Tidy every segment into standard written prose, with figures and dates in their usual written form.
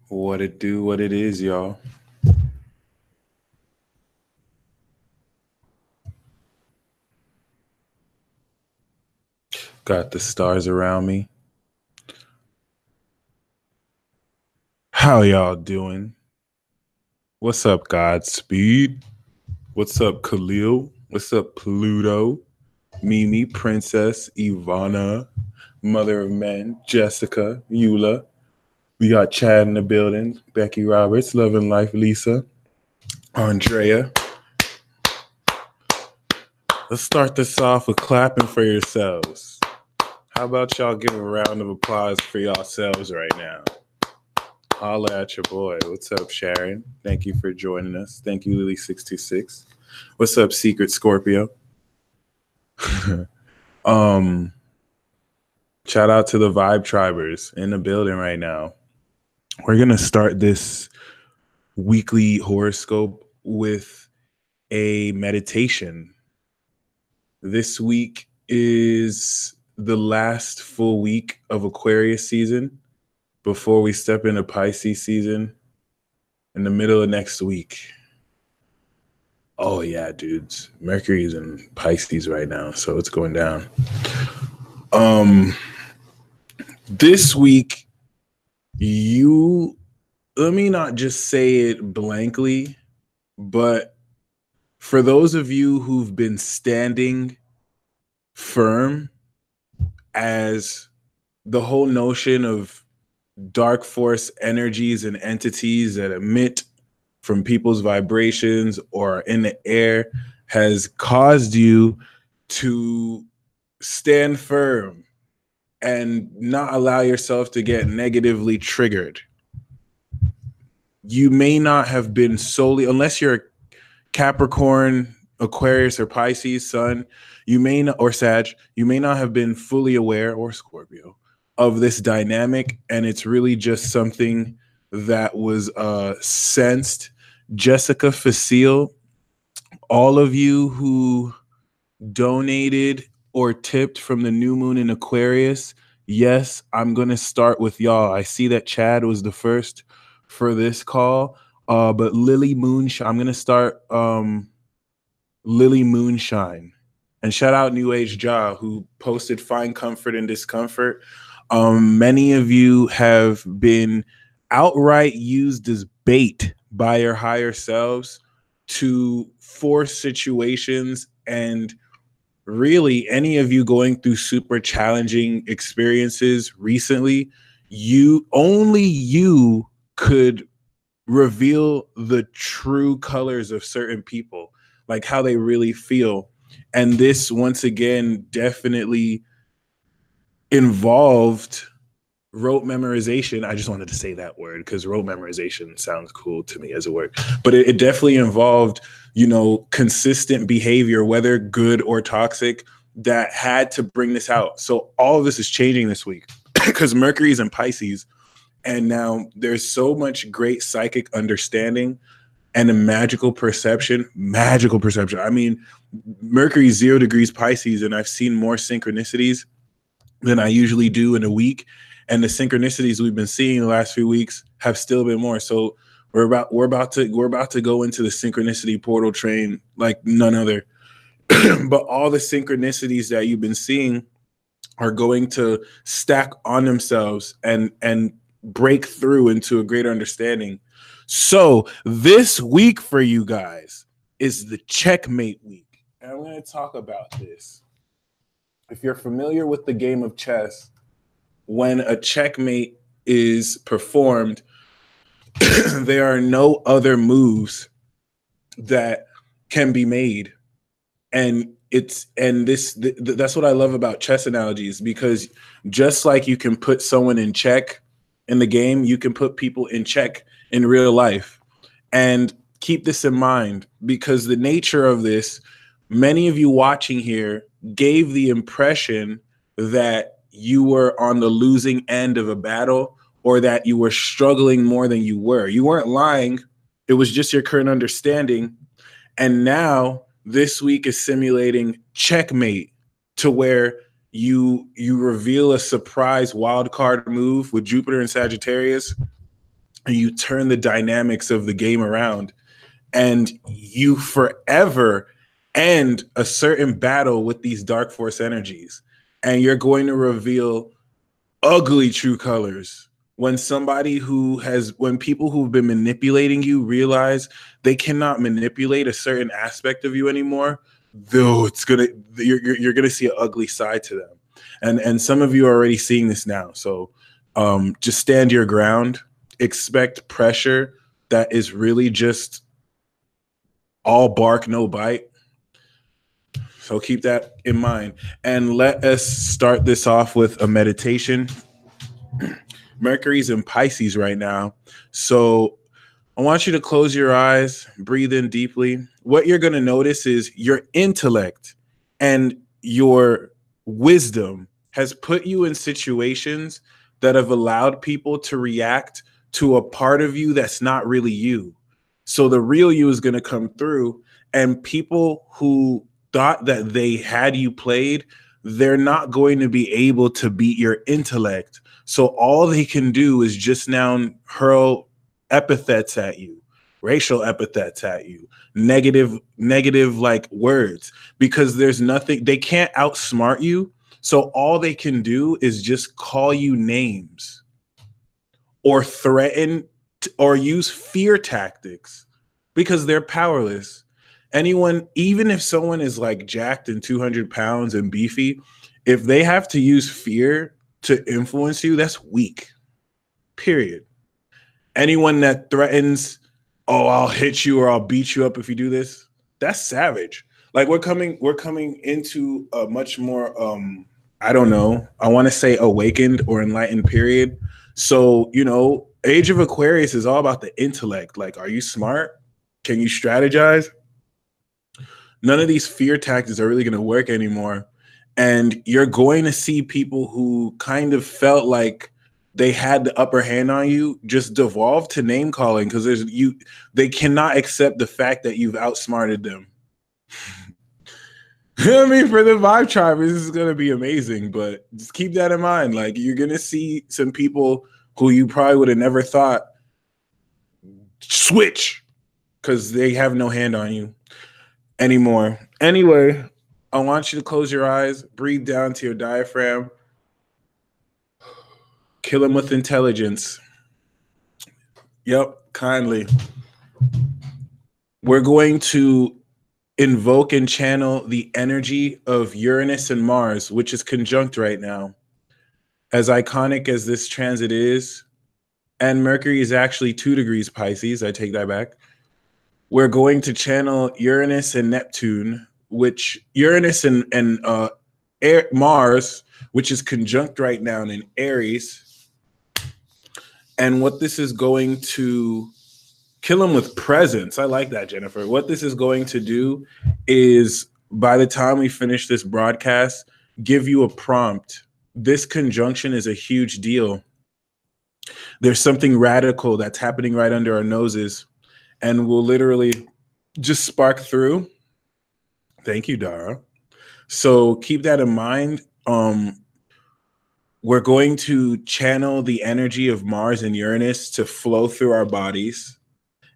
What it do, what it is, y'all. Got the stars around me. How y'all doing? What's up, Godspeed? What's up, Khalil? What's up, Pluto? Mimi, Princess, Ivana, Mother of Men, Jessica, Eula. We got Chad in the building, Becky Roberts, Love and Life, Lisa, Andrea. Let's start this off with clapping for yourselves. How about y'all give a round of applause for yourselves right now? Holla at your boy. What's up, Sharon? Thank you for joining us. Thank you, Lily626. What's up, Secret Scorpio? um, Shout out to the Vibe Tribers in the building right now. We're gonna start this weekly horoscope with a meditation. This week is the last full week of Aquarius season before we step into Pisces season in the middle of next week. Oh yeah, dudes. Mercury's in Pisces right now, so it's going down. This week, let me not just say it blankly, but for those of you who've been standing firm as the whole notion of dark force energies and entities that emit from people's vibrations or in the air has caused you to stand firm and not allow yourself to get negatively triggered. You may not have been solely, unless you're Capricorn, Aquarius, or Pisces sun, you may not, or Sag, you may not have been fully aware, or Scorpio, of this dynamic, and it's really just something that was sensed. Jessica Facile, all of you who donated or tipped from the new moon in Aquarius, yes, I'm going to start with y'all. I see that Chad was the first for this call, but Lily Moonshine, I'm going to start Lily Moonshine. And shout out New Age Ja, who posted Find Comfort in Discomfort. Many of you have been outright used as bait by your higher selves to force situations, and really any of you going through super challenging experiences recently, you could reveal the true colors of certain people, like how they really feel. And this once again definitely involved rote memorization. I just wanted to say that word because rote memorization sounds cool to me as a word, but it definitely involved, consistent behavior, whether good or toxic, that had to bring this out. So all of this is changing this week because Mercury's in Pisces, and now there's so much great psychic understanding and a magical perception. I mean, Mercury's 0 degrees Pisces, and I've seen more synchronicities than I usually do in a week. And the synchronicities we've been seeing the last few weeks have still been more. So we're about to go into the synchronicity portal train like none other. But all the synchronicities that you've been seeing are going to stack on themselves and break through into a greater understanding. So this week for you guys is the checkmate week. And I'm going to talk about this. If you're familiar with the game of chess, when a checkmate is performed, there are no other moves that can be made. And that's what I love about chess analogies, because just like you can put someone in check in the game, you can put people in check in real life. And keep this in mind, because the nature of this, many of you watching here gave the impression that you were on the losing end of a battle, or that you were struggling more than you were. You weren't lying. It was just your current understanding. And now this week is simulating checkmate, to where you reveal a surprise wild card move with Jupiter and Sagittarius, and you turn the dynamics of the game around, and you forever end a certain battle with these dark force energies, and you're going to reveal ugly true colors when when people who've been manipulating you realize they cannot manipulate a certain aspect of you anymore. Though you're gonna see an ugly side to them, and some of you are already seeing this now. So just stand your ground, expect pressure that is really just all bark no bite. So keep that in mind, and let us start this off with a meditation. Mercury's in Pisces right now, so I want you to close your eyes, breathe in deeply. What you're going to notice is your intellect and your wisdom has put you in situations that have allowed people to react to a part of you that's not really you. So the real you is going to come through, and people who thought that they had you played, they're not going to be able to beat your intellect. So all they can do is just now hurl epithets at you, racial epithets at you, negative like words, because there's nothing, they can't outsmart you. So all they can do is just call you names or threaten or use fear tactics, because they're powerless. Anyone, even if someone is like jacked and 200 pounds and beefy, if they have to use fear to influence you, that's weak, period. Anyone that threatens, oh, I'll hit you or I'll beat you up if you do this, that's savage. Like we're coming into a much more I don't know, I want to say awakened or enlightened period. So, Age of Aquarius is all about the intellect. Like, are you smart? Can you strategize? None of these fear tactics are really going to work anymore. And you're going to see people who kind of felt like they had the upper hand on you just devolve to name calling, because they cannot accept the fact that you've outsmarted them. I mean, for the Vibe Tribe, this is going to be amazing, but just keep that in mind. Like, you're going to see some people who you probably would have never thought switch because they have no hand on you anymore. Anyway, I want you to close your eyes, breathe down to your diaphragm, kill them with intelligence. Yep, kindly. We're going to invoke and channel the energy of Uranus and Mars, which is conjunct right now. As iconic as this transit is, and Mercury is actually 2 degrees Pisces, I take that back. We're going to channel Uranus and Neptune, which Uranus and Mars, which is conjunct right now in Aries. And what this is going to kill them with presence. I like that, Jennifer. What this is going to do is, by the time we finish this broadcast, give you a prompt. This conjunction is a huge deal. There's something radical that's happening right under our noses, and we'll literally just spark through. Thank you, Dara. So keep that in mind. We're going to channel the energy of Mars and Uranus to flow through our bodies.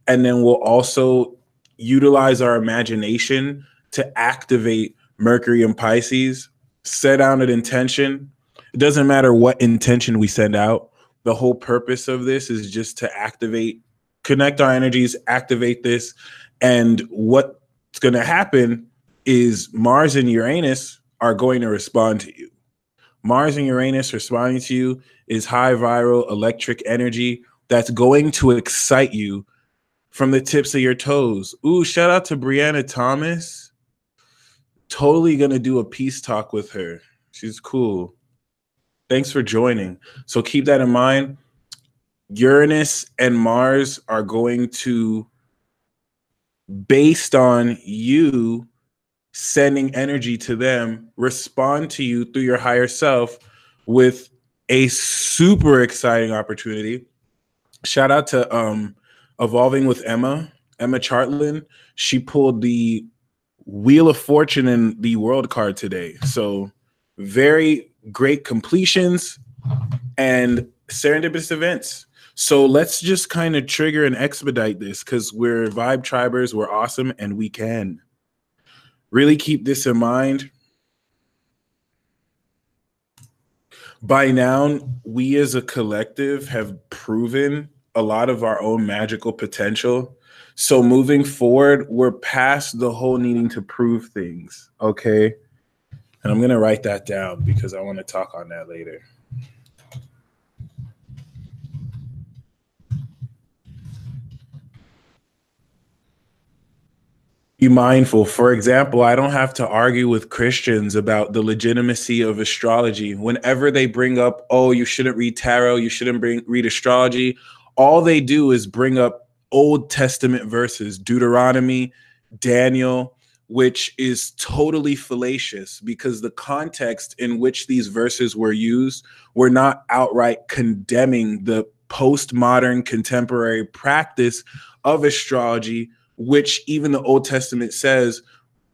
And then we'll also utilize our imagination to activate Mercury and Pisces, set out an intention. It doesn't matter what intention we send out. The whole purpose of this is just to connect our energies, activate this. And what's going to happen is Mars and Uranus are going to respond to you. Mars and Uranus responding to you is high viral electric energy that's going to excite you from the tips of your toes. Ooh, shout out to Brianna Thomas. Totally going to do a peace talk with her. She's cool. Thanks for joining. So keep that in mind. Uranus and Mars are going to, based on you sending energy to them, respond to you through your higher self with a super exciting opportunity. Shout out to Evolving with Emma Chartland. She pulled the Wheel of Fortune in the World card today. So very great completions and serendipitous events. So let's just kind of trigger and expedite this because we're vibe tribers, we're awesome, and we can. Really keep this in mind. By now, we as a collective have proven a lot of our own magical potential. So moving forward, we're past the whole needing to prove things, okay? And I'm going to write that down because I want to talk on that later. Be mindful. For example, I don't have to argue with Christians about the legitimacy of astrology. Whenever they bring up, oh, you shouldn't read tarot, you shouldn't read astrology, all they do is bring up Old Testament verses, Deuteronomy, Daniel, which is totally fallacious because the context in which these verses were used were not outright condemning the postmodern contemporary practice of astrology, which even the Old Testament says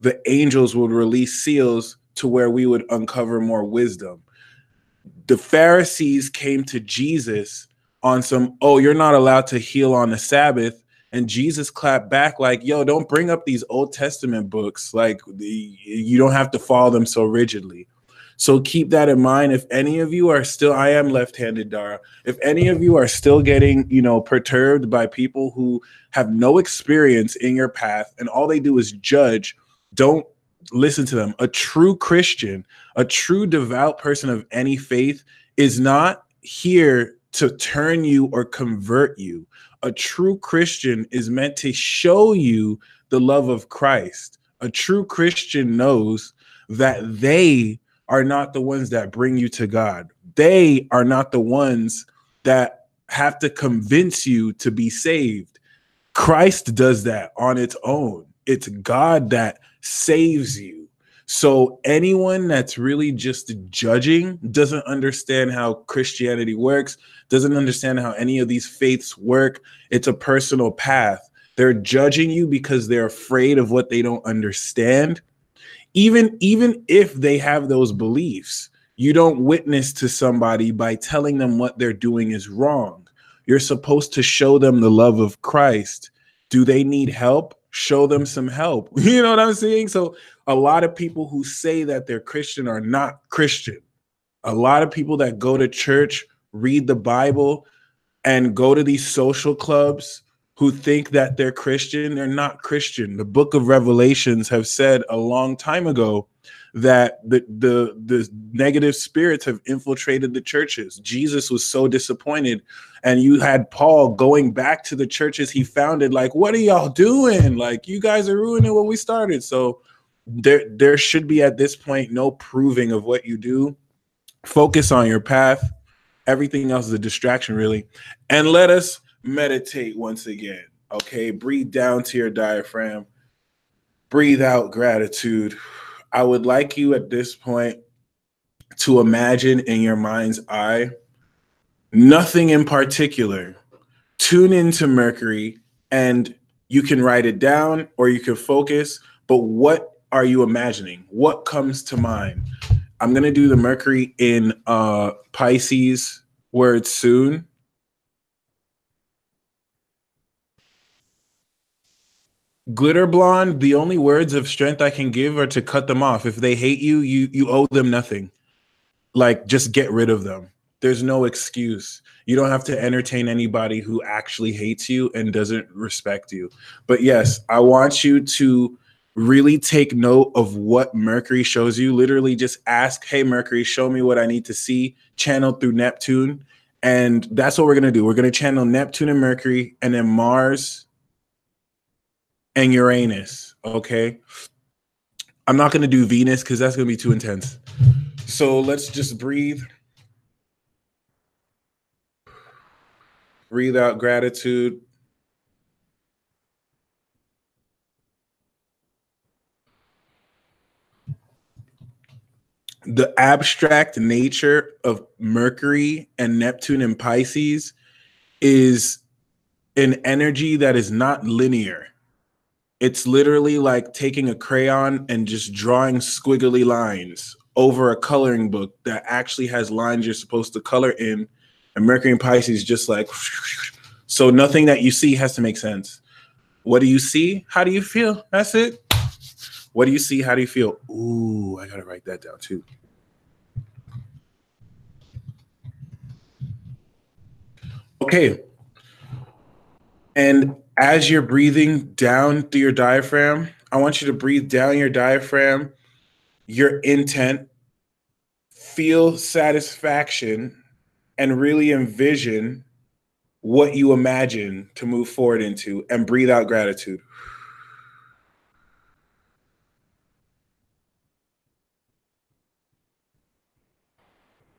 the angels would release seals to where we would uncover more wisdom. The Pharisees came to Jesus on some, oh, you're not allowed to heal on the Sabbath. And Jesus clapped back like, yo, don't bring up these Old Testament books. Like, you don't have to follow them so rigidly. So keep that in mind. If any of you are still, I am left-handed, Dara. If any of you are still getting, perturbed by people who have no experience in your path and all they do is judge, don't listen to them. A true Christian, a true devout person of any faith is not here to turn you or convert you. A true Christian is meant to show you the love of Christ. A true Christian knows that they are not the ones that bring you to God. They are not the ones that have to convince you to be saved. Christ does that on its own. It's God that saves you. So anyone that's really just judging doesn't understand how Christianity works, doesn't understand how any of these faiths work. It's a personal path. They're judging you because they're afraid of what they don't understand. Even if they have those beliefs, you don't witness to somebody by telling them what they're doing is wrong. You're supposed to show them the love of Christ. Do they need help? Show them some help. You know what I'm saying? So a lot of people who say that they're Christian are not Christian. A lot of people that go to church, read the Bible, and go to these social clubs who think that they're Christian, they're not Christian. The book of Revelations have said a long time ago that the negative spirits have infiltrated the churches. Jesus was so disappointed. And you had Paul going back to the churches he founded, like, what are y'all doing? Like, you guys are ruining what we started. So there should be at this point no proving of what you do. Focus on your path. Everything else is a distraction, really. And let us meditate once again. Okay, breathe down to your diaphragm. Breathe out gratitude. I would like you at this point to imagine in your mind's eye nothing in particular. Tune into Mercury and you can write it down or you can focus, but what are you imagining? What comes to mind? I'm going to do the Mercury in Pisces word soon. Glitter blonde, the only words of strength I can give are to cut them off. If they hate you, you owe them nothing. Like, just get rid of them. There's no excuse. You don't have to entertain anybody who actually hates you and doesn't respect you. But yes, I want you to really take note of what Mercury shows you. Literally just ask, hey, Mercury, show me what I need to see, channeled through Neptune. And that's what we're going to do. We're going to channel Neptune and Mercury and then Mars and Uranus, okay? I'm not going to do Venus because that's going to be too intense. So let's just breathe. Breathe out gratitude. The abstract nature of Mercury and Neptune and Pisces is an energy that is not linear. It's literally like taking a crayon and just drawing squiggly lines over a coloring book that actually has lines you're supposed to color in. And Mercury in Pisces just like, so nothing that you see has to make sense. What do you see? How do you feel? That's it. What do you see? How do you feel? Ooh, I got to write that down too. Okay. And as you're breathing down through your diaphragm, I want you to breathe down your diaphragm, your intent, feel satisfaction, and really envision what you imagine to move forward into, and breathe out gratitude.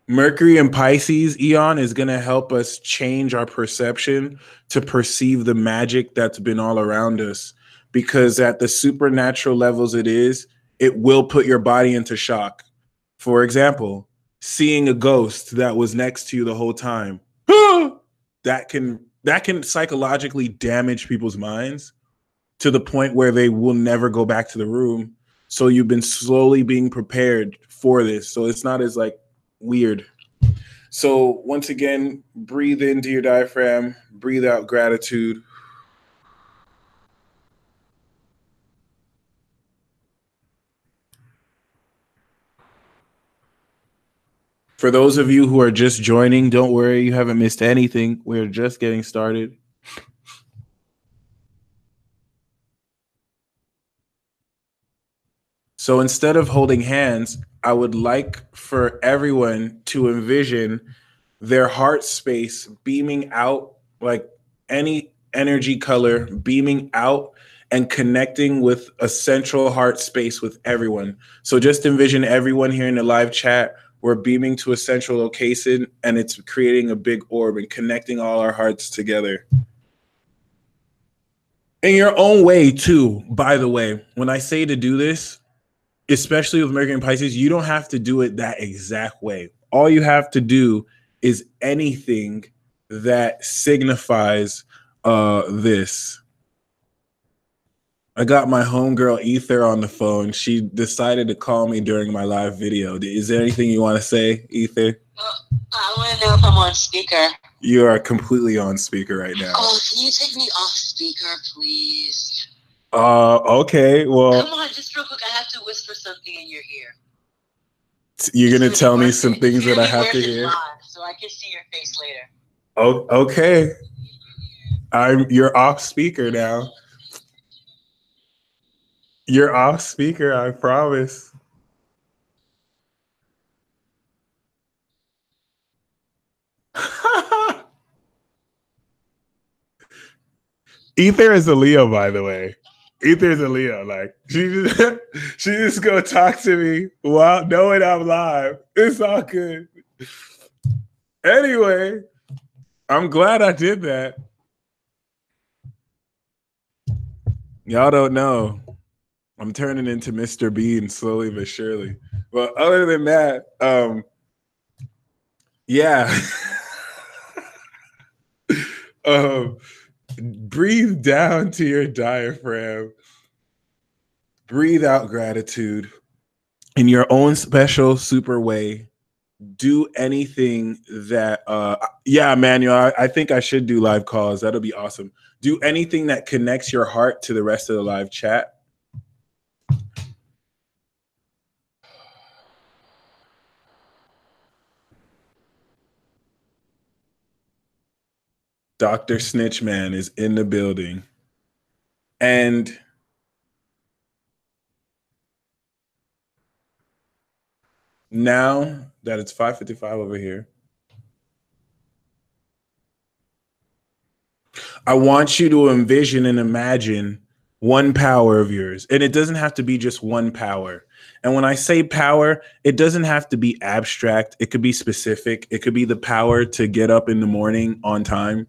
Mercury in Pisces, Eon, is going to help us change our perception to perceive the magic that's been all around us. Because at the supernatural levels it will put your body into shock. For example, seeing a ghost that was next to you the whole time. that can psychologically damage people's minds to the point where they will never go back to the room. So you've been slowly being prepared for this. So it's not as like weird. So once again, breathe into your diaphragm, breathe out gratitude. For those of you who are just joining, don't worry, you haven't missed anything. We're just getting started. So instead of holding hands, I would like for everyone to envision their heart space beaming out, like any energy color beaming out and connecting with a central heart space with everyone. So just envision everyone here in the live chat. We're beaming to a central location and it's creating a big orb and connecting all our hearts together. In your own way too, by the way, when I say to do this, especially with Mercury and Pisces, you don't have to do it that exact way. All you have to do is anything that signifies this. I got my homegirl Ether on the phone. She decided to call me during my live video. Is there anything you want to say, Ether? I want to know if I'm on speaker. You are completely on speaker right now. Oh, can you take me off speaker, please? Okay. Well, come on, just real quick. I have to whisper something in your ear. You're going to tell me some things that I have to hear? Live, so I can see your face later. Oh, okay. You're off speaker now. You're off speaker, I promise. Ether is a Leo, by the way. Ether is a Leo. Like she just go talk to me while knowing I'm live. It's all good. Anyway, I'm glad I did that. Y'all don't know. I'm turning into Mr. Bean slowly but surely. Well, other than that, yeah. Breathe down to your diaphragm. Breathe out gratitude in your own special super way. Do anything that yeah, Manuel, I think I should do live calls. That'll be awesome. Do anything that connects your heart to the rest of the live chat. Dr. Snitchman is in the building. And now that it's 5:55 over here, I want you to envision and imagine one power of yours. And it doesn't have to be just one power. And when I say power, it doesn't have to be abstract. It could be specific. It could be the power to get up in the morning on time.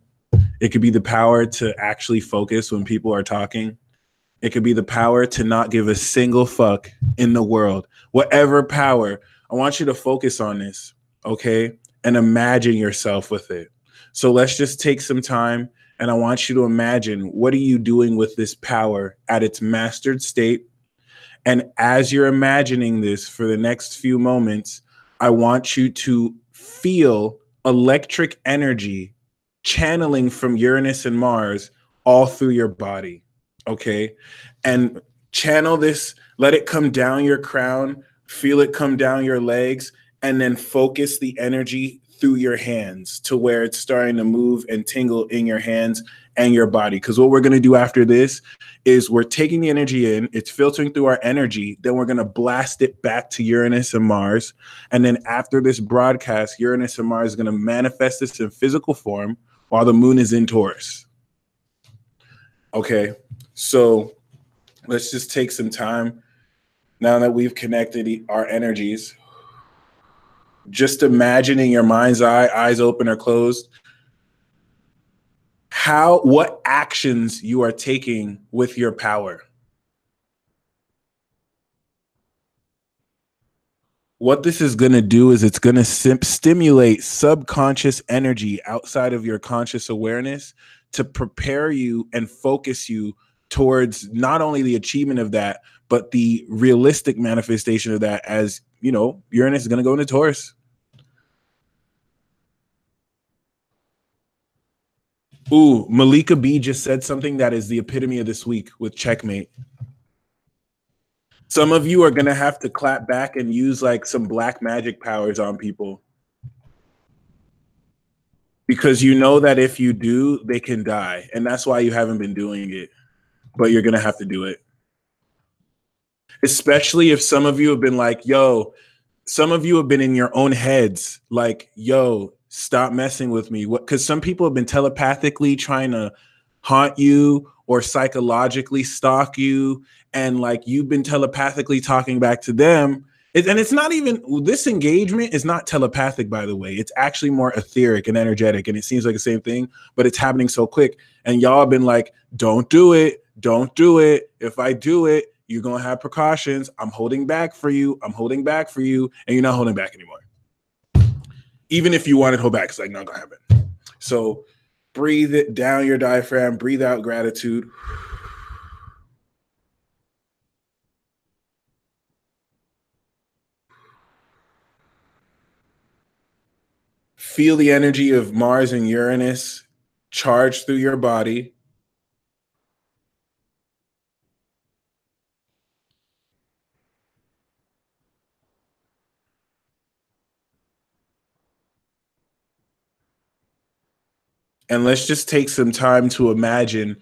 It could be the power to actually focus when people are talking. It could be the power to not give a single fuck in the world. Whatever power, I want you to focus on this, okay? And imagine yourself with it. So let's just take some time, and I want you to imagine, what are you doing with this power at its mastered state? And as you're imagining this for the next few moments, I want you to feel electric energy channeling from Uranus and Mars all through your body. Okay. And channel this, let it come down your crown, feel it come down your legs, and then focus the energy through your hands to where it's starting to move and tingle in your hands and your body. Because what we're going to do after this is we're taking the energy in, it's filtering through our energy, then we're going to blast it back to Uranus and Mars. And then after this broadcast, Uranus and Mars is going to manifest this in physical form while the moon is in Taurus. Okay, so let's just take some time now that we've connected our energies. Just imagine in your mind's eye, eyes open or closed, what actions you are taking with your power. What this is going to do is it's going to stimulate subconscious energy outside of your conscious awareness to prepare you and focus you towards not only the achievement of that, but the realistic manifestation of that. As you know, Uranus is going to go into Taurus. Ooh, Malika B just said something that is the epitome of this week with checkmate. Some of you are going to have to clap back and use like some black magic powers on people. Because you know that if you do, they can die. And that's why you haven't been doing it. But you're going to have to do it. Especially if some of you have been like, yo, some of you have been in your own heads like, yo, stop messing with me. Because some people have been telepathically trying to haunt you or psychologically stalk you. And like you've been telepathically talking back to them. And it's not even, this engagement is not telepathic, by the way. It's actually more etheric and energetic. And it seems like the same thing, but it's happening so quick. And y'all have been like, don't do it. Don't do it. If I do it, you're going to have precautions. I'm holding back for you. I'm holding back for you. And you're not holding back anymore. Even if you wanted to hold back, it's like not going to happen. So breathe it down your diaphragm. Breathe out gratitude. Feel the energy of Mars and Uranus charge through your body. And let's just take some time to imagine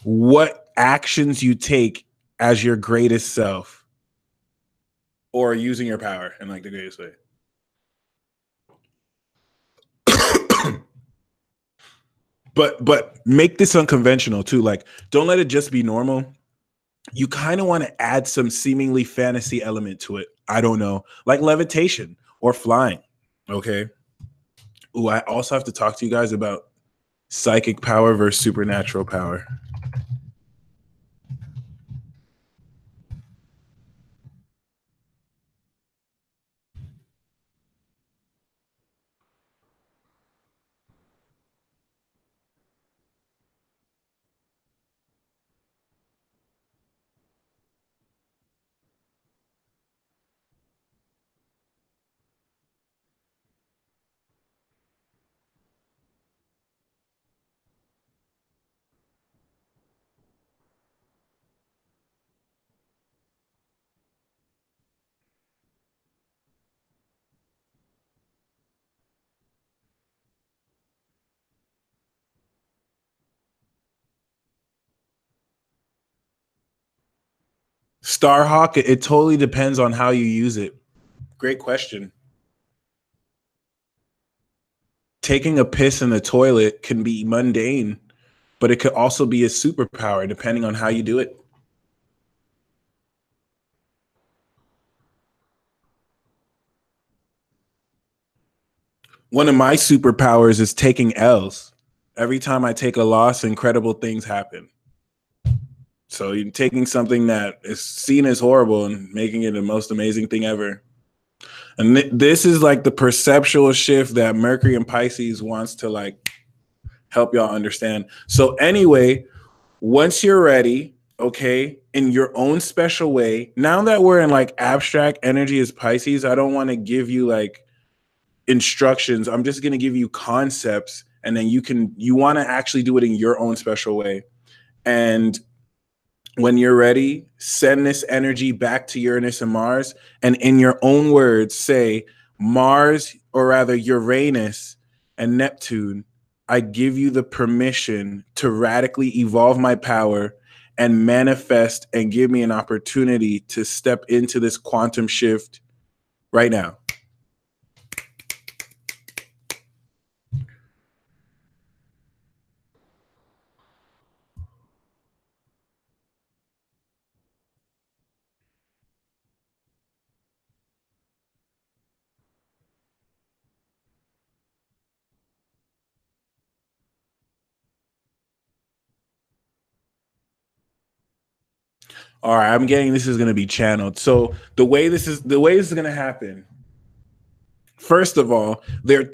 what actions you take as your greatest self or using your power in like the greatest way. But make this unconventional too. Like, don't let it just be normal. You kind of want to add some seemingly fantasy element to it. I don't know, like levitation or flying. Okay. Ooh, I also have to talk to you guys about psychic power versus supernatural power. Starhawk, it totally depends on how you use it. Great question. Taking a piss in the toilet can be mundane, but it could also be a superpower depending on how you do it. One of my superpowers is taking L's. Every time I take a loss, incredible things happen. So you're taking something that is seen as horrible and making it the most amazing thing ever. And this is like the perceptual shift that Mercury and Pisces wants to like help y'all understand. So anyway, once you're ready, okay, in your own special way, now that we're in like abstract energy as Pisces, I don't want to give you like instructions. I'm just going to give you concepts, and then you want to actually do it in your own special way. And when you're ready, send this energy back to Uranus and Mars, and in your own words, say, Mars, or rather Uranus and Neptune, I give you the permission to radically evolve my power and manifest and give me an opportunity to step into this quantum shift right now. All right, I'm getting this is going to be channeled. So the way this is going to happen. First of all, there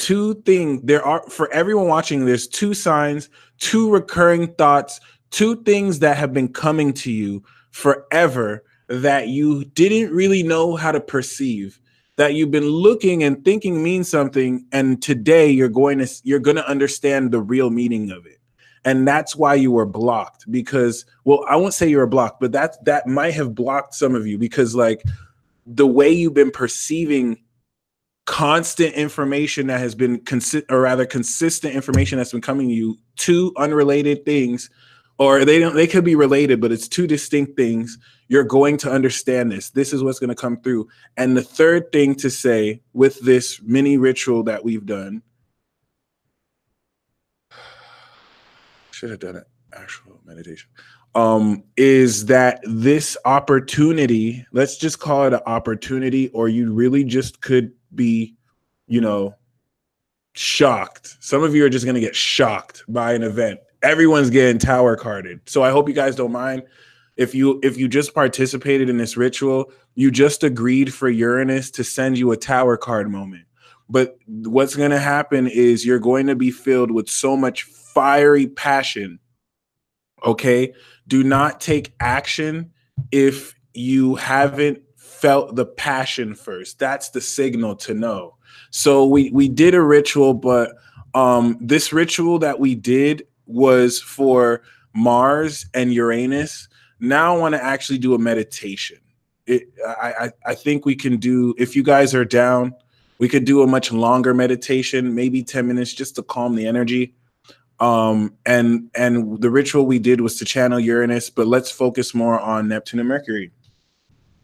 are for everyone watching, there's two signs, two recurring thoughts, two things that have been coming to you forever that you didn't really know how to perceive, that you've been looking and thinking means something, and today you're going to understand the real meaning of it. And that's why you were blocked, because, well, I won't say you were blocked, but that might have blocked some of you, because like the way you've been perceiving constant information that has been consistent information that's been coming to you, two unrelated things, or they could be related, but it's two distinct things. You're going to understand this. This is what's going to come through. And the third thing to say with this mini ritual that we've done, should have done an actual meditation, is that this opportunity, let's just call it an opportunity, or you really just could be, shocked. Some of you are just going to get shocked by an event. Everyone's getting tower carded. So I hope you guys don't mind. If you just participated in this ritual, you just agreed for Uranus to send you a tower card moment. But what's going to happen is you're going to be filled with so much fiery passion. Okay? Do not take action if you haven't felt the passion first. That's the signal to know. So we did a ritual, but this ritual that we did was for Mars and Uranus. Now I want to actually do a meditation. I think we can do, if you guys are down, we could do a much longer meditation, maybe 10 minutes, just to calm the energy. And the ritual we did was to channel Uranus, but let's focus more on Neptune and Mercury.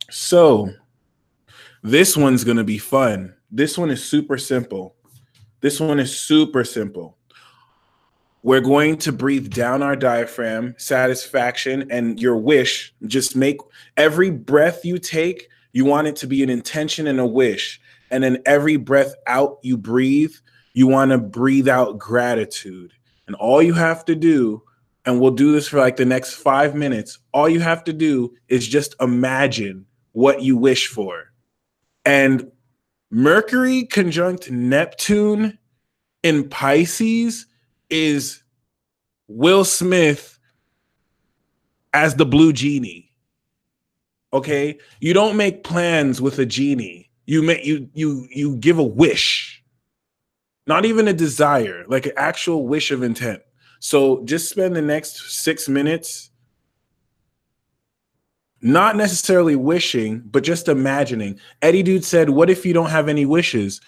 So this one's going to be fun. This one is super simple. We're going to breathe down our diaphragm, satisfaction, and your wish. Just make every breath you take, you want it to be an intention and a wish. And then every breath out you breathe, you want to breathe out gratitude. And all you have to do, and we'll do this for like the next 5 minutes, all you have to do is just imagine what you wish for. And Mercury conjunct Neptune in Pisces is Will Smith as the blue genie. Okay? You don't make plans with a genie. You give a wish. Not even a desire, like an actual wish of intent. So just spend the next 6 minutes not necessarily wishing, but just imagining. Eddie Dude said, what if you don't have any wishes?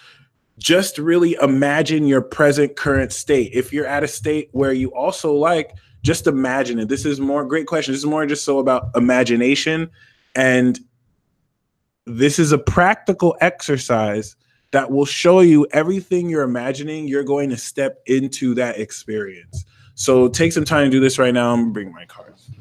Just really imagine your present current state. If you're at a state where you also like, just imagine it. This is more, great question. This is more just so about imagination. And this is a practical exercise that will show you everything you're imagining. You're going to step into that experience. So take some time to do this right now. I'm gonna bring my cards.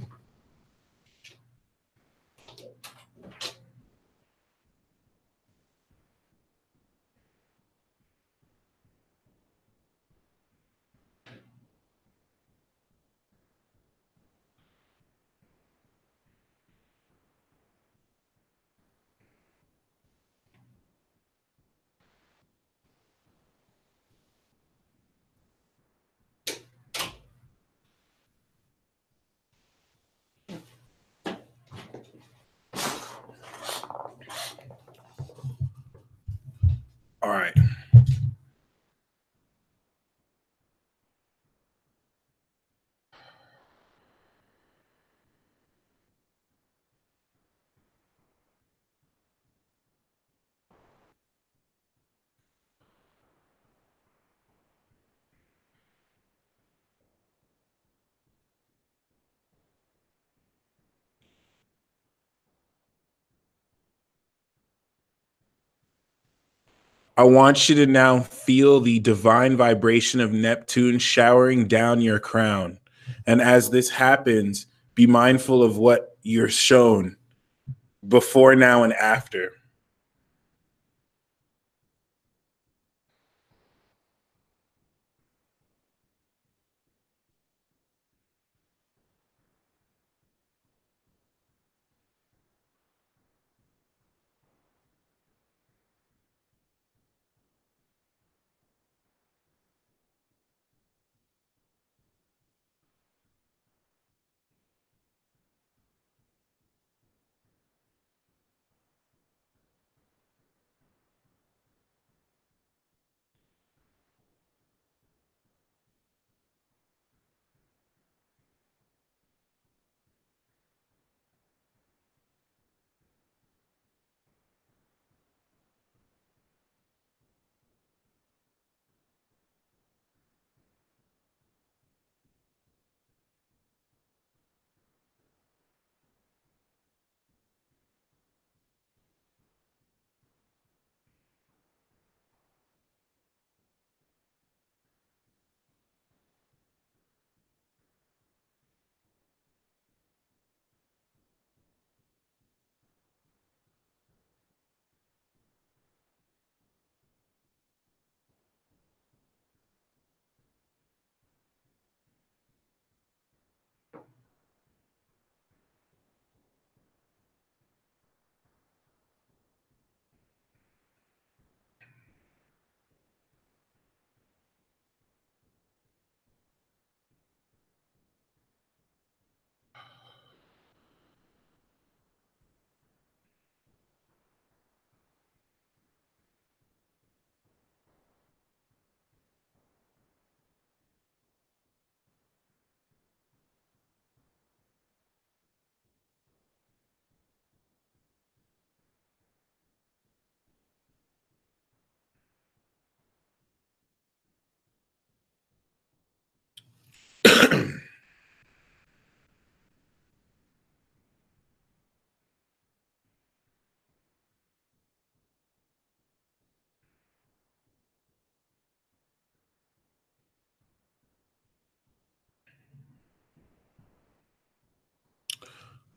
All right. I want you to now feel the divine vibration of Neptune showering down your crown. And as this happens, be mindful of what you're shown before, now, and after.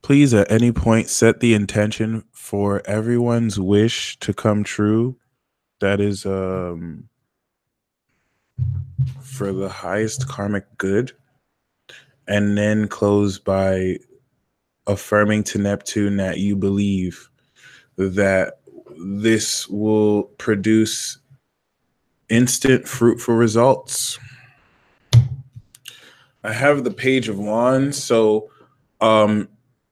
Please, at any point, set the intention for everyone's wish to come true. That is for the highest karmic good. And then close by affirming to Neptune that you believe that this will produce instant fruitful results. I have the Page of Wands. So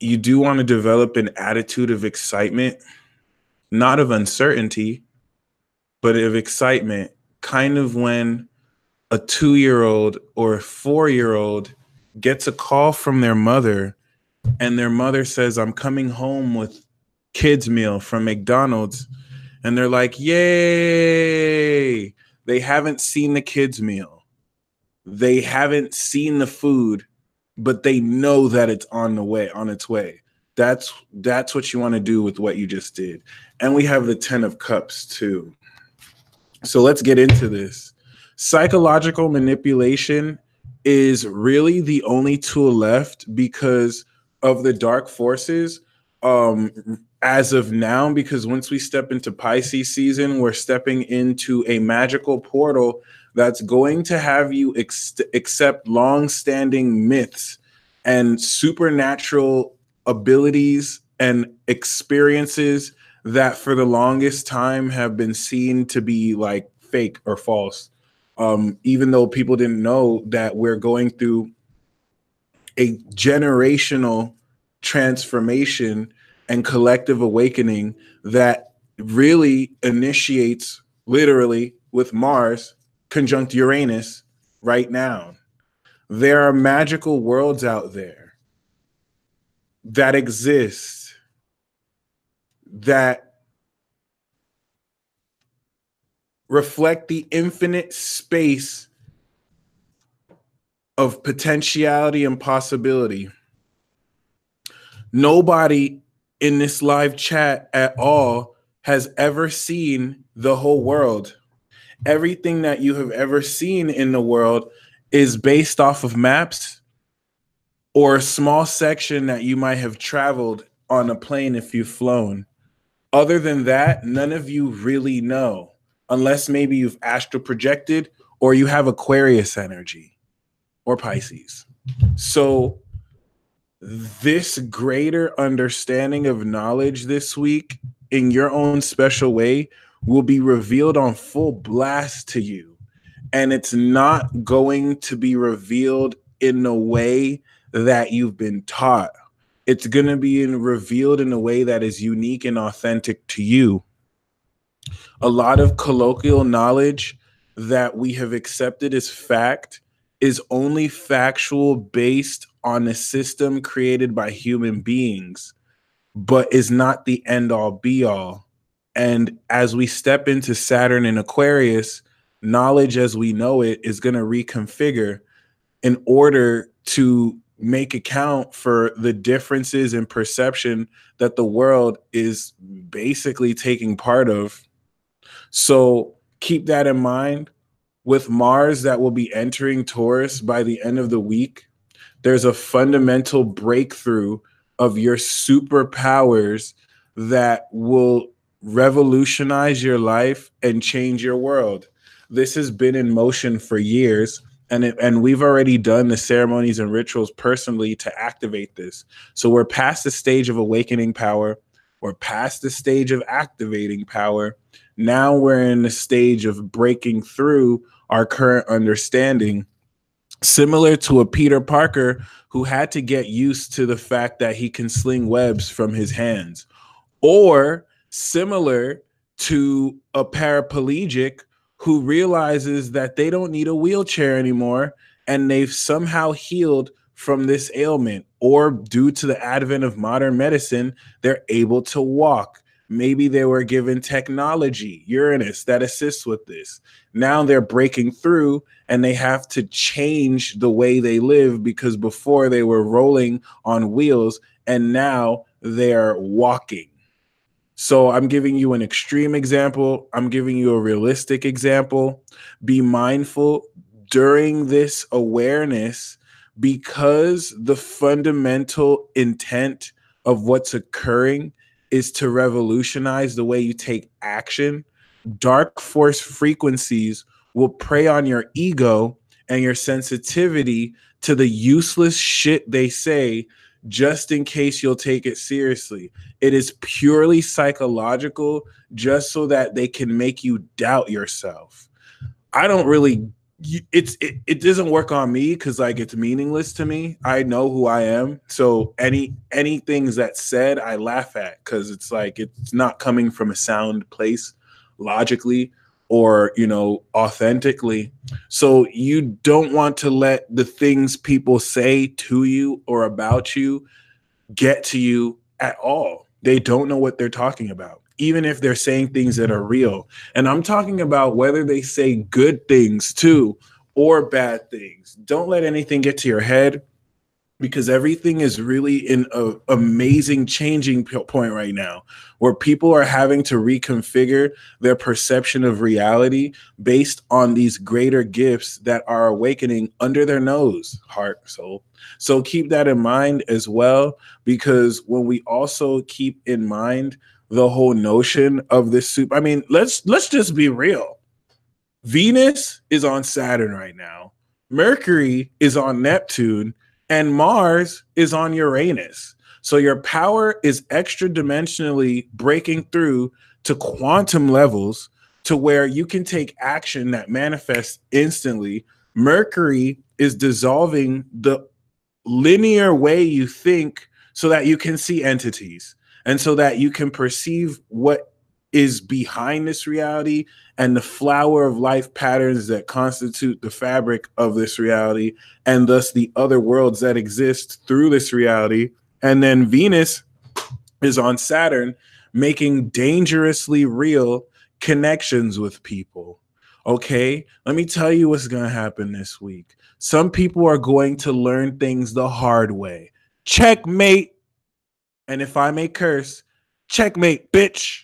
you do want to develop an attitude of excitement, not of uncertainty, but of excitement, kind of when a 2-year-old or a 4-year-old gets a call from their mother and their mother says, I'm coming home with kids meal from McDonald's. And they're like, yay. They haven't seen the kids meal. They haven't seen the food, but they know that it's on its way. That's what you want to do with what you just did. And we have the 10 of Cups too. So let's get into this. Psychological manipulation is really the only tool left because of the dark forces as of now, because once we step into Pisces season, we're stepping into a magical portal that's going to have you accept long-standing myths and supernatural abilities and experiences that for the longest time have been seen to be like fake or false. Even though people didn't know that we're going through a generational transformation and collective awakening that really initiates literally with Mars conjunct Uranus right now. There are magical worlds out there that exist that reflect the infinite space of potentiality and possibility. Nobody in this live chat at all has ever seen the whole world. Everything that you have ever seen in the world is based off of maps or a small section that you might have traveled on a plane if you've flown. Other than that, none of you really know, unless maybe you've astral projected or you have Aquarius energy or Pisces. So this greater understanding of knowledge this week in your own special way will be revealed on full blast to you. And it's not going to be revealed in the way that you've been taught. It's going to be revealed in a way that is unique and authentic to you. A lot of colloquial knowledge that we have accepted as fact is only factual based on a system created by human beings, but is not the end all be all. And as we step into Saturn and Aquarius, knowledge as we know it is going to reconfigure in order to make account for the differences in perception that the world is basically taking part of. So keep that in mind. With Mars that will be entering Taurus by the end of the week, there's a fundamental breakthrough of your superpowers that will revolutionize your life and change your world. This has been in motion for years, and we've already done the ceremonies and rituals personally to activate this. So we're past the stage of awakening power. We're past the stage of activating power. Now we're in the stage of breaking through our current understanding, similar to a Peter Parker who had to get used to the fact that he can sling webs from his hands, or similar to a paraplegic who realizes that they don't need a wheelchair anymore and they've somehow healed from this ailment, or due to the advent of modern medicine, they're able to walk. Maybe they were given technology, Uranus, that assists with this. Now they're breaking through and they have to change the way they live, because before they were rolling on wheels and now they're walking. So I'm giving you an extreme example. I'm giving you a realistic example. Be mindful during this awareness, because the fundamental intent of what's occurring is to revolutionize the way you take action. Dark force frequencies will prey on your ego and your sensitivity to the useless shit they say, just in case you'll take it seriously. It is purely psychological, just so that they can make you doubt yourself. I don't really, it doesn't work on me because like it's meaningless to me. I know who I am. So any things that said, I laugh at, because it's like it's not coming from a sound place logically or, you know, authentically. So you don't want to let the things people say to you or about you get to you at all. They don't know what they're talking about, even if they're saying things that are real. And I'm talking about whether they say good things too or bad things. Don't let anything get to your head, because everything is really in an amazing changing point right now, where people are having to reconfigure their perception of reality based on these greater gifts that are awakening under their nose, heart, soul. So keep that in mind as well, because when we also keep in mind the whole notion of this soup, I mean, let's just be real. Venus is on Saturn right now. Mercury is on Neptune, and Mars is on Uranus. So your power is extra dimensionally breaking through to quantum levels to where you can take action that manifests instantly. Mercury is dissolving the linear way you think so that you can see entities and so that you can perceive what is behind this reality and the flower of life patterns that constitute the fabric of this reality, and thus the other worlds that exist through this reality. And then Venus is on Saturn, making dangerously real connections with people. Okay, let me tell you what's going to happen this week. Some people are going to learn things the hard way. Checkmate. And if I may curse, checkmate, bitch.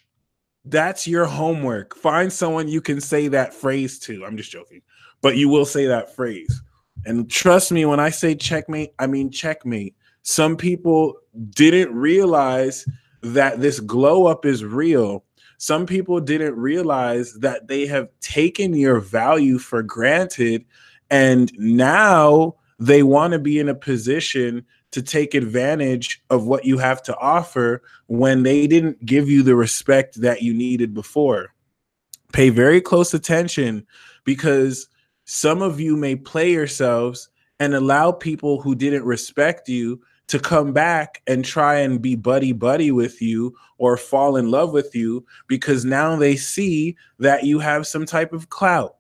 That's your homework. Find someone you can say that phrase to. I'm just joking, but you will say that phrase. And trust me, when I say checkmate, I mean checkmate. Some people didn't realize that this glow up is real. Some people didn't realize that they have taken your value for granted. And now they want to be in a position to take advantage of what you have to offer when they didn't give you the respect that you needed before. Pay very close attention, because some of you may play yourselves and allow people who didn't respect you to come back and try and be buddy buddy with you or fall in love with you, because now they see that you have some type of clout.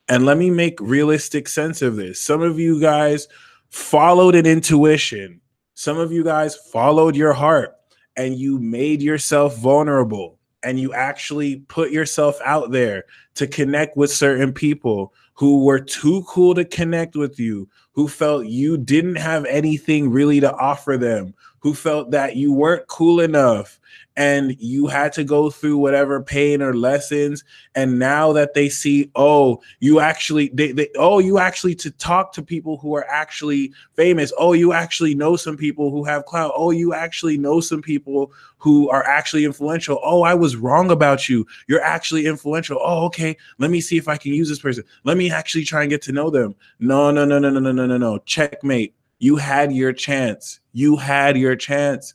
And let me make realistic sense of this. Some of you guys followed an intuition. Some of you guys followed your heart, and you made yourself vulnerable, and you actually put yourself out there to connect with certain people who were too cool to connect with you, who felt you didn't have anything really to offer them, who felt that you weren't cool enough, and you had to go through whatever pain or lessons. And now that they see, oh, you actually you actually to talk to people who are actually famous. Oh, you actually know some people who have clout. Oh, you actually know some people who are actually influential. Oh, I was wrong about you. You're actually influential. Oh, okay. Let me see if I can use this person. Let me actually try and get to know them. No. Checkmate. You had your chance. You had your chance.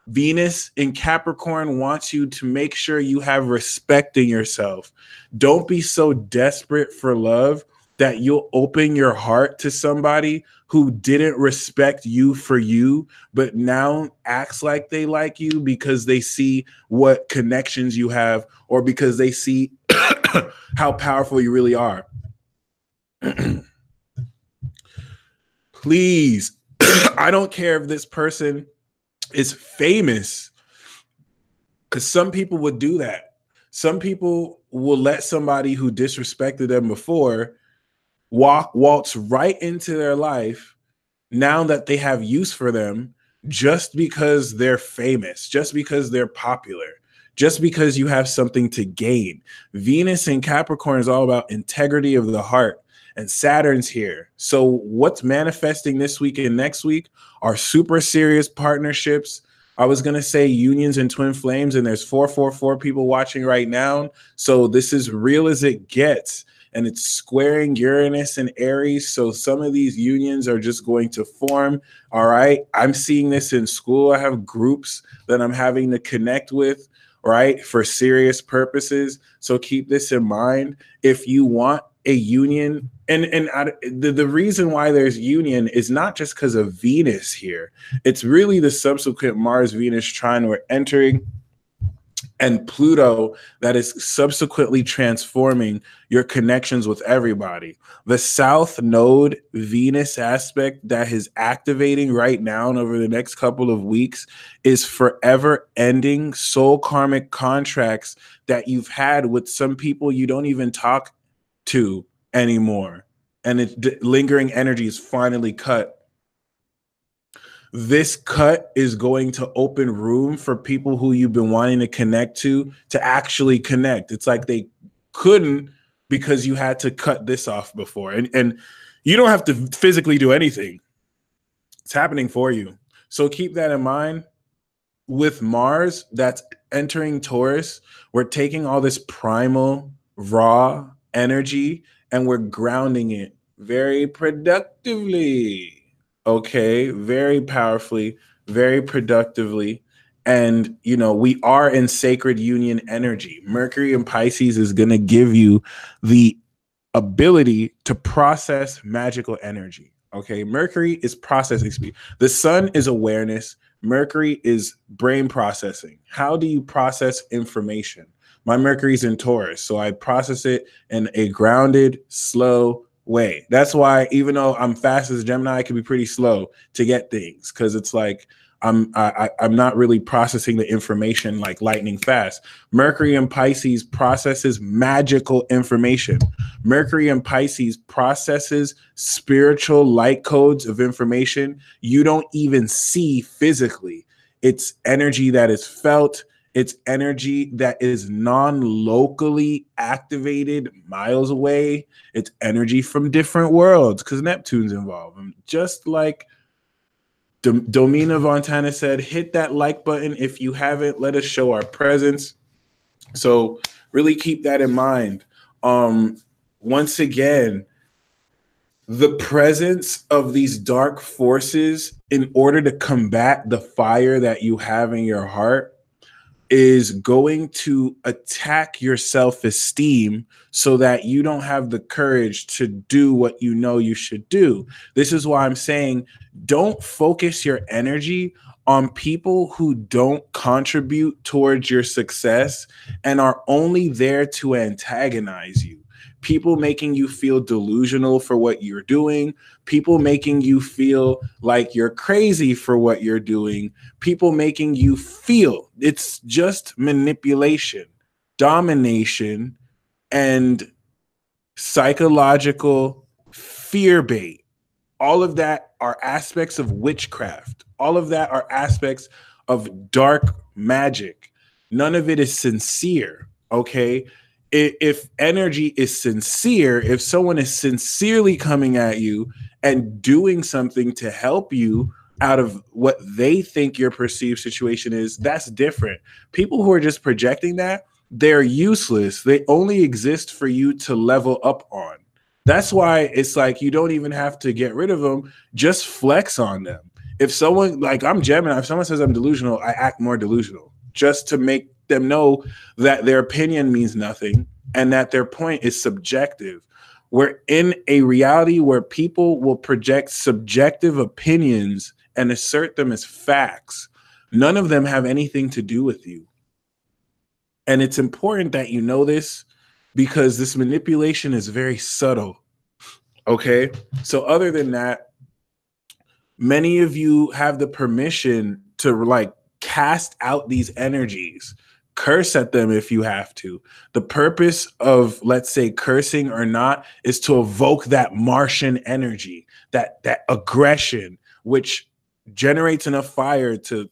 Venus in Capricorn wants you to make sure you have respect in yourself. Don't be so desperate for love that you'll open your heart to somebody who didn't respect you for you, but now acts like they like you because they see what connections you have, or because they see how powerful you really are. Please, I don't care if this person is famous, because some people would do that. Some people will let somebody who disrespected them before waltz right into their life now that they have use for them, just because they're famous, just because they're popular, just because you have something to gain. Venus in Capricorn is all about integrity of the heart, and Saturn's here. So what's manifesting this week and next week are super serious partnerships. I was going to say unions and twin flames, and there's 444 people watching right now. So this is real as it gets, and it's squaring Uranus and Aries. So some of these unions are just going to form. All right. I'm seeing this in school. I have groups that I'm having to connect with, right, for serious purposes. So keep this in mind. If you want a union, the reason why there's union is not just because of Venus here. It's really the subsequent Mars Venus trine we're entering, and Pluto that is subsequently transforming your connections with everybody. The South Node Venus aspect that is activating right now and over the next couple of weeks is forever ending soul karmic contracts that you've had with some people you don't even talk to anymore. And lingering energy is finally cut. This cut is going to open room for people who you've been wanting to connect to actually connect. It's like they couldn't because you had to cut this off before. And you don't have to physically do anything. It's happening for you. So keep that in mind. With Mars that's entering Taurus, we're taking all this primal, raw energy and we're grounding it very productively. Okay, very powerfully, very productively. And, we are in sacred union energy. Mercury in Pisces is going to give you the ability to process magical energy. Okay, Mercury is processing speed. The sun is awareness. Mercury is brain processing. How do you process information? My Mercury's in Taurus, so I process it in a grounded, slow way. That's why even though I'm fast as Gemini, I can be pretty slow to get things, because it's like I'm not really processing the information like lightning fast. Mercury in Pisces processes magical information. Mercury in Pisces processes spiritual light codes of information you don't even see physically. It's energy that is felt. It's energy that is non-locally activated miles away. It's energy from different worlds because Neptune's involved. And just like Domina Fontana said, hit that like button. If you haven't, let us show our presence. So really keep that in mind. Once again, the presence of these dark forces in order to combat the fire that you have in your heart is going to attack your self-esteem so that you don't have the courage to do what you know you should do. This is why I'm saying don't focus your energy on people who don't contribute towards your success and are only there to antagonize you. People making you feel delusional for what you're doing, people making you feel like you're crazy for what you're doing, people making you feel it's just manipulation, domination, and psychological fear bait. All of that are aspects of witchcraft. All of that are aspects of dark magic. None of it is sincere, okay? If energy is sincere, if someone is sincerely coming at you and doing something to help you out of what they think your perceived situation is, that's different. People who are just projecting that, they're useless. They only exist for you to level up on. That's why it's like you don't even have to get rid of them, just flex on them. If someone, like I'm Gemini, if someone says I'm delusional, I act more delusional just to make them know that their opinion means nothing and that their point is subjective. We're in a reality where people will project subjective opinions and assert them as facts. None of them have anything to do with you. And it's important that you know this because this manipulation is very subtle. Okay? So other than that, many of you have the permission to like cast out these energies, curse at them if you have to. The purpose of, let's say, cursing or not is to evoke that Martian energy, that aggression, which generates enough fire to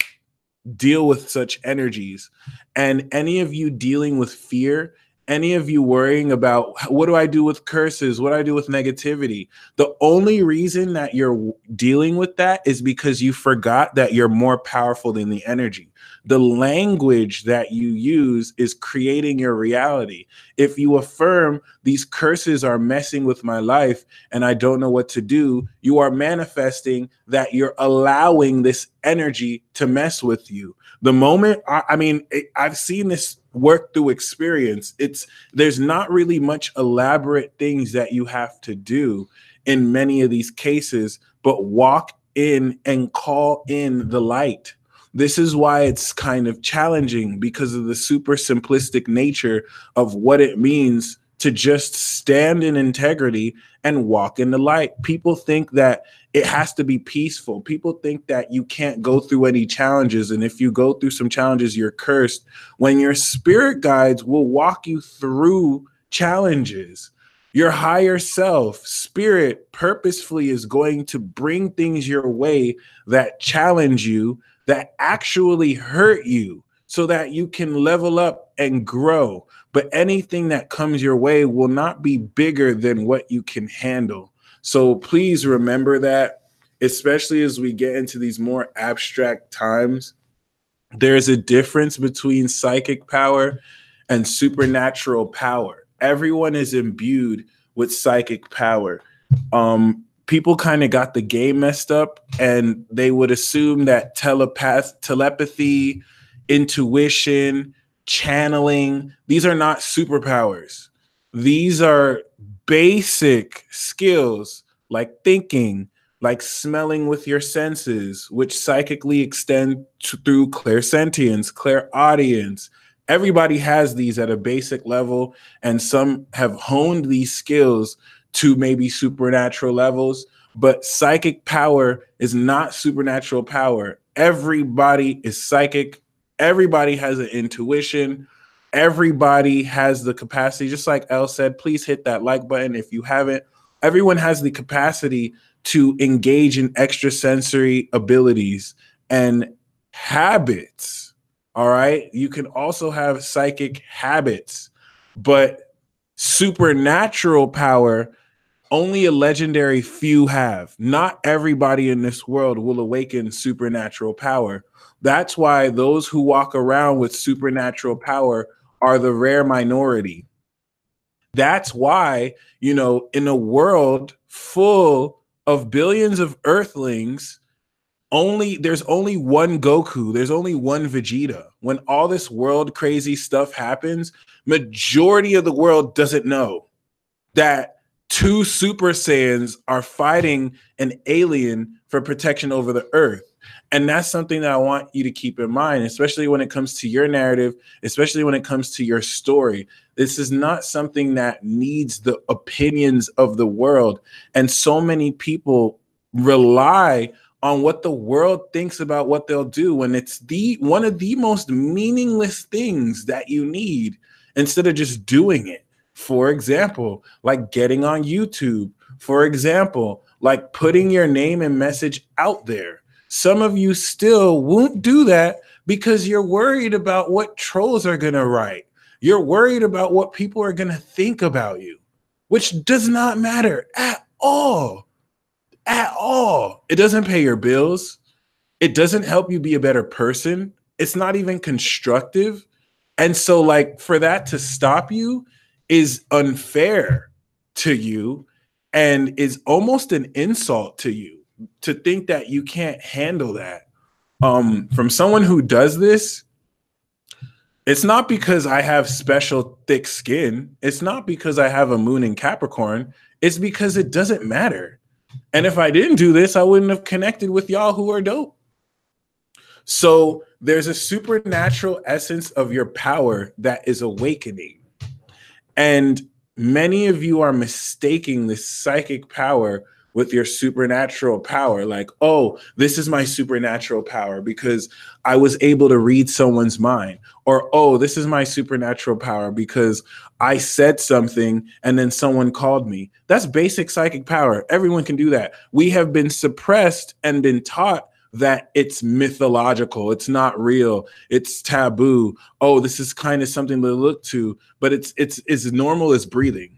deal with such energies. And any of you dealing with fear, any of you worrying about what do I do with curses? What do I do with negativity? The only reason that you're dealing with that is because you forgot that you're more powerful than the energy. The language that you use is creating your reality. If you affirm these curses are messing with my life and I don't know what to do, you are manifesting that you're allowing this energy to mess with you. The moment, I've seen this work through experience. There's not really much elaborate things that you have to do in many of these cases, but walk in and call in the light. This is why it's kind of challenging because of the super simplistic nature of what it means to just stand in integrity and walk in the light. People think that it has to be peaceful. People think that you can't go through any challenges. And if you go through some challenges, you're cursed. When your spirit guides will walk you through challenges. Your higher self, spirit, purposefully is going to bring things your way that challenge you, that actually hurt you so that you can level up and grow. But anything that comes your way will not be bigger than what you can handle. So please remember that, especially as we get into these more abstract times. There's a difference between psychic power and supernatural power. Everyone is imbued with psychic power. People kind of got the game messed up and they would assume that telepathy, intuition, channeling, these are not superpowers. These are basic skills like thinking, like smelling with your senses, which psychically extend through clairsentience, clairaudience. Everybody has these at a basic level, and some have honed these skills to maybe supernatural levels, but psychic power is not supernatural power. Everybody is psychic. Everybody has an intuition. Everybody has the capacity. Just like Elle said, please hit that like button if you haven't. Everyone has the capacity to engage in extrasensory abilities and habits All right. You can also have psychic habits, but supernatural power, only a legendary few have. Not everybody in this world will awaken supernatural power. That's why those who walk around with supernatural power are the rare minority. That's why, in a world full of billions of earthlings, there's only one Goku, there's only one Vegeta. When all this world crazy stuff happens, majority of the world doesn't know that two Super Saiyans are fighting an alien for protection over the earth. And that's something that I want you to keep in mind, especially when it comes to your narrative, especially when it comes to your story. This is not something that needs the opinions of the world. And so many people rely on what the world thinks about what they'll do when it's one of the most meaningless things that you need, instead of just doing it. For example, like getting on YouTube. For example, like putting your name and message out there. Some of you still won't do that because you're worried about what trolls are going to write. You're worried about what people are going to think about you, which does not matter at all. At all. It doesn't pay your bills. It doesn't help you be a better person. It's not even constructive. And so, like, for that to stop you is unfair to you and is almost an insult to you, to think that you can't handle that. From someone who does this, it's not because I have special thick skin. It's not because I have a moon in Capricorn. It's because it doesn't matter. And if I didn't do this, I wouldn't have connected with y'all who are dope. So there's a supernatural essence of your power that is awakening. And many of you are mistaking this psychic power with your supernatural power. Like, oh, this is my supernatural power because I was able to read someone's mind. Or, oh, this is my supernatural power because I said something and then someone called me. That's basic psychic power. Everyone can do that. We have been suppressed and been taught that it's mythological, it's not real, it's taboo. Oh, this is kind of something to look to, but it's as normal as breathing.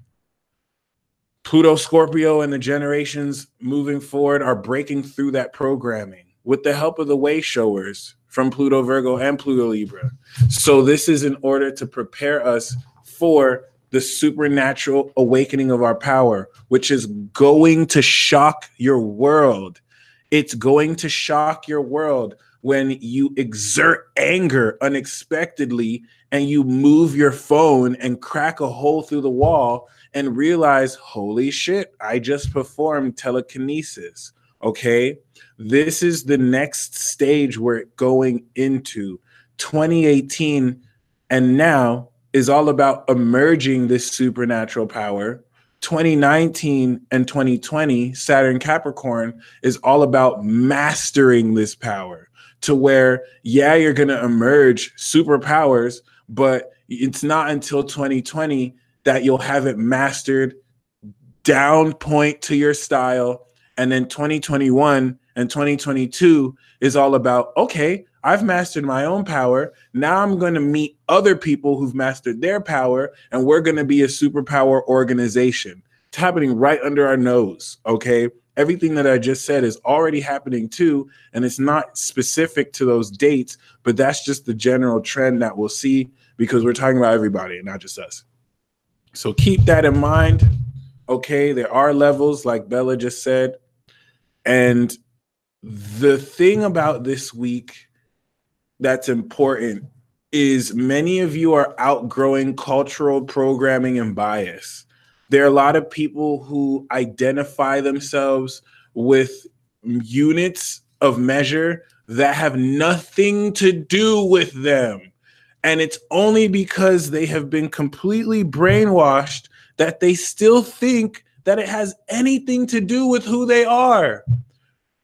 Pluto, Scorpio, and the generations moving forward are breaking through that programming with the help of the way showers from Pluto, Virgo, and Pluto, Libra. So this is in order to prepare us for the supernatural awakening of our power, which is going to shock your world. It's going to shock your world when you exert anger unexpectedly and you move your phone and crack a hole through the wall and realize, holy shit, I just performed telekinesis. Okay, this is the next stage we're going into. 2018 and now is all about emerging this supernatural power. 2019 and 2020, Saturn Capricorn, is all about mastering this power to where, yeah, you're going to emerge superpowers, but it's not until 2020 that you'll have it mastered down point to your style. And then 2021 and 2022 is all about, okay, I've mastered my own power. Now I'm going to meet other people who've mastered their power, and we're going to be a superpower organization. It's happening right under our nose, okay? Everything that I just said is already happening too, and it's not specific to those dates, but that's just the general trend that we'll see because we're talking about everybody and not just us. So keep that in mind, okay? There are levels, like Bella just said. And the thing about this week that's important is many of you are outgrowing cultural programming and bias. There are a lot of people who identify themselves with units of measure that have nothing to do with them. And it's only because they have been completely brainwashed that they still think that it has anything to do with who they are.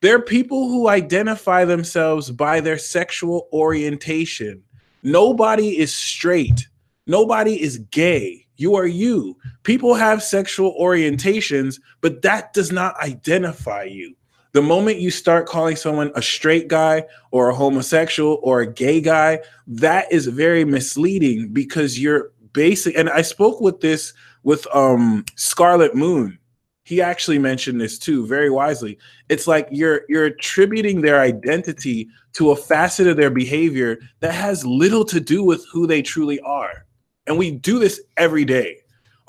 There are people who identify themselves by their sexual orientation. Nobody is straight. Nobody is gay. You are you. People have sexual orientations, but that does not identify you. The moment you start calling someone a straight guy or a homosexual or a gay guy, that is very misleading because you're basic. And I spoke with this with Scarlet Moon. He actually mentioned this too, very wisely. It's like you're attributing their identity to a facet of their behavior that has little to do with who they truly are. And we do this every day.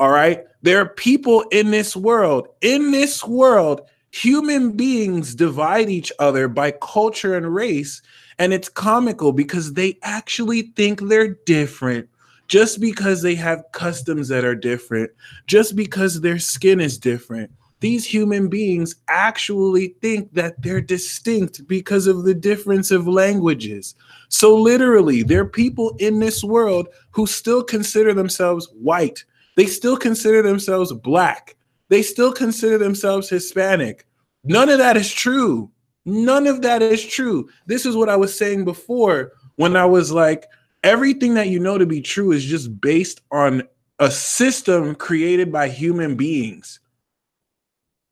All right. There are people in this world. In this world, human beings divide each other by culture and race. And it's comical because they actually think they're different just because they have customs that are different, just because their skin is different. These human beings actually think that they're distinct because of the difference of languages. So literally, there are people in this world who still consider themselves white. They still consider themselves black. They still consider themselves Hispanic. None of that is true. None of that is true. This is what I was saying before when I was like, everything that you know to be true is just based on a system created by human beings.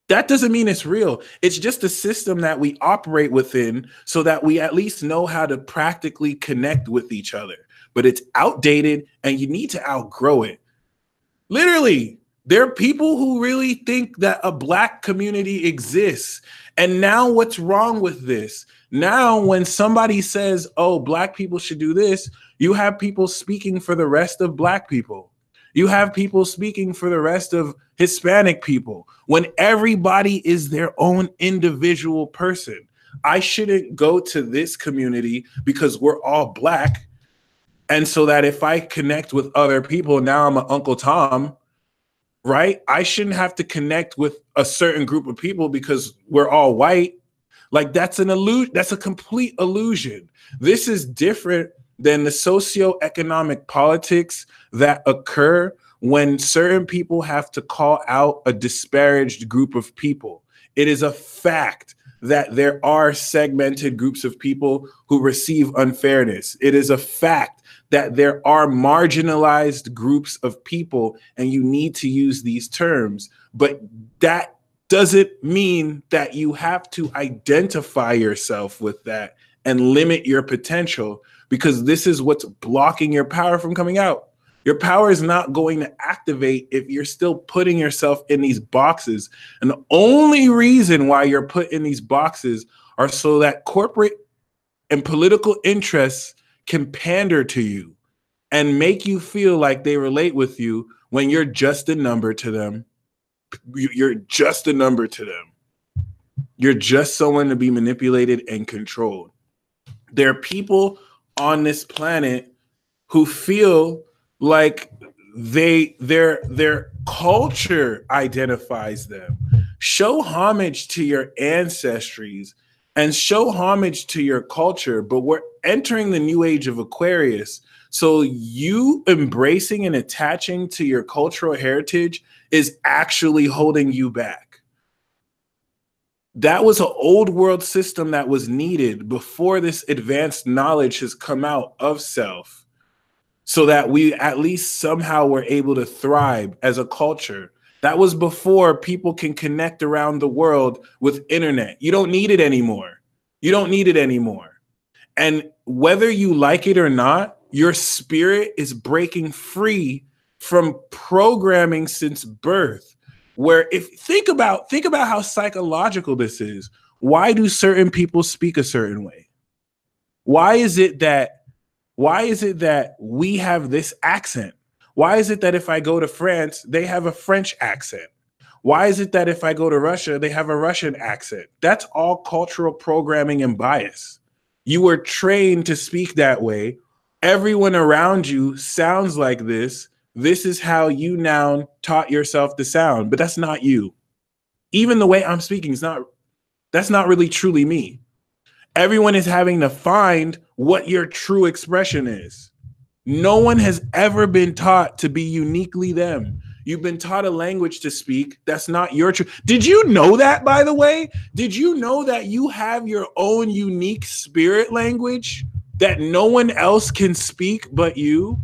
That doesn't mean it's real. It's just a system that we operate within so that we at least know how to practically connect with each other. But it's outdated and you need to outgrow it. Literally, there are people who really think that a black community exists. And now what's wrong with this? Now, when somebody says, oh, black people should do this, you have people speaking for the rest of black people. You have people speaking for the rest of Hispanic people when everybody is their own individual person. I shouldn't go to this community because we're all black. And so that if I connect with other people, now I'm an Uncle Tom, right? I shouldn't have to connect with a certain group of people because we're all white. Like that's an illusion. That's a complete illusion. This is different than the socioeconomic politics that occur when certain people have to call out a disparaged group of people. It is a fact that there are segmented groups of people who receive unfairness. It is a fact that there are marginalized groups of people, and you need to use these terms. But that doesn't mean that you have to identify yourself with that and limit your potential, because this is what's blocking your power from coming out. Your power is not going to activate if you're still putting yourself in these boxes. And the only reason why you're put in these boxes are so that corporate and political interests can pander to you and make you feel like they relate with you when you're just a number to them. You're just a number to them. You're just someone to be manipulated and controlled. There are people on this planet who feel like their culture identifies them. Show homage to your ancestries and show homage to your culture, but we're entering the new age of Aquarius. So you embracing and attaching to your cultural heritage is actually holding you back. That was an old world system that was needed before this advanced knowledge has come out of self, so that we at least somehow were able to thrive as a culture. That was before people can connect around the world with internet. You don't need it anymore. You don't need it anymore. And whether you like it or not, your spirit is breaking free from programming since birth. Where if think about how psychological this is. Why do certain people speak a certain way? Why is it that we have this accent? Why is it that if I go to France, they have a French accent? Why is it that if I go to Russia, they have a Russian accent? That's all cultural programming and bias. You were trained to speak that way. Everyone around you sounds like this. This is how you now taught yourself to sound, but that's not you. Even the way I'm speaking that's not really truly me. Everyone is having to find what your true expression is. No one has ever been taught to be uniquely them. You've been taught a language to speak. That's not your true. Did you know that, by the way? Did you know that you have your own unique spirit language that no one else can speak but you?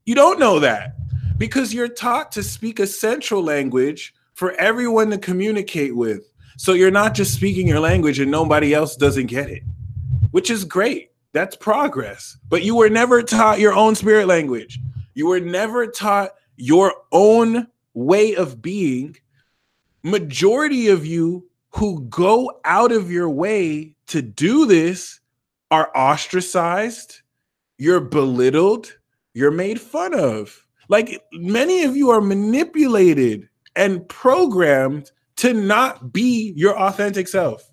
You don't know that because you're taught to speak a central language for everyone to communicate with. So you're not just speaking your language and nobody else doesn't get it, which is great. That's progress. But you were never taught your own spirit language. You were never taught your own way of being. Majority of you who go out of your way to do this are ostracized, you're belittled, you're made fun of. Like, many of you are manipulated and programmed to not be your authentic self.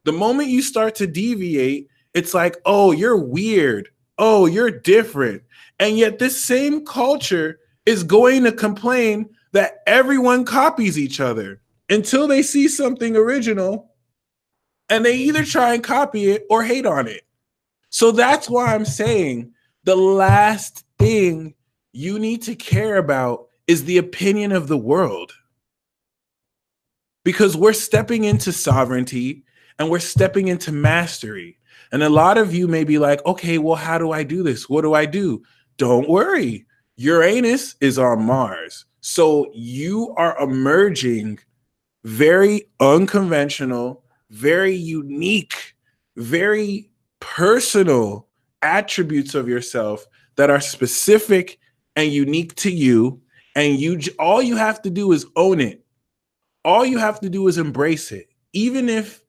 The moment you start to deviate, it's like, oh, you're weird. Oh, you're different. And yet this same culture is going to complain that everyone copies each other until they see something original and they either try and copy it or hate on it. So that's why I'm saying the last thing you need to care about is the opinion of the world. Because we're stepping into sovereignty and we're stepping into mastery. And a lot of you may be like, okay, well, how do I do this? What do I do? Don't worry. Uranus is on Mars. So you are emerging very unconventional, very unique, very personal attributes of yourself that are specific and unique to you. And all you have to do is own it. All you have to do is embrace it. Even if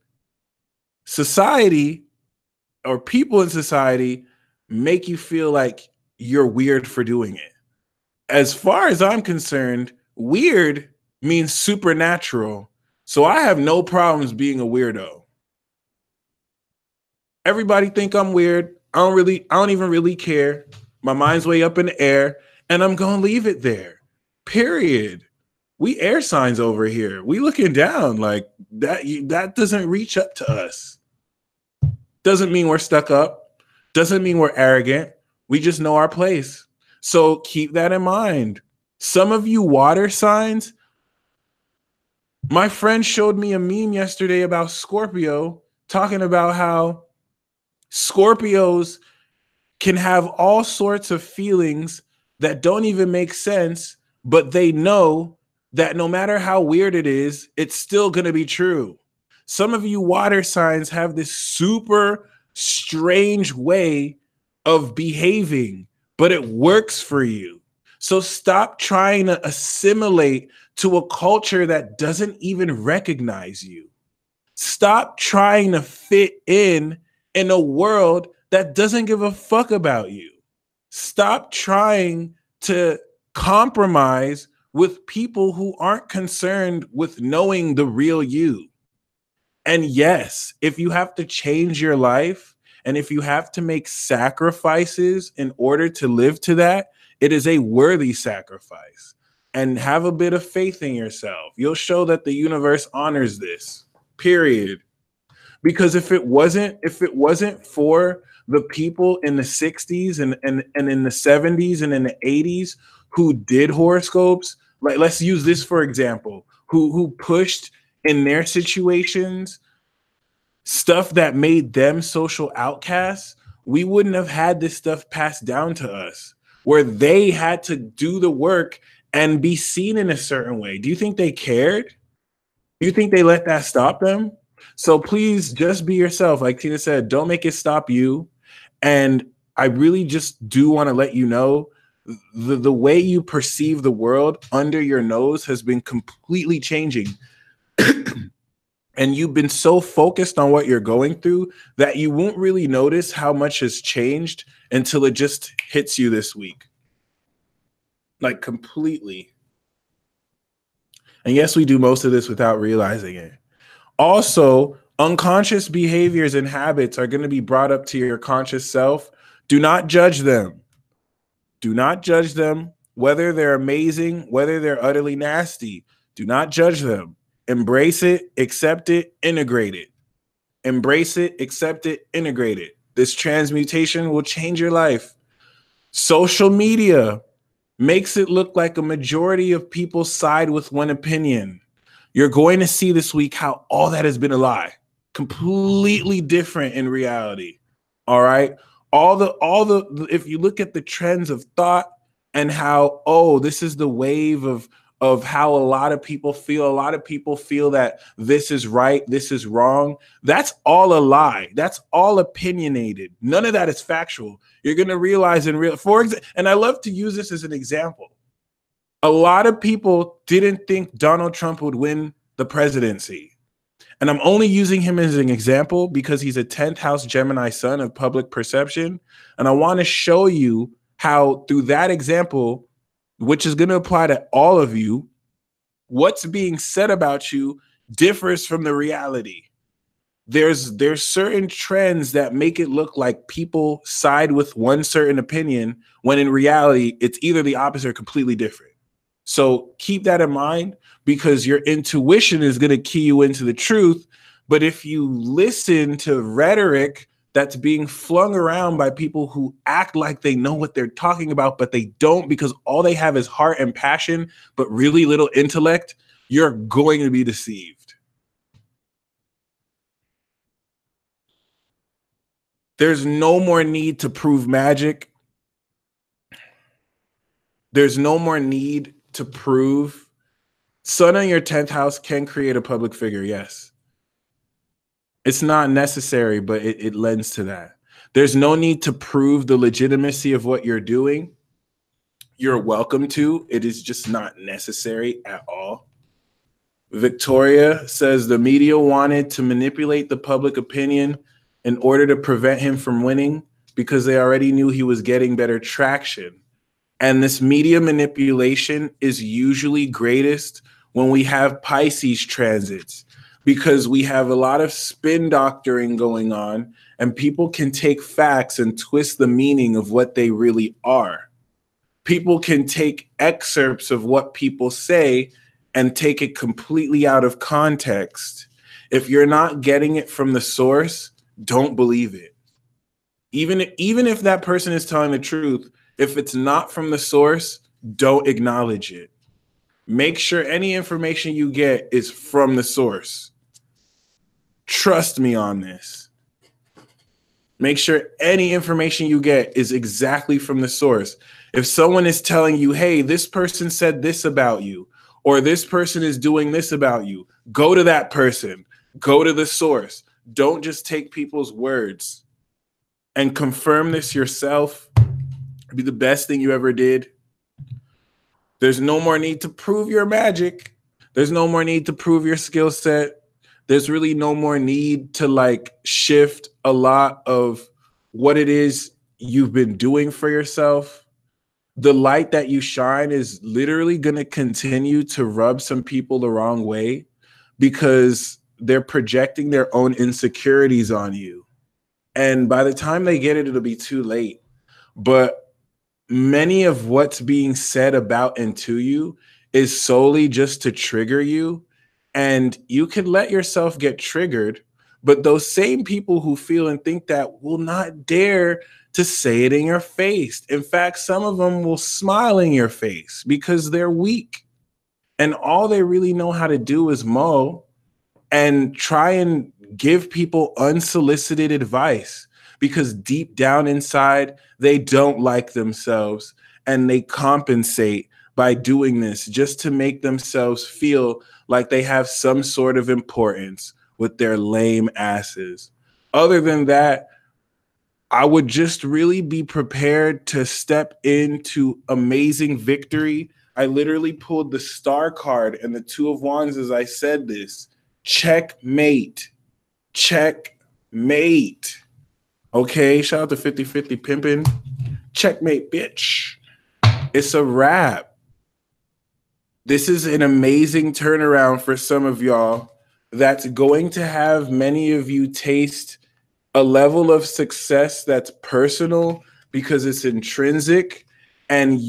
society or people in society make you feel like you're weird for doing it. As far as I'm concerned, weird means supernatural. So I have no problems being a weirdo. Everybody think I'm weird. I don't even really care. My mind's way up in the air, and I'm going to leave it there. Period. We air signs over here. We looking down like that. That doesn't reach up to us. Doesn't mean we're stuck up. Doesn't mean we're arrogant. We just know our place. So keep that in mind. Some of you water signs, my friend showed me a meme yesterday about Scorpio, talking about how Scorpios can have all sorts of feelings that don't even make sense, but they know that no matter how weird it is, it's still going to be true. Some of you water signs have this super strange way of behaving, but it works for you. So stop trying to assimilate to a culture that doesn't even recognize you. Stop trying to fit in a world that doesn't give a fuck about you. Stop trying to compromise with people who aren't concerned with knowing the real you. And yes, if you have to change your life and if you have to make sacrifices in order to live to that, it is a worthy sacrifice. And have a bit of faith in yourself. You'll show that the universe honors this, period. Because if it wasn't for the people in the 60s and in the 70s and in the 80s who did horoscopes, like let's use this for example, who pushed in their situations stuff that made them social outcasts, we wouldn't have had this stuff passed down to us where they had to do the work and be seen in a certain way. Do you think they cared? Do you think they let that stop them? So please just be yourself. Like Tina said, don't make it stop you. And I really just do want to let you know the way you perceive the world under your nose has been completely changing. And you've been so focused on what you're going through that you won't really notice how much has changed until it just hits you this week. Like completely. And yes, we do most of this without realizing it. Also, unconscious behaviors and habits are going to be brought up to your conscious self. Do not judge them. Do not judge them, whether they're amazing, whether they're utterly nasty. Do not judge them. Embrace it, accept it, integrate it. Embrace it, accept it, integrate it. This transmutation will change your life. Social media makes it look like a majority of people side with one opinion. You're going to see this week how all that has been a lie. Completely different in reality. All right. If you look at the trends of thought and how, oh, this is the wave of of how a lot of people feel. A lot of people feel that this is right, this is wrong. That's all a lie. That's all opinionated. None of that is factual. You're going to realize and I love to use this as an example. A lot of people didn't think Donald Trump would win the presidency. And I'm only using him as an example because he's a 10th house Gemini sun of public perception. And I want to show you how through that example, which is going to apply to all of you, what's being said about you differs from the reality. There's certain trends that make it look like people side with one certain opinion when in reality, it's either the opposite or completely different. So keep that in mind because your intuition is going to key you into the truth. But if you listen to rhetoric that's being flung around by people who act like they know what they're talking about, but they don't because all they have is heart and passion, but really little intellect, you're going to be deceived. There's no more need to prove magic. There's no more need to prove. Sun in your 10th house can create a public figure, yes. It's not necessary, but it lends to that. There's no need to prove the legitimacy of what you're doing. You're welcome to. It is just not necessary at all. Victoria says the media wanted to manipulate the public opinion in order to prevent him from winning because they already knew he was getting better traction. And this media manipulation is usually greatest when we have Pisces transits, because we have a lot of spin doctoring going on and people can take facts and twist the meaning of what they really are. People can take excerpts of what people say and take it completely out of context. If you're not getting it from the source, don't believe it. Even if that person is telling the truth, if it's not from the source, don't acknowledge it. Make sure any information you get is from the source. Trust me on this. Make sure any information you get is exactly from the source. If someone is telling you, hey, this person said this about you, or this person is doing this about you, go to that person. Go to the source. Don't just take people's words. And confirm this yourself. It'd be the best thing you ever did. There's no more need to prove your magic. There's no more need to prove your skill set. There's really no more need to shift a lot of what it is you've been doing for yourself. The light that you shine is literally going to continue to rub some people the wrong way because they're projecting their own insecurities on you. And by the time they get it, it'll be too late. But many of what's being said about and to you is solely just to trigger you. And you can let yourself get triggered, but those same people who feel and think that will not dare to say it in your face. In fact, some of them will smile in your face because they're weak. And all they really know how to do is mull and try and give people unsolicited advice because deep down inside, they don't like themselves and they compensate by doing this just to make themselves feel like they have some sort of importance with their lame asses. Other than that, I would just really be prepared to step into amazing victory. I literally pulled the Star card and the Two of Wands as I said this. Checkmate. Checkmate. Okay, shout out to 50-50 Pimpin'. Checkmate, bitch. It's a wrap. This is an amazing turnaround for some of y'all that's going to have many of you taste a level of success that's personal because it's intrinsic, and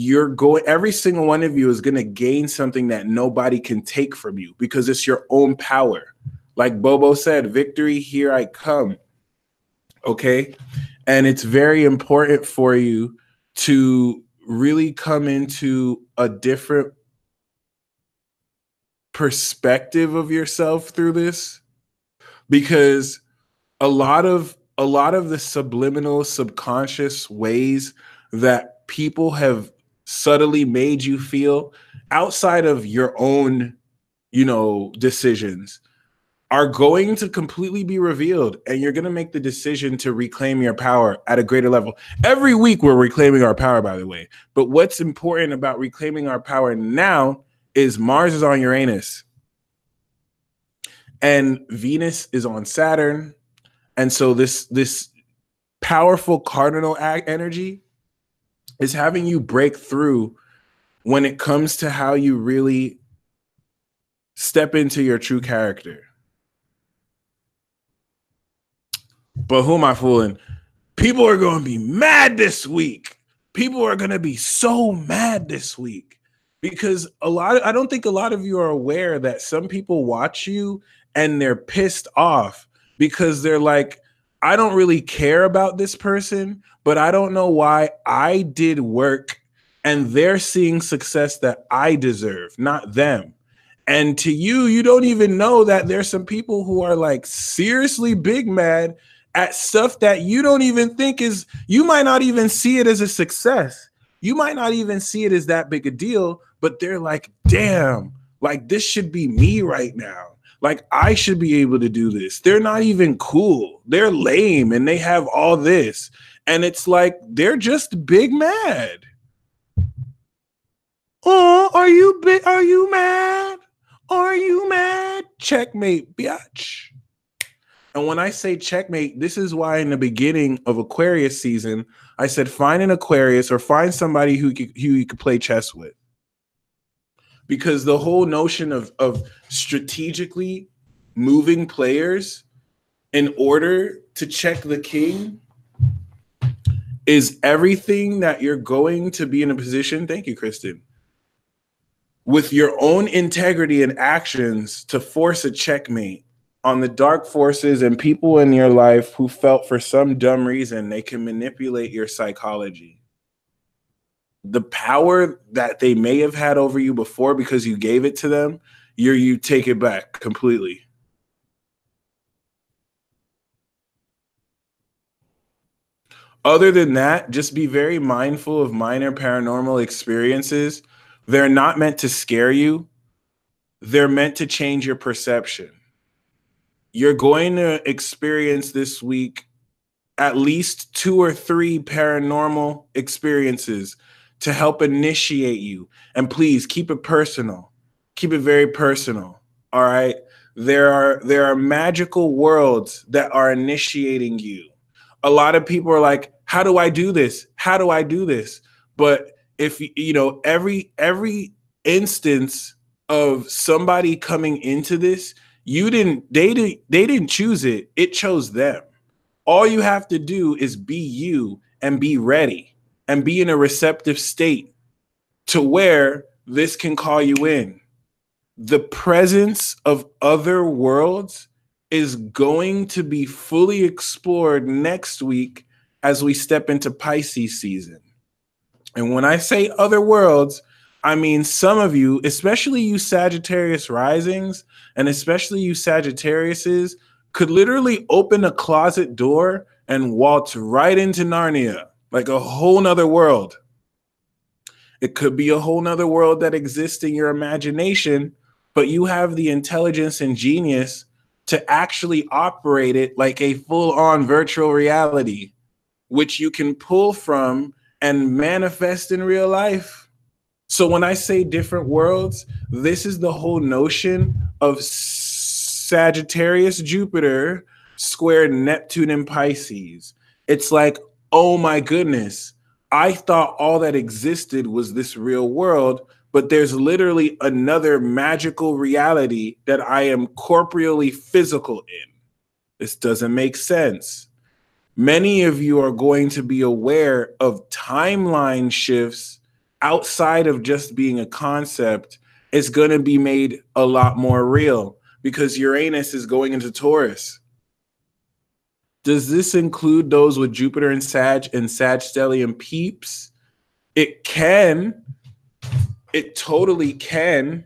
every single one of you is going to gain something that nobody can take from you because it's your own power. Like Bobo said, victory, here I come. Okay. And it's very important for you to really come into a different perspective of yourself through this, because a lot of the subliminal, subconscious ways that people have subtly made you feel outside of your own, decisions are going to completely be revealed, and you're going to make the decision to reclaim your power at a greater level. Every week we're reclaiming our power, by the way. But what's important about reclaiming our power now is Mars is on Uranus and Venus is on Saturn. And so this powerful cardinal energy is having you break through when it comes to how you really step into your true character. But who am I fooling? People are going to be mad this week. People are going to be so mad this week because I don't think a lot of you are aware that some people watch you and they're pissed off because they're like, I don't really care about this person, but I don't know why I did work and they're seeing success that I deserve, not them. And to you, you don't even know that there's some people who are like seriously big mad at stuff that you don't even think is, you might not even see it as a success. You might not even see it as that big a deal, but they're like, damn, like this should be me right now. Like I should be able to do this. They're not even cool. They're lame and they have all this. And it's like, they're just big mad. Oh, are you mad? Are you mad? Checkmate, bitch. And when I say checkmate, this is why in the beginning of Aquarius season, I said find an Aquarius or find somebody who you could play chess with. Because the whole notion of strategically moving players in order to check the king is everything that you're going to be in a position, thank you, Kristen, with your own integrity and actions to force a checkmate on the dark forces and people in your life who felt for some dumb reason they can manipulate your psychology. The power that they may have had over you before because you gave it to them, you take it back completely. Other than that, just be very mindful of minor paranormal experiences. They're not meant to scare you. They're meant to change your perception. You're going to experience this week at least 2 or 3 paranormal experiences to help initiate you. And please keep it personal. Keep it very personal. All right. There are magical worlds that are initiating you. A lot of people are like, how do I do this? How do I do this? But if every instance of somebody coming into this, they didn't choose it. It chose them. All you have to do is be you and be ready and be in a receptive state to where this can call you in. The presence of other worlds is going to be fully explored next week as we step into Pisces season. And when I say other worlds, I mean some of you, especially you Sagittarius risings, and especially you Sagittariuses, could literally open a closet door and waltz right into Narnia, like a whole nother world. It could be a whole nother world that exists in your imagination, but you have the intelligence and genius to actually operate it like a full-on virtual reality, which you can pull from and manifest in real life. So when I say different worlds, this is the whole notion of Sagittarius Jupiter squared Neptune and Pisces. It's like, oh my goodness, I thought all that existed was this real world, but there's literally another magical reality that I am corporeally physical in. This doesn't make sense. Many of you are going to be aware of timeline shifts outside of just being a concept. It's going to be made a lot more real because Uranus is going into Taurus. Does this include those with Jupiter and Sag and Sag stellium peeps? It can. It totally can.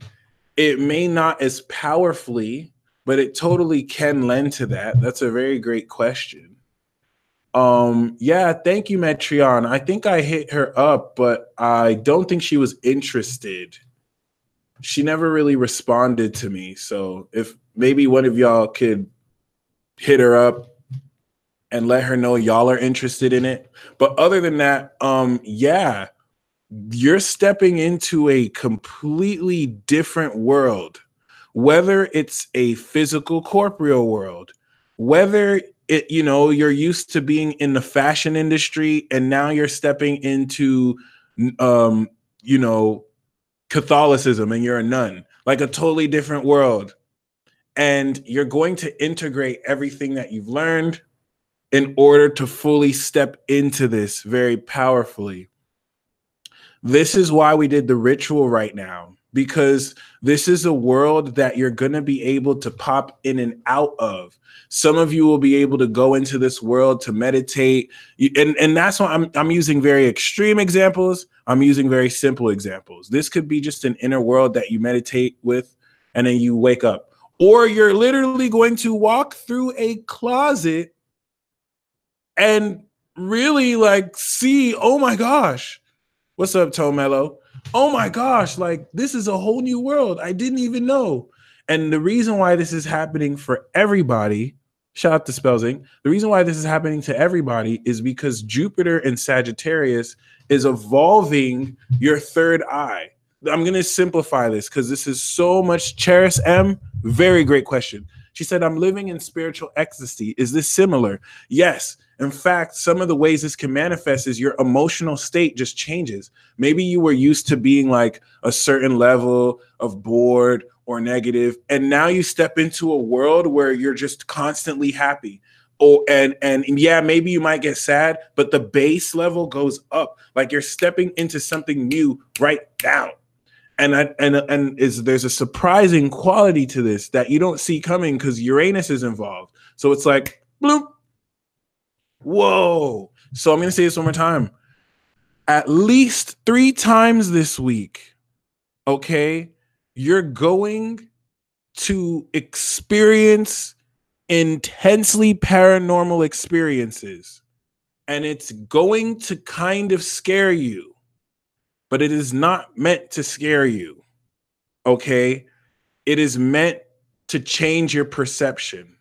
It may not as powerfully, but it totally can lend to that. That's a very great question. Yeah, thank you, Metreon. I think I hit her up, but I don't think she was interested. she never really responded to me. So if maybe one of y'all could hit her up and let her know y'all are interested in it. But other than that, yeah, you're stepping into a completely different world, whether it's a physical corporeal world, whether it, you know, you're used to being in the fashion industry and now you're stepping into, you know, Catholicism and you're a nun, like a totally different world. And you're going to integrate everything that you've learned in order to fully step into this very powerfully. This is why we did the ritual right now, because this is a world that you're going to be able to pop in and out of. Some of you will be able to go into this world to meditate. And that's why I'm using very extreme examples. I'm using very simple examples. This could be just an inner world that you meditate with and then you wake up. Or you're literally going to walk through a closet and really like see, oh my gosh, what's up, Tomello? Oh my gosh, like this is a whole new world. I didn't even know. And the reason why this is happening for everybody, shout out to Spelzing, the reason why this is happening to everybody is because Jupiter in Sagittarius is evolving your third eye. I'm going to simplify this because this is so much. Cheris M, very great question. She said, I'm living in spiritual ecstasy. Is this similar? Yes. In fact, some of the ways this can manifest is your emotional state just changes. Maybe you were used to being like a certain level of bored or negative, and now you step into a world where you're just constantly happy. Oh, and yeah, maybe you might get sad, but the base level goes up. Like you're stepping into something new right now. There's a surprising quality to this that you don't see coming because Uranus is involved. So it's like, bloop. Whoa. So I'm going to say this one more time. At least 3 times this week, okay, you're going to experience intensely paranormal experiences. And it's going to kind of scare you, but it is not meant to scare you, okay? It is meant to change your perception.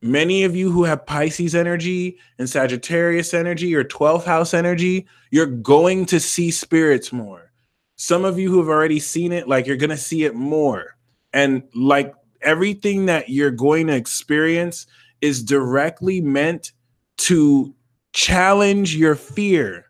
Many of you who have Pisces energy and Sagittarius energy or 12th house energy, you're going to see spirits more. Some of you who have already seen it, like you're going to see it more. And like everything that you're going to experience is directly meant to challenge your fear.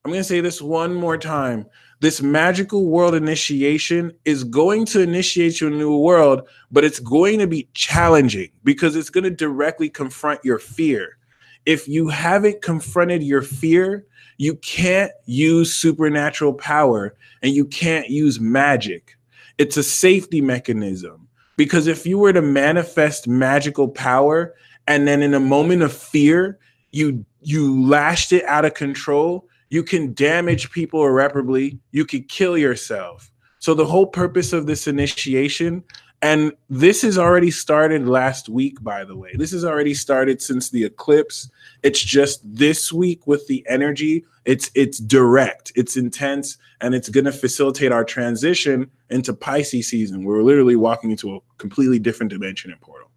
I'm going to say this one more time. This magical world initiation is going to initiate you a new world, but it's going to be challenging because it's going to directly confront your fear. If you haven't confronted your fear, you can't use supernatural power and you can't use magic. It's a safety mechanism because if you were to manifest magical power and then in a moment of fear, you lashed it out of control, you can damage people irreparably. You could kill yourself. So the whole purpose of this initiation, and this has already started last week, by the way. This has already started since the eclipse. It's just this week with the energy. It's direct, it's intense, and it's going to facilitate our transition into Pisces season. We're literally walking into a completely different dimension and portal.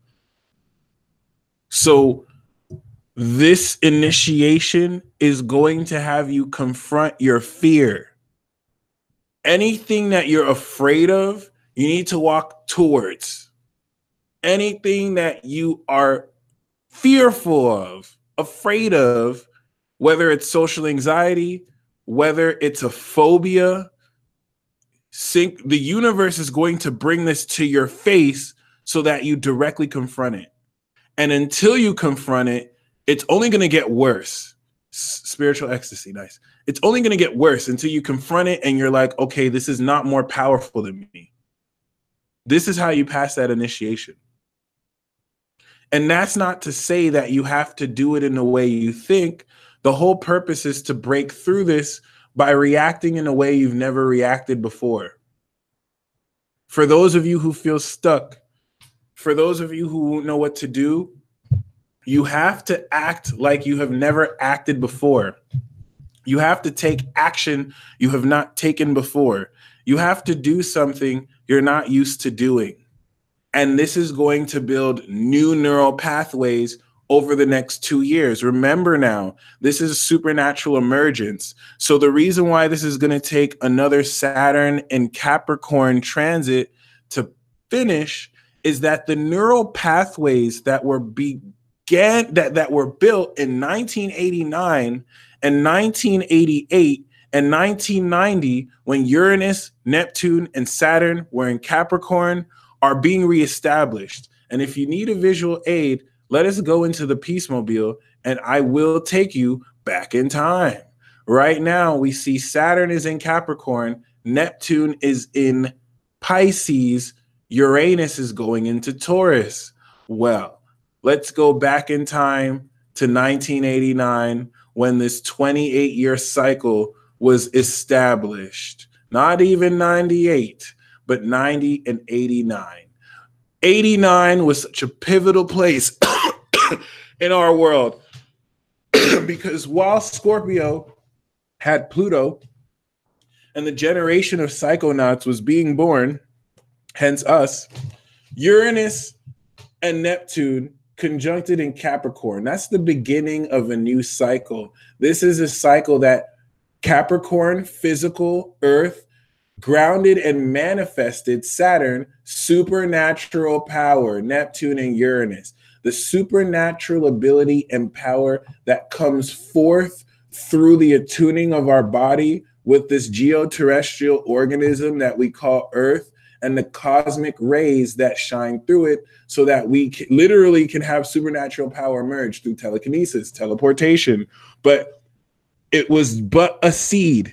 So this initiation is going to have you confront your fear. Anything that you're afraid of, you need to walk towards. Anything that you are fearful of, afraid of, whether it's social anxiety, whether it's a phobia, the universe is going to bring this to your face so that you directly confront it. And until you confront it, it's only going to get worse. Spiritual ecstasy, nice. It's only going to get worse until you confront it and you're like, okay, this is not more powerful than me. This is how you pass that initiation. And that's not to say that you have to do it in the way you think. The whole purpose is to break through this by reacting in a way you've never reacted before. For those of you who feel stuck, for those of you who won't know what to do, you have to act like you have never acted before. You have to take action you have not taken before. You have to do something you're not used to doing. And this is going to build new neural pathways over the next 2 years. Remember now, this is supernatural emergence. So the reason why this is going to take another Saturn and Capricorn transit to finish is that the neural pathways that were that were built in 1989 and 1988 and 1990, when Uranus, Neptune, and Saturn were in Capricorn, are being reestablished. And if you need a visual aid, let us go into the Peacemobile and I will take you back in time. Right now, we see Saturn is in Capricorn, Neptune is in Pisces, Uranus is going into Taurus. Well, let's go back in time to 1989 when this 28-year cycle was established. Not even 98, but 90 and 89. 89 was such a pivotal place in our world because while Scorpio had Pluto and the generation of psychonauts was being born, hence us, Uranus and Neptune conjuncted in Capricorn. That's the beginning of a new cycle. This is a cycle that Capricorn, physical, Earth, grounded and manifested Saturn, supernatural power, Neptune and Uranus, the supernatural ability and power that comes forth through the attuning of our body with this geoterrestrial organism that we call Earth and the cosmic rays that shine through it so that we literally can have supernatural power emerge through telekinesis, teleportation. But it was but a seed.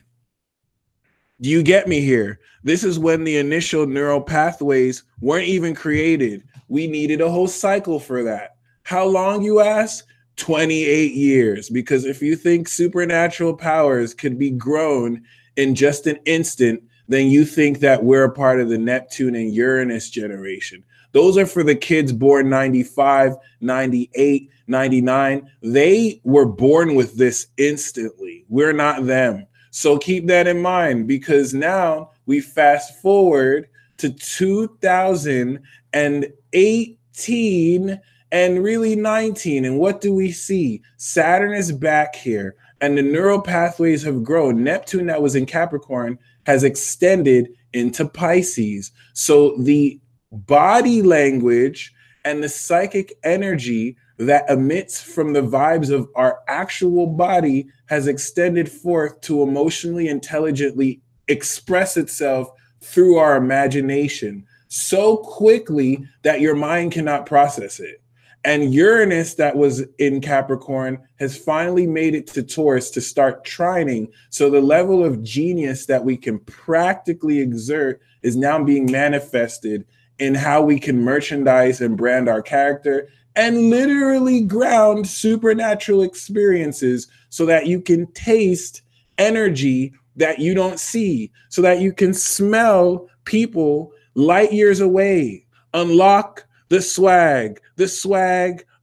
Do you get me here? This is when the initial neural pathways weren't even created. We needed a whole cycle for that. How long, you ask? 28 years. Because if you think supernatural powers could be grown in just an instant, then you think that we're a part of the Neptune and Uranus generation. Those are for the kids born 95, 98, 99. They were born with this instantly. We're not them. So keep that in mind, because now we fast forward to 2018 and really 19. And what do we see? Saturn is back here and the neural pathways have grown. Neptune, that was in Capricorn, has extended into Pisces. So the body language and the psychic energy that emits from the vibes of our actual body has extended forth to emotionally intelligently express itself through our imagination so quickly that your mind cannot process it. And Uranus, that was in Capricorn, has finally made it to Taurus to start trining. So the level of genius that we can practically exert is now being manifested in how we can merchandise and brand our character and literally ground supernatural experiences so that you can taste energy that you don't see, so that you can smell people light years away. Unlock the swag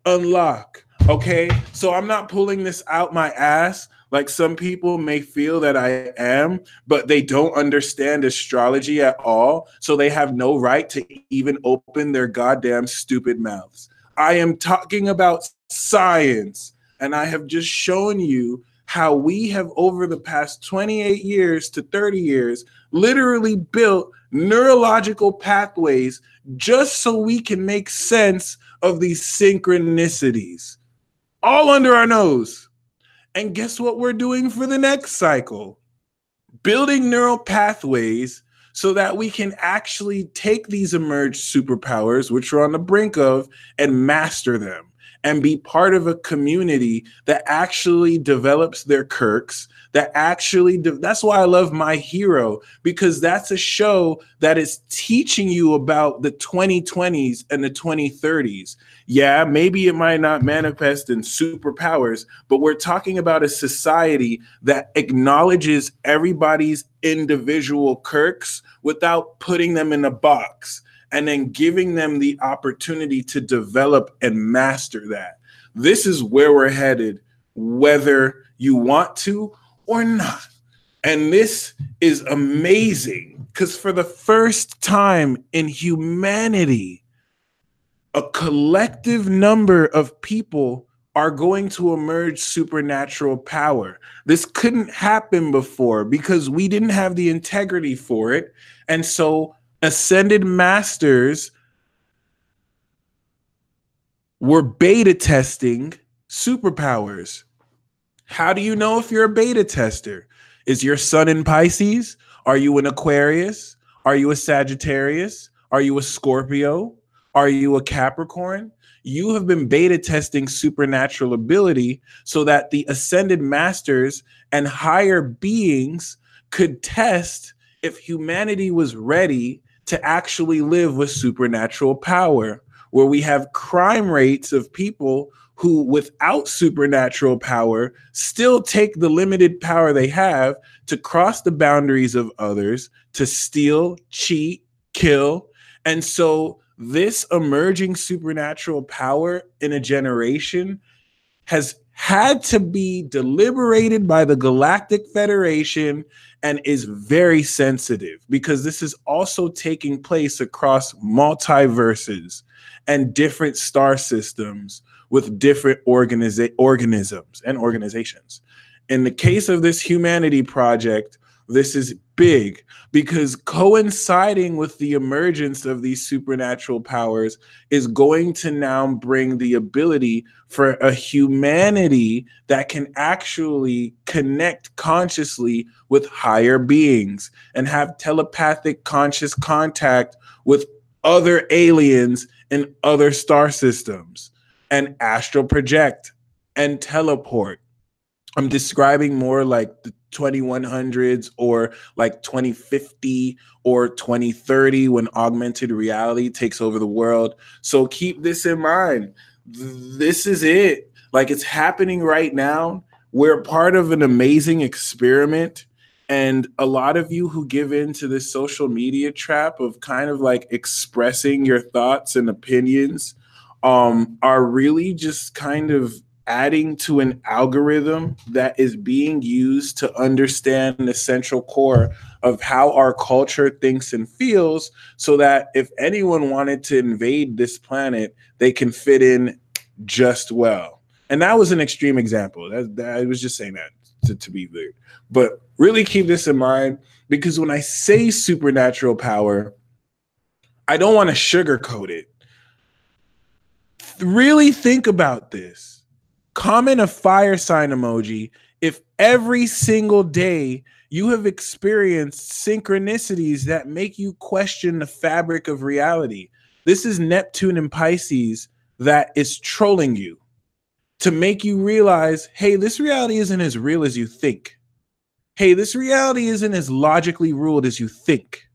unlock. Okay, so I'm not pulling this out my ass like some people may feel that I am, but they don't understand astrology at all, so they have no right to even open their goddamn stupid mouths. I am talking about science, and I have just shown you how we have, over the past 28 years to 30 years, literally built neurological pathways just so we can make sense of these synchronicities, all under our nose. And guess what we're doing for the next cycle? Building neural pathways so that we can actually take these emerged superpowers, which we're on the brink of, and master them and be part of a community that actually develops their quirks, that actually, that's why I love My Hero, because that's a show that is teaching you about the 2020s and the 2030s. Yeah, maybe it might not manifest in superpowers, but we're talking about a society that acknowledges everybody's individual quirks without putting them in a box, and then giving them the opportunity to develop and master that. This is where we're headed, whether you want to or not. And this is amazing Because for the first time in humanity, a collective number of people are going to emerge supernatural power. This couldn't happen before because we didn't have the integrity for it. And so ascended masters were beta testing superpowers. How do you know if you're a beta tester? Is your sun in Pisces? Are you an Aquarius? Are you a Sagittarius? Are you a Scorpio? Are you a Capricorn? You have been beta testing supernatural ability so that the ascended masters and higher beings could test if humanity was ready to actually live with supernatural power, where we have crime rates of people who, without supernatural power, still take the limited power they have to cross the boundaries of others, to steal, cheat, kill. And so this emerging supernatural power in a generation has had to be deliberated by the Galactic Federation and is very sensitive because this is also taking place across multiverses and different star systems with different organisms and organizations. In the case of this humanity project, this is big because coinciding with the emergence of these supernatural powers is going to now bring the ability for a humanity that can actually connect consciously with higher beings and have telepathic conscious contact with other aliens in other star systems and astral project and teleport. I'm describing more like the 2100s or like 2050 or 2030 when augmented reality takes over the world. So keep this in mind. This is it. Like, it's happening right now. We're part of an amazing experiment. And a lot of you who give in to this social media trap of kind of like expressing your thoughts and opinions are really just kind of adding to an algorithm that is being used to understand the central core of how our culture thinks and feels, so that if anyone wanted to invade this planet, they can fit in just well. And that was an extreme example. I was just saying that to be weird. But really keep this in mind, because when I say supernatural power, I don't want to sugarcoat it. Really think about this. Comment a fire sign emoji if every single day you have experienced synchronicities that make you question the fabric of reality. This is Neptune and Pisces that is trolling you to make you realize, hey, this reality isn't as real as you think. Hey, this reality isn't as logically ruled as you think.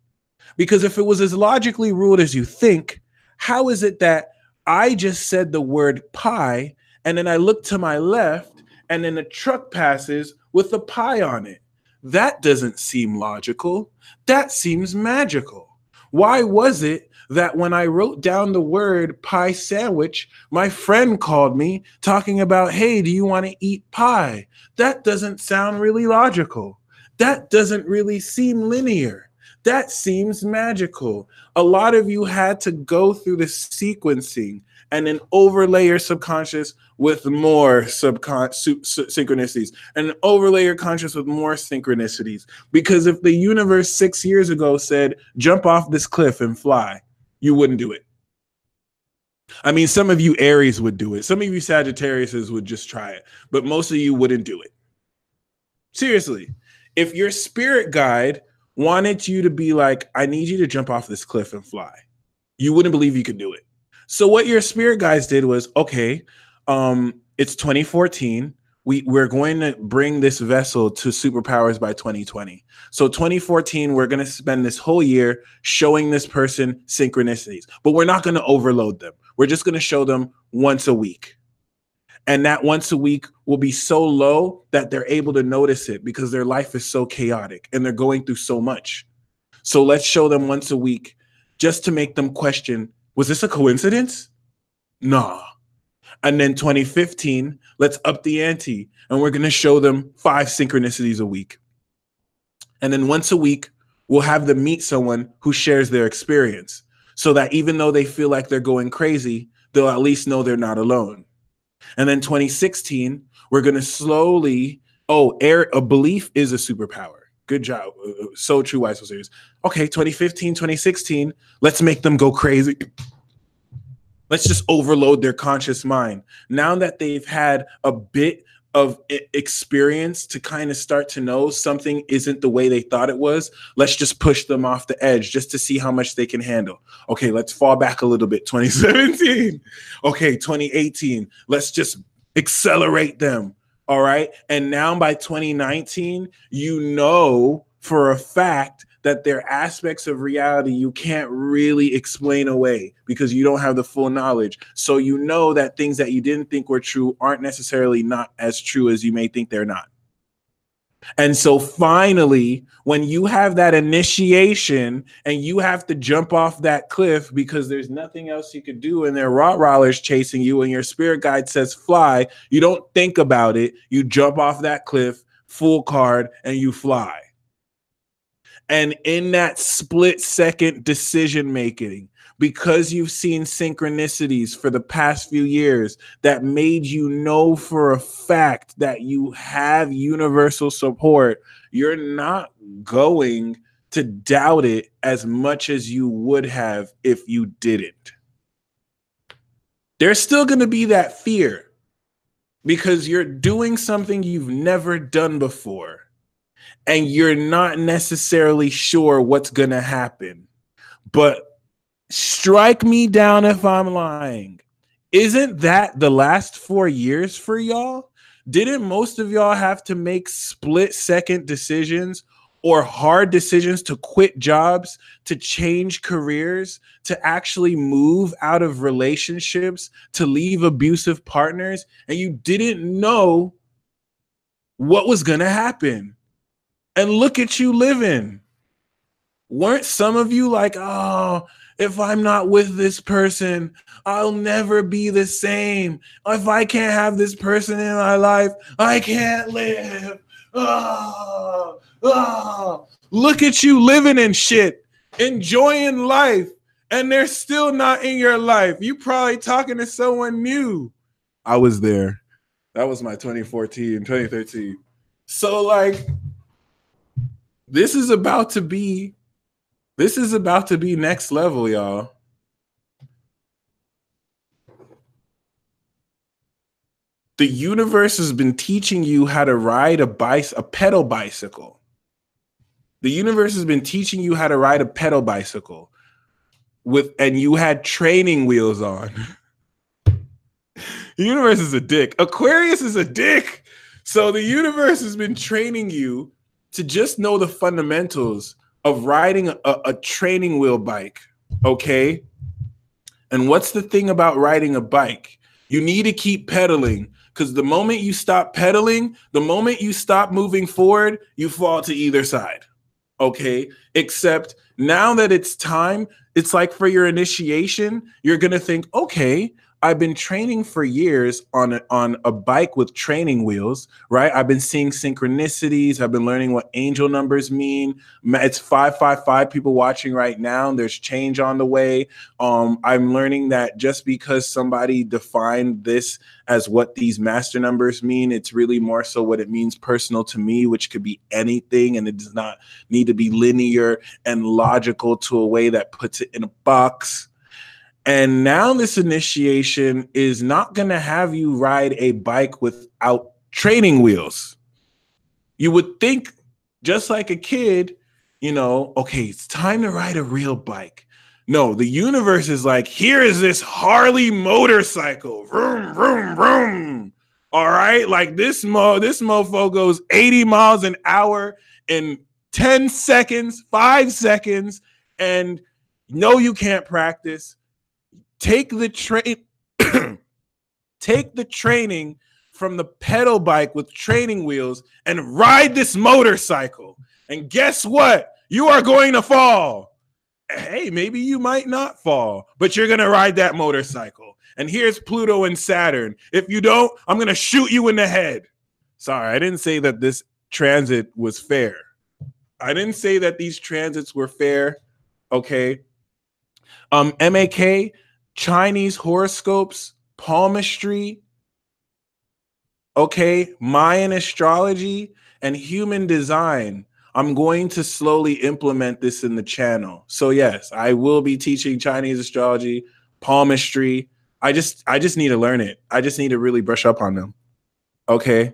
Because if it was as logically ruled as you think, how is it that I just said the word pie and then I look to my left and then a truck passes with a pie on it? That doesn't seem logical. That seems magical. Why was it that when I wrote down the word pie sandwich, my friend called me talking about, hey, do you want to eat pie? That doesn't sound really logical. That doesn't really seem linear. That seems magical. A lot of you had to go through the sequencing and then overlay your subconscious with more synchronicities and overlay your conscious with more synchronicities. Because if the universe 6 years ago said, jump off this cliff and fly, you wouldn't do it. I mean, some of you Aries would do it. Some of you Sagittariuses would just try it, but most of you wouldn't do it. Seriously, if your spirit guide wanted you to be like, I need you to jump off this cliff and fly, you wouldn't believe you could do it. So what your spirit guides did was, okay, it's 2014. We're going to bring this vessel to superpowers by 2020. So 2014, we're going to spend this whole year showing this person synchronicities, but we're not going to overload them. We're just going to show them once a week. And that once a week will be so low that they're able to notice it because their life is so chaotic and they're going through so much. So let's show them once a week just to make them question, was this a coincidence? Nah. And then 2015, let's up the ante and we're going to show them 5 synchronicities a week. And then once a week, will have them meet someone who shares their experience, so that even though they feel like they're going crazy, they'll at least know they're not alone. And then 2016, we're going to slowly, a belief is a superpower. Good job. So true, why so serious. Okay, 2015, 2016, let's make them go crazy. Let's just overload their conscious mind. Now that they've had a bit of experience to kind of start to know something isn't the way they thought it was, let's just push them off the edge just to see how much they can handle. Okay, let's fall back a little bit. 2017. Okay, 2018. Let's just accelerate them. All right. And now by 2019, you know for a fact that there are aspects of reality you can't really explain away because you don't have the full knowledge. So you know that things that you didn't think were true aren't necessarily not as true as you may think they're not. And so finally, when you have that initiation and you have to jump off that cliff because there's nothing else you could do and there are Rottweilers chasing you and your spirit guide says fly, you don't think about it. You jump off that cliff, full card, and you fly. And in that split second decision making, because you've seen synchronicities for the past few years that made you know for a fact that you have universal support, you're not going to doubt it as much as you would have if you didn't. There's still going to be that fear because you're doing something you've never done before. And you're not necessarily sure what's going to happen. But strike me down if I'm lying. Isn't that the last 4 years for y'all? Didn't most of y'all have to make split-second decisions or hard decisions to quit jobs, to change careers, to actually move out of relationships, to leave abusive partners, and you didn't know what was going to happen? And look at you living. Weren't some of you like, oh, if I'm not with this person, I'll never be the same. If I can't have this person in my life, I can't live. Look at you living and shit, enjoying life, and they're still not in your life. You probably talking to someone new. I was there. That was my 2014, 2013. So like, This is about to be next level, y'all. The universe has been teaching you how to ride a pedal bicycle. The universe has been teaching you how to ride a pedal bicycle and you had training wheels on. The universe is a dick. Aquarius is a dick. So the universe has been training you to just know the fundamentals of riding a training wheel bike, okay? And what's the thing about riding a bike? You need to keep pedaling because the moment you stop pedaling, the moment you stop moving forward, you fall to either side, okay? Except now that it's time, it's like for your initiation, you're going to think, okay, I've been training for years on a bike with training wheels, right? I've been seeing synchronicities. I've been learning what angel numbers mean. It's 555 people watching right now. There's change on the way. I'm learning that just because somebody defined this as what these master numbers mean, it's really more so what it means personal to me, which could be anything. And it does not need to be linear and logical to a way that puts it in a box. And now this initiation is not going to have you ride a bike without training wheels. You would think, just like a kid, you know, okay, it's time to ride a real bike. No, the universe is like, here is this Harley motorcycle. Vroom, vroom, vroom. All right, like this mofo goes 80 miles an hour in 10 seconds, 5 seconds, and no, you can't practice. Take the training from the pedal bike with training wheels and ride this motorcycle. And guess what? You are going to fall. Hey, maybe you might not fall, but you're going to ride that motorcycle. And here's Pluto and Saturn. If you don't, I'm going to shoot you in the head. Sorry, I didn't say that this transit was fair. I didn't say that these transits were fair. Okay. MAK, Chinese horoscopes, palmistry, okay, Mayan astrology, and human design. I'm going to slowly implement this in the channel. So yes, I will be teaching Chinese astrology, palmistry. I just need to learn it. I just need to really brush up on them. Okay.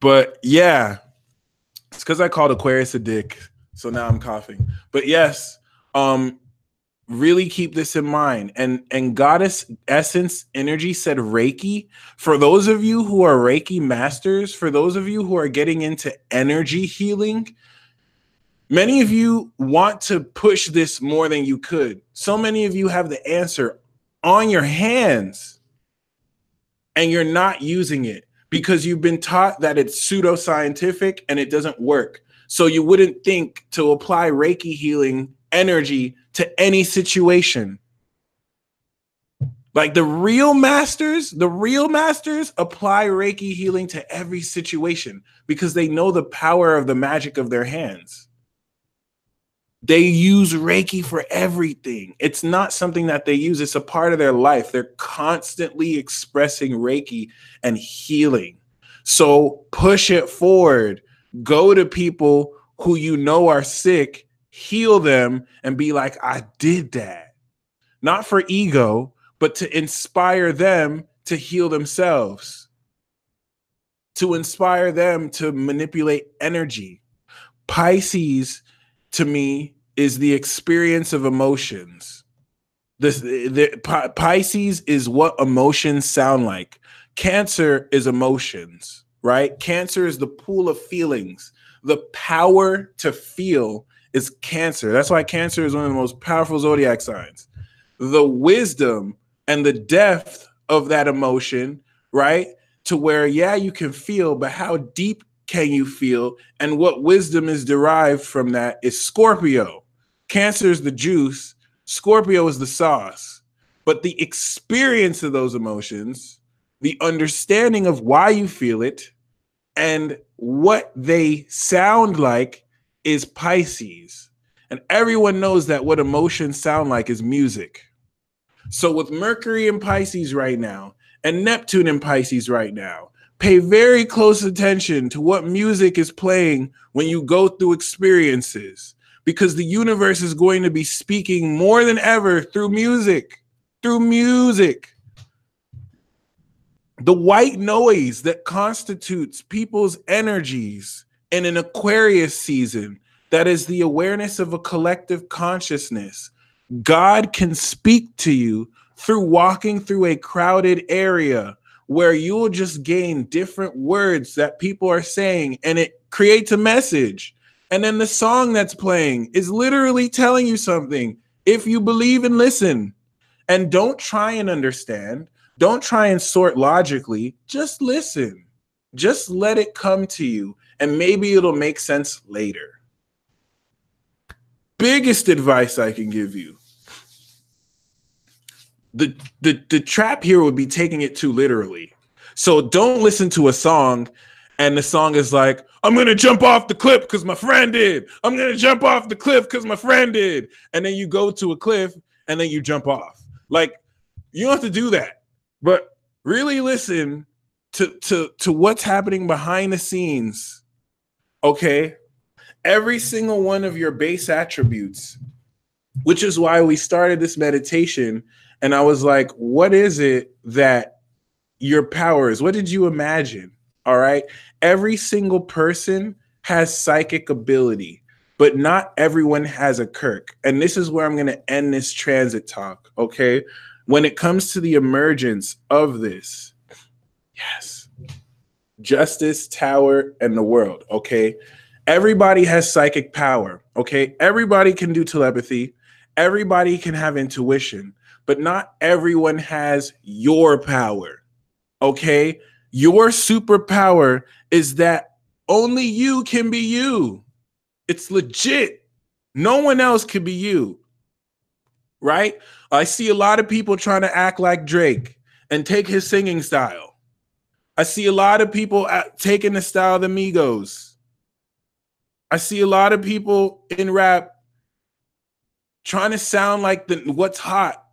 But yeah, it's because I called Aquarius a dick. So now I'm coughing. But yes, really keep this in mind. And Goddess Essence Energy said Reiki. For those of you who are Reiki masters, for those of you who are getting into energy healing, many of you want to push this more than you could. So many of you have the answer on your hands and you're not using it because you've been taught that it's pseudoscientific and it doesn't work. So you wouldn't think to apply Reiki healing energy to any situation. Like the real masters apply Reiki healing to every situation because they know the power of the magic of their hands. They use Reiki for everything. It's not something that they use. It's a part of their life. They're constantly expressing Reiki and healing. So push it forward. Go to people who you know are sick, heal them, and be like, I did that. Not for ego, but to inspire them to heal themselves, to inspire them to manipulate energy. Pisces, to me, is the experience of emotions. Pisces is what emotions sound like. Cancer is emotions, right? Cancer is the pool of feelings. The power to feel is Cancer. That's why Cancer is one of the most powerful zodiac signs. The wisdom and the depth of that emotion, right? To where, yeah, you can feel, but how deep can you feel? And what wisdom is derived from that is Scorpio. Cancer is the juice. Scorpio is the sauce. But the experience of those emotions, the understanding of why you feel it, and what they sound like is Pisces. And everyone knows that what emotions sound like is music. So with Mercury in Pisces right now, and Neptune in Pisces right now, pay very close attention to what music is playing when you go through experiences, because the universe is going to be speaking more than ever through music, through music. The white noise that constitutes people's energies in an Aquarius season, that is the awareness of a collective consciousness. God can speak to you through walking through a crowded area where you'll just gain different words that people are saying, and it creates a message. And then the song that's playing is literally telling you something if you believe and listen. And don't try and understand. Don't try and sort logically. Just listen. Just let it come to you, and maybe it'll make sense later. Biggest advice I can give you. The trap here would be taking it too literally. So don't listen to a song and the song is like, I'm going to jump off the cliff because my friend did. I'm going to jump off the cliff because my friend did. And then you go to a cliff and then you jump off. Like, you don't have to do that. But really listen to what's happening behind the scenes. Okay? Every single one of your base attributes, which is why we started this meditation. And I was like, what is it that your power is? What did you imagine? All right. Every single person has psychic ability, but not everyone has a Kirk. And this is where I'm going to end this transit talk. Okay. When it comes to the emergence of this, yes, Justice, Tower, and the world. Okay. Everybody has psychic power. Okay. Everybody can do telepathy. Everybody can have intuition, but not everyone has your power. Okay. Your superpower is that only you can be you. It's legit. No one else could be you. Right? I see a lot of people trying to act like Drake and take his singing style. I see a lot of people taking the style of the Migos. I see a lot of people in rap trying to sound like what's hot,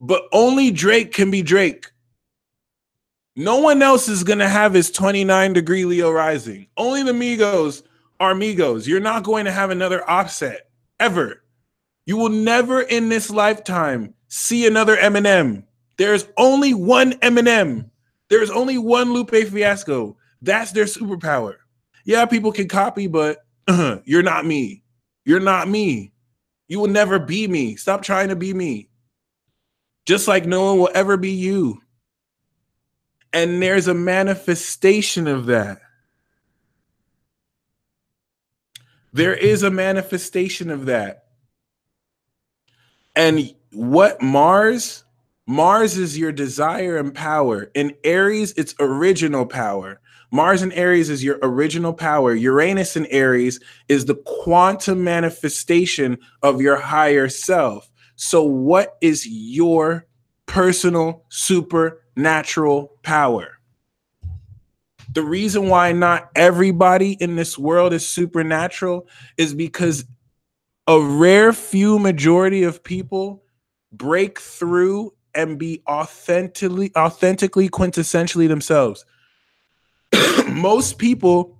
but only Drake can be Drake. No one else is going to have his 29-degree Leo rising. Only the Migos are Migos. You're not going to have another Offset ever. You will never in this lifetime see another Eminem. There's only one Eminem. There's only one Lupe Fiasco. That's their superpower. Yeah, people can copy, but you're not me. You're not me. You will never be me. Stop trying to be me. Just like no one will ever be you. And there's a manifestation of that. There is a manifestation of that. And what Mars is your desire and power. In Aries, it's original power. Mars in Aries is your original power. Uranus in Aries is the quantum manifestation of your higher self. So what is your personal supernatural power? The reason why not everybody in this world is supernatural is because a rare few majority of people break through and be authentically, quintessentially themselves. Most people,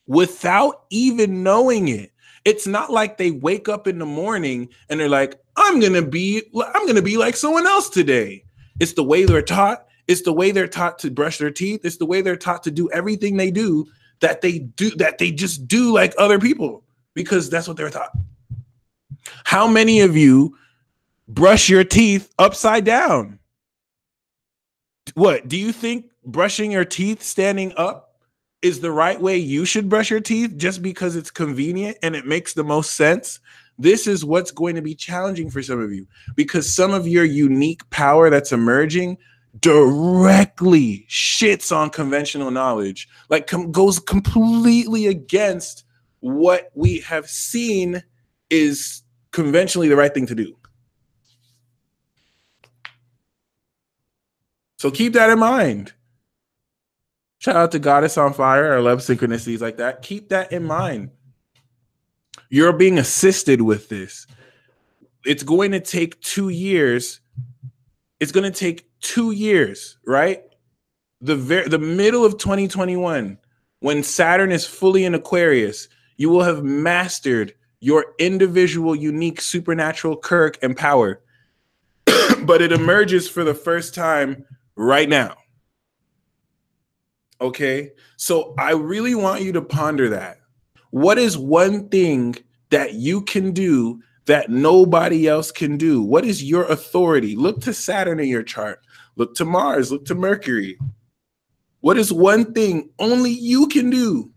without even knowing it, it's not like they wake up in the morning and they're like, I'm gonna be like someone else today. It's the way they're taught. It's the way they're taught to brush their teeth. It's the way they're taught to do everything they do that they just do like other people because that's what they're taught. How many of you brush your teeth upside down? What, do you think brushing your teeth standing up is the right way you should brush your teeth just because it's convenient and it makes the most sense? This is what's going to be challenging for some of you because some of your unique power that's emerging directly shits on conventional knowledge, like goes completely against what we have seen is conventionally the right thing to do. So keep that in mind. Shout out to Goddess on Fire. I love synchronicities like that. Keep that in mind. You're being assisted with this. It's going to take 2 years. It's going to take 2 years, right? The middle of 2021, when Saturn is fully in Aquarius, you will have mastered your individual, unique, supernatural quirk and power. But it emerges for the first time right now. Okay? So I really want you to ponder that. What is one thing that you can do that nobody else can do? What is your authority? Look to Saturn in your chart. Look to Mars. Look to Mercury. What is one thing only you can do?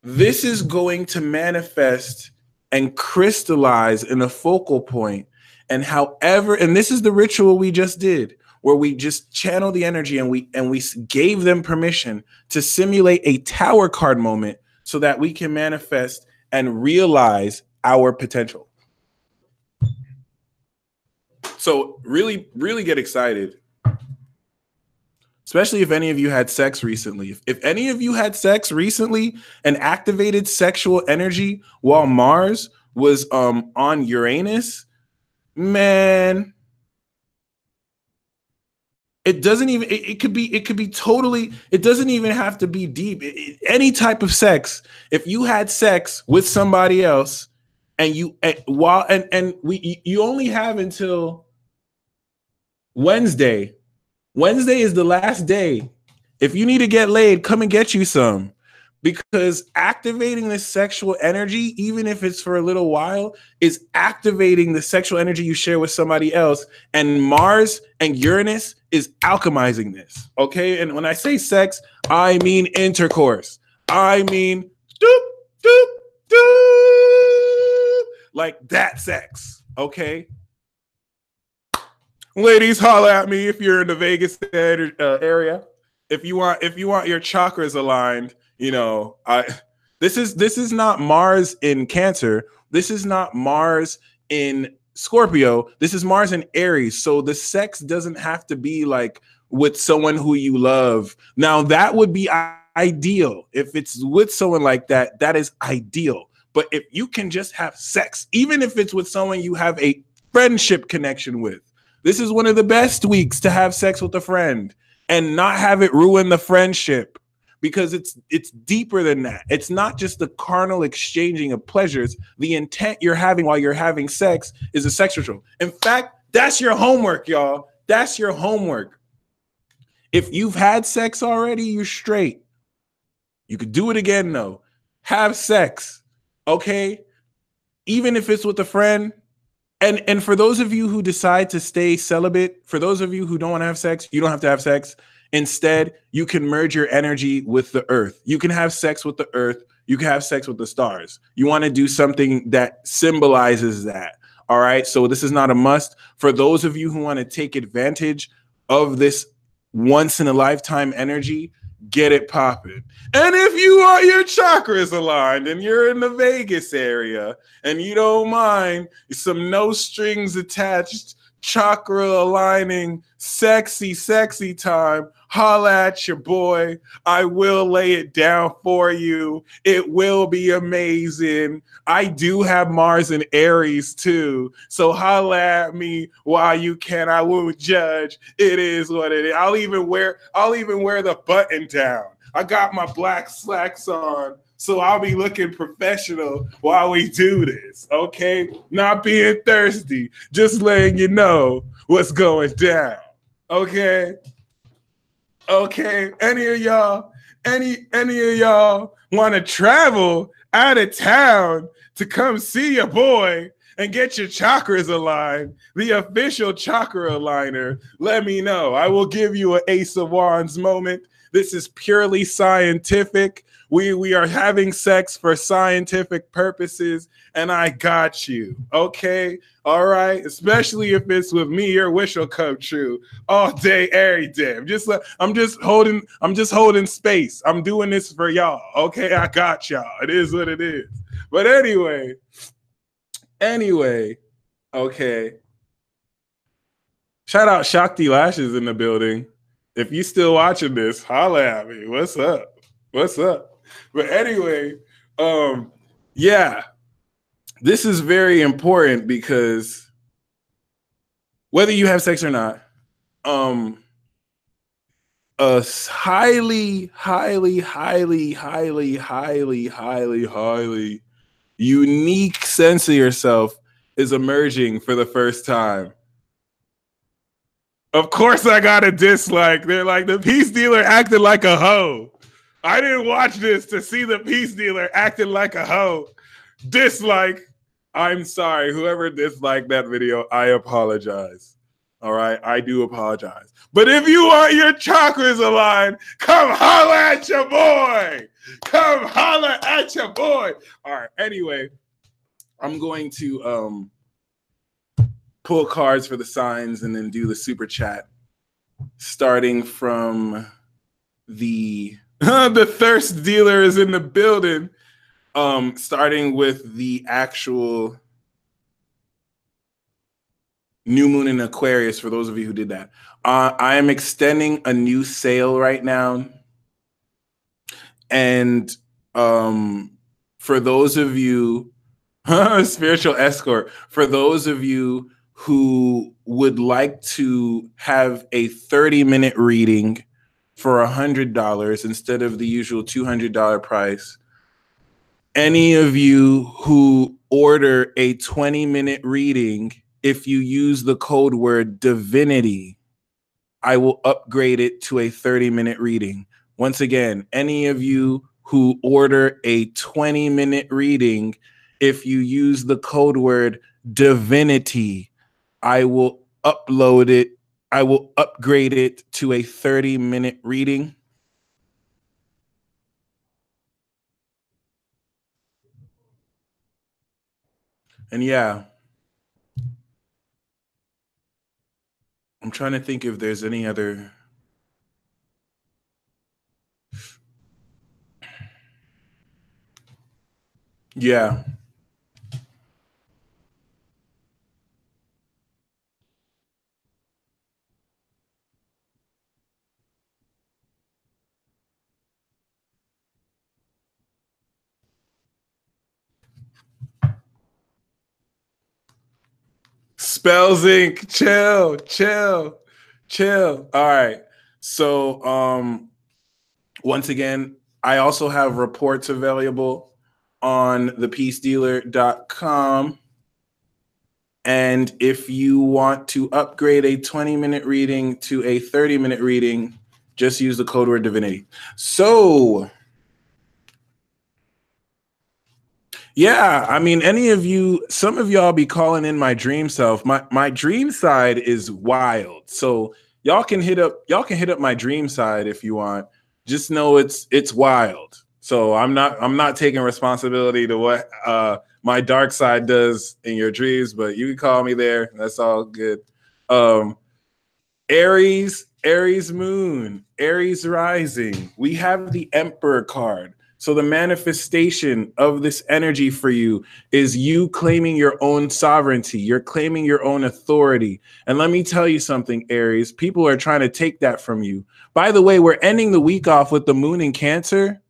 This is going to manifest and crystallize in a focal point. And this is the ritual we just did, where we just channel the energy and we gave them permission to simulate a tower card moment so that we can manifest and realize our potential. So really, really get excited. Especially if any of you had sex recently. If any of you had sex recently and activated sexual energy while Mars was on Uranus, man, it doesn't even, it could be totally, it doesn't even have to be deep. Any type of sex. If you had sex with somebody else and you only have until Wednesday. Wednesday is the last day. If you need to get laid, come and get you some. Because activating this sexual energy, even if it's for a little while, is activating the sexual energy you share with somebody else. And Mars and Uranus is alchemizing this. Okay. And when I say sex, I mean intercourse. I mean doop, doop, doop, like that sex. Okay. Ladies, holler at me if you're in the Vegas area. If you want your chakras aligned, you know, this is not Mars in Cancer. This is not Mars in Scorpio. This is Mars in Aries. So the sex doesn't have to be like with someone who you love. Now that would be ideal. If it's with someone like that, that is ideal. But if you can just have sex, even if it's with someone you have a friendship connection with, this is one of the best weeks to have sex with a friend and not have it ruin the friendship, because it's deeper than that. It's not just the carnal exchanging of pleasures. The intent you're having while you're having sex is a sex ritual. In fact, that's your homework, y'all. That's your homework. If you've had sex already, you're straight. You could do it again, though. Have sex, okay? Even if it's with a friend. And for those of you who decide to stay celibate, for those of you who don't want to have sex, you don't have to have sex. Instead, you can merge your energy with the earth. You can have sex with the earth. You can have sex with the stars. You want to do something that symbolizes that. All right. So this is not a must. For those of you who want to take advantage of this once in a lifetime energy, get it popping. And if you are your chakras aligned and you're in the Vegas area and you don't mind some no strings attached chakra aligning sexy time, holla at your boy. I will lay it down for you. It will be amazing. I do have Mars and Aries too, so holla at me while you can. I won't judge. It is what it is. I'll even wear the button down. I got my black slacks on, so I'll be looking professional while we do this, okay? Not being thirsty, just letting you know what's going down, okay? Okay, any of y'all want to travel out of town to come see your boy and get your chakras aligned, the official chakra aligner, let me know. I will give you an Ace of Wands moment. This is purely scientific. We are having sex for scientific purposes, and I got you. Okay, all right. Especially if it's with me, your wish will come true all day, every day. I'm just holding space. I'm doing this for y'all. Okay, I got y'all. It is what it is. But anyway, okay. Shout out Shakti Lashes in the building. If you still watching this, holla at me. What's up? But anyway, yeah, this is very important because whether you have sex or not, a highly unique sense of yourself is emerging for the first time. Of course I got a dislike. They're like, the peace dealer acted like a hoe. I didn't watch this to see the peace dealer acting like a hoe. Dislike. I'm sorry. Whoever disliked that video, I apologize. All right. I do apologize. But if you want your chakras aligned, come holla at your boy. Come holla at your boy. All right. Anyway, I'm going to pull cards for the signs and then do the super chat, starting from the thirst dealer is in the building. Starting with the actual new moon in Aquarius. For those of you who did that, I am extending a new sale right now, and for those of you, spiritual escort, for those of you who would like to have a 30-minute reading for $100 instead of the usual $200 price, any of you who order a 20-minute reading, if you use the code word divinity, I will upgrade it to a 30-minute reading. Once again, any of you who order a 20-minute reading, if you use the code word divinity, I will upload it. I will upgrade it to a 30-minute reading. And yeah, I'm trying to think if there's any other. Yeah. Spells Inc. Chill, chill, chill. All right. So once again, I also have reports available on thepeacedealer.com. And if you want to upgrade a 20-minute reading to a 30-minute reading, just use the code word divinity. So, yeah, I mean, some of y'all be calling in my dream self. My dream side is wild. So y'all can hit up my dream side if you want. Just know it's wild. So I'm not taking responsibility to what my dark side does in your dreams, but you can call me there. That's all good. Aries moon, Aries rising. We have the Emperor card. So the manifestation of this energy for you is you claiming your own sovereignty. You're claiming your own authority. And let me tell you something, Aries. People are trying to take that from you. By the way, we're ending the week off with the moon in Cancer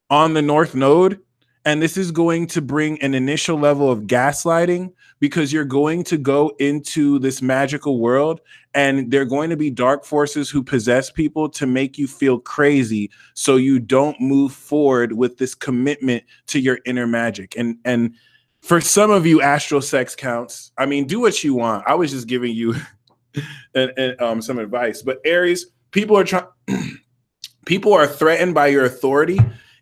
on the North Node. And this is going to bring an initial level of gaslighting because you're going to go into this magical world and there are going to be dark forces who possess people to make you feel crazy so you don't move forward with this commitment to your inner magic. And for some of you, astral sex counts. I mean, do what you want. I was just giving you some advice. But Aries, people are threatened by your authority,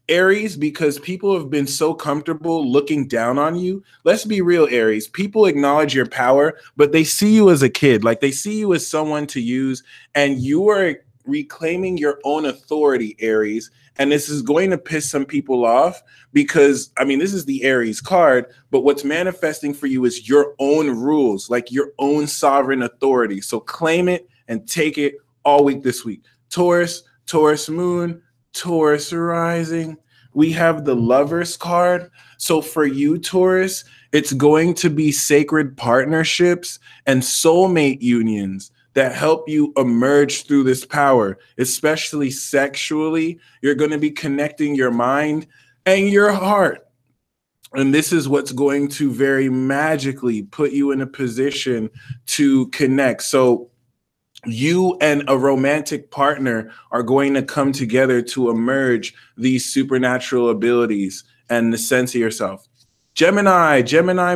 Aries, because people have been so comfortable looking down on you. Let's be real, Aries. People acknowledge your power, but they see you as a kid. Like they see you as someone to use, and you are reclaiming your own authority, Aries. And this is going to piss some people off because, I mean, this is the Aries card, but what's manifesting for you is your own rules, like your own sovereign authority. So claim it and take it all week this week. Taurus moon, Taurus rising. We have the Lovers card. So for you, Taurus, it's going to be sacred partnerships and soulmate unions that help you emerge through this power, especially sexually. You're going to be connecting your mind and your heart. And this is what's going to very magically put you in a position to connect. So you and a romantic partner are going to come together to emerge these supernatural abilities and the sense of yourself. Gemini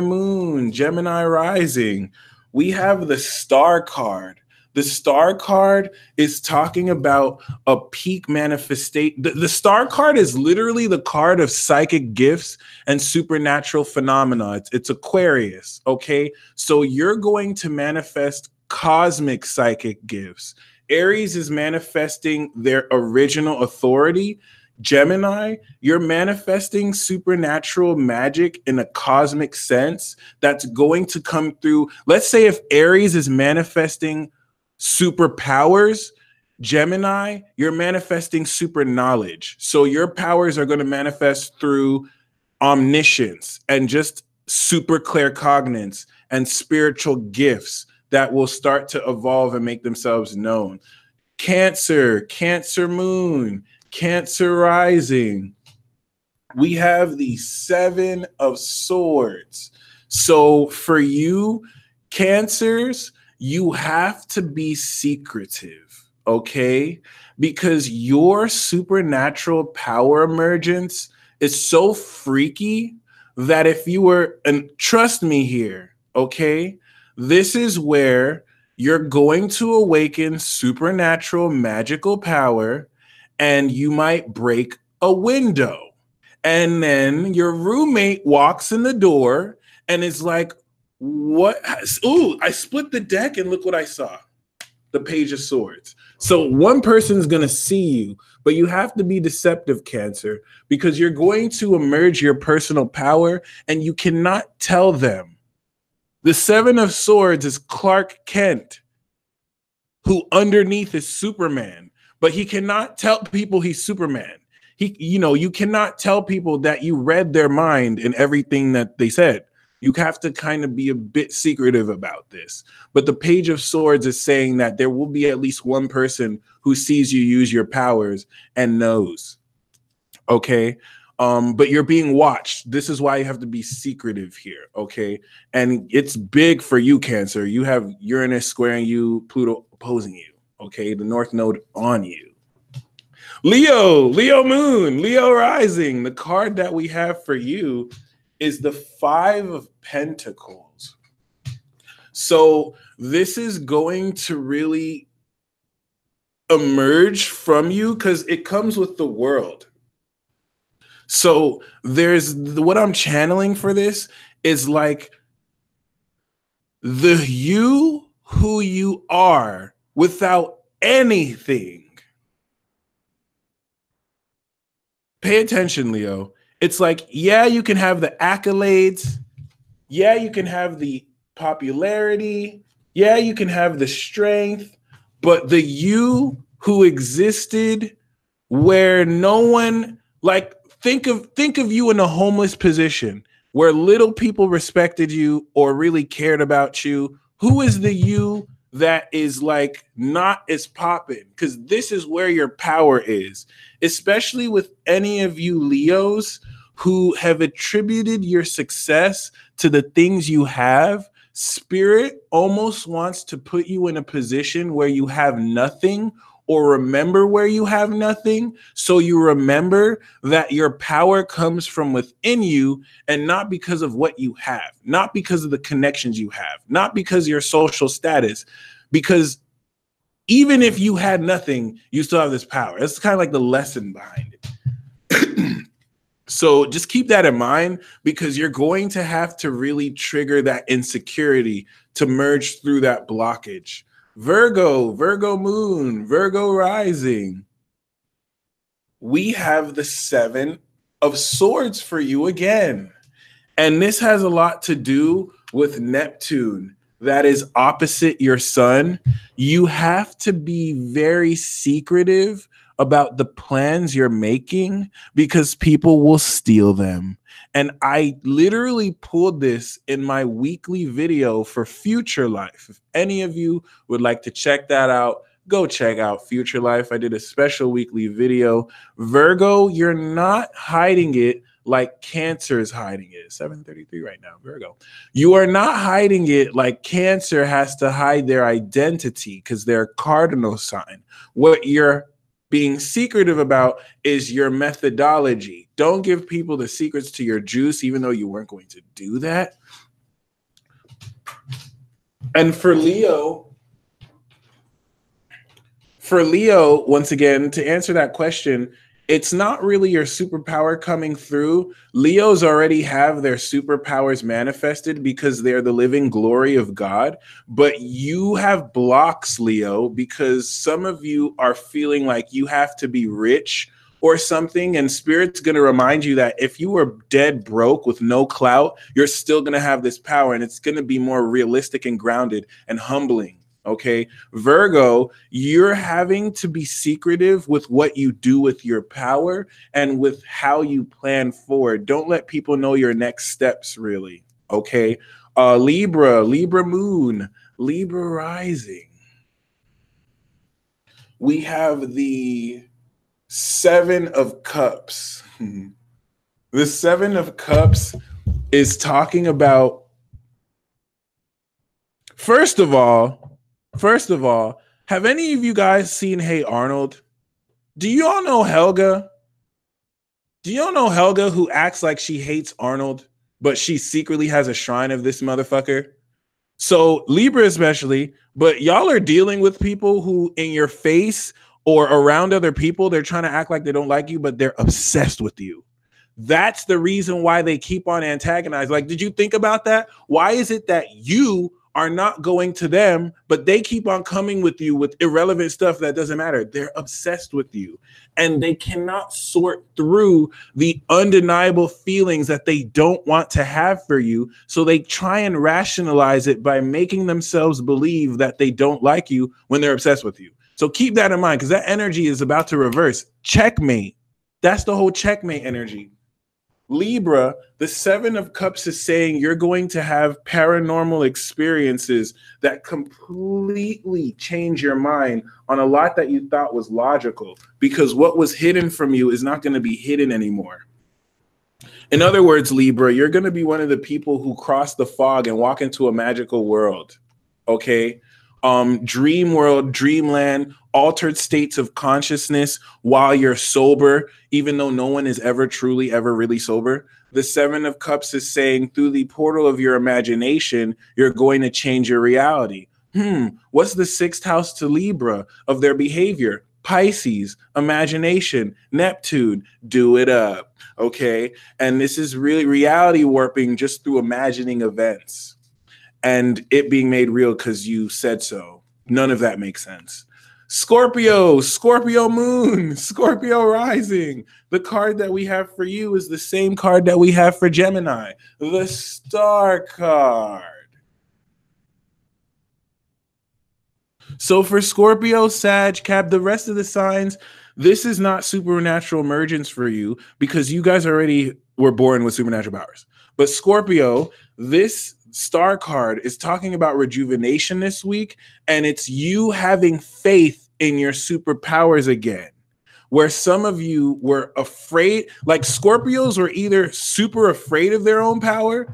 moon, Gemini rising. We have the Star card. The Star card is talking about a peak manifestation. The Star card is literally the card of psychic gifts and supernatural phenomena. It's Aquarius, okay? So you're going to manifest cosmic psychic gifts. Aries is manifesting their original authority. Gemini, you're manifesting supernatural magic in a cosmic sense that's going to come through. Let's say if Aries is manifesting superpowers, Gemini, you're manifesting super knowledge. So your powers are going to manifest through omniscience and just super claircognizance and spiritual gifts that will start to evolve and make themselves known. Cancer moon, Cancer rising. We have the Seven of Swords. So for you, Cancers, you have to be secretive, okay? Because your supernatural power emergence is so freaky that if you were, and trust me here, okay? This is where you're going to awaken supernatural magical power and you might break a window. And then your roommate walks in the door and is like, what? Ooh, I split the deck and look what I saw. The Page of Swords. So one person's going to see you, but you have to be deceptive, Cancer, because you're going to emerge your personal power and you cannot tell them. The Seven of Swords is Clark Kent, who underneath is Superman, but he cannot tell people he's Superman. You cannot tell people that you read their mind and everything that they said. You have to kind of be a bit secretive about this. But the Page of Swords is saying that there will be at least one person who sees you use your powers and knows. Okay. But you're being watched. This is why you have to be secretive here, okay? And it's big for you, Cancer. You have Uranus squaring you, Pluto opposing you, okay? The North Node on you. Leo Moon, Leo Rising. The card that we have for you is the Five of Pentacles. So this is going to really emerge from you because it comes with the world. So there's what I'm channeling for this is like the you who you are without anything. Pay attention, Leo. It's like, yeah, you can have the accolades. Yeah, you can have the popularity. Yeah, you can have the strength. But the you who existed where no one, like, think of you in a homeless position where little people respected you or really cared about you. Who is the you that is like not as popping? Because this is where your power is, especially with any of you Leos who have attributed your success to the things you have. Spirit almost wants to put you in a position where you have nothing, or remember where you have nothing, so you remember that your power comes from within you and not because of what you have, not because of the connections you have, not because of your social status, because even if you had nothing, you still have this power. That's kind of like the lesson behind it. So just keep that in mind, because you're going to have to really trigger that insecurity to merge through that blockage. Virgo Moon, Virgo Rising. We have the Seven of Swords for you again. And this has a lot to do with Neptune that is opposite your sun. You have to be very secretive about the plans you're making because people will steal them. And I literally pulled this in my weekly video for Future Life. If any of you would like to check that out, go check out Future Life. I did a special weekly video. Virgo, you're not hiding it like Cancer is hiding it. 7:33 right now, Virgo. You are not hiding it like Cancer has to hide their identity because they're a cardinal sign. What you're being secretive about is your methodology. Don't give people the secrets to your juice, even though you weren't going to do that. And for Leo, once again, to answer that question, it's not really your superpower coming through. Leos already have their superpowers manifested because they're the living glory of God. But you have blocks, Leo, because some of you are feeling like you have to be rich or something. And Spirit's going to remind you that if you were dead broke with no clout, you're still going to have this power. And it's going to be more realistic and grounded and humbling. Okay, Virgo, you're having to be secretive with what you do with your power and with how you plan forward. Don't let people know your next steps, really. Okay, Libra Moon, Libra Rising. We have the Seven of Cups. The Seven of Cups is talking about, first of all, have any of you guys seen Hey Arnold? Do you all know Helga? Do you all know Helga, who acts like she hates Arnold, but she secretly has a shrine of this motherfucker? So Libra especially, but y'all are dealing with people who in your face or around other people, they're trying to act like they don't like you, but they're obsessed with you. That's the reason why they keep on antagonizing. Like, did you think about that? Why is it that you are not going to them, but they keep on coming with you with irrelevant stuff that doesn't matter? They're obsessed with you, and they cannot sort through the undeniable feelings that they don't want to have for you. So they try and rationalize it by making themselves believe that they don't like you when they're obsessed with you. So keep that in mind, because that energy is about to reverse. Checkmate. That's the whole checkmate energy. Libra, the Seven of Cups is saying you're going to have paranormal experiences that completely change your mind on a lot that you thought was logical, because what was hidden from you is not going to be hidden anymore. In other words, Libra, you're going to be one of the people who cross the fog and walk into a magical world. Okay. Dream world, dreamland, altered states of consciousness while you're sober, even though no one is ever truly, ever really sober. The Seven of Cups is saying through the portal of your imagination, you're going to change your reality. What's the sixth house to Libra of their behavior? Pisces, imagination, Neptune, do it up. Okay. And this is really reality warping just through imagining events and it being made real because you said so. None of that makes sense. Scorpio, Scorpio moon, Scorpio rising. The card that we have for you is the same card that we have for Gemini, the star card. So for Scorpio, Sag, Cap, the rest of the signs, this is not supernatural emergence for you because you guys already were born with supernatural powers. But Scorpio, this star card is talking about rejuvenation this week, and it's you having faith in your superpowers again. Where some of you were afraid, like Scorpios were either super afraid of their own power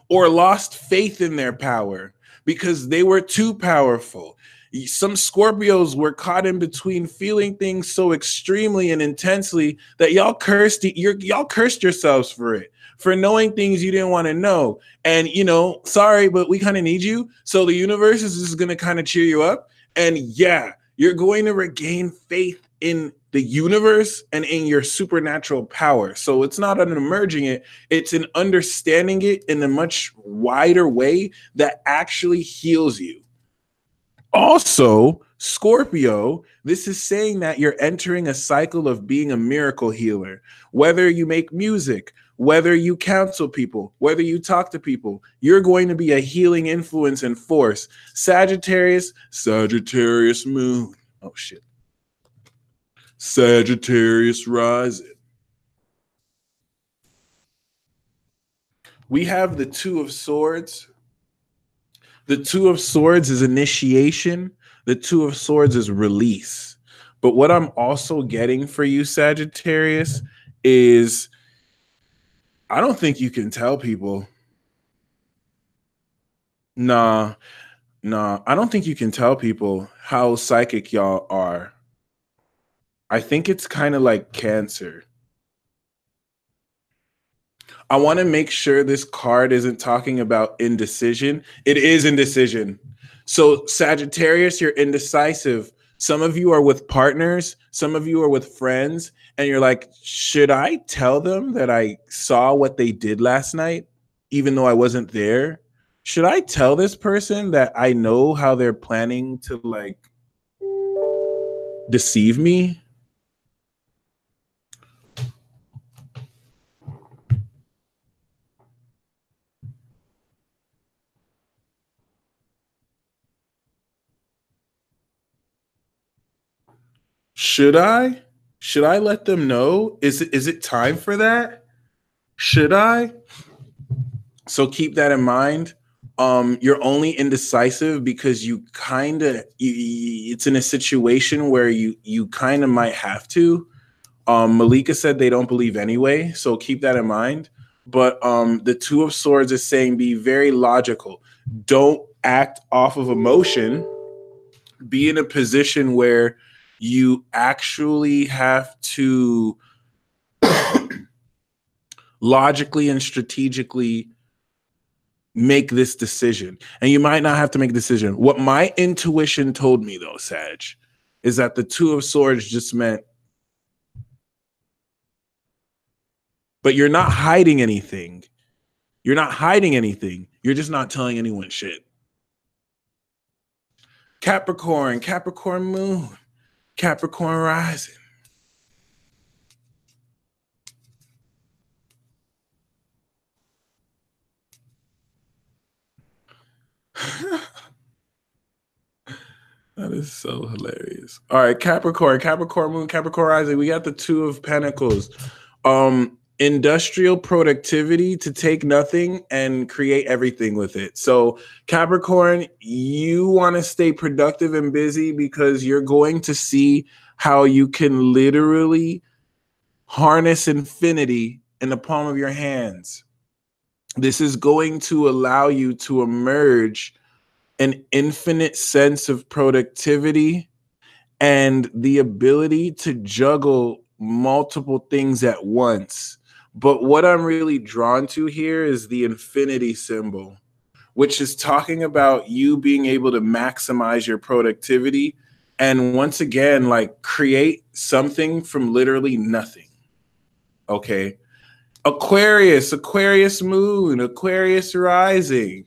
or lost faith in their power because they were too powerful. Some Scorpios were caught in between feeling things so extremely and intensely that y'all cursed yourselves for it, for knowing things you didn't want to know. And, sorry, but we kind of need you. So the universe is just going to kind of cheer you up. And yeah, you're going to regain faith in the universe and in your supernatural power. So it's not an emerging it, it's an understanding it in a much wider way that actually heals you. Also, Scorpio, this is saying that you're entering a cycle of being a miracle healer. Whether you make music, whether you counsel people, whether you talk to people, you're going to be a healing influence and force. Sagittarius moon. Oh, shit. Sagittarius rising. We have the Two of Swords. The Two of Swords is initiation. The Two of Swords is release. But what I'm also getting for you, Sagittarius, is I don't think you can tell people. Nah, I don't think you can tell people how psychic y'all are. I think it's kind of like Cancer. I want to make sure this card isn't talking about indecision. It is indecision. So Sagittarius, you're indecisive. Some of you are with partners. Some of you are with friends. And you're like, should I tell them that I saw what they did last night, even though I wasn't there? Should I tell this person that I know how they're planning to deceive me? Should I? Should I let them know? Is it time for that? Should I? So keep that in mind. You're only indecisive because it's in a situation where you kind of might have to. Malika said they don't believe anyway, so keep that in mind. But the Two of Swords is saying be very logical. Don't act off of emotion. Be in a position where you actually have to logically and strategically make this decision. And you might not have to make a decision. What my intuition told me, though, Sag, is that the Two of Swords just meant, but you're not hiding anything. You're not hiding anything. You're just not telling anyone shit. Capricorn moon, Capricorn rising. That is so hilarious. All right, Capricorn moon, Capricorn rising. We got the Two of Pentacles. Industrial productivity, to take nothing and create everything with it. So Capricorn, you want to stay productive and busy because you're going to see how you can literally harness infinity in the palm of your hands. This is going to allow you to emerge an infinite sense of productivity and the ability to juggle multiple things at once. But what I'm really drawn to here is the infinity symbol, which is talking about you being able to maximize your productivity and once again, like create something from literally nothing. Okay. Aquarius moon, Aquarius rising.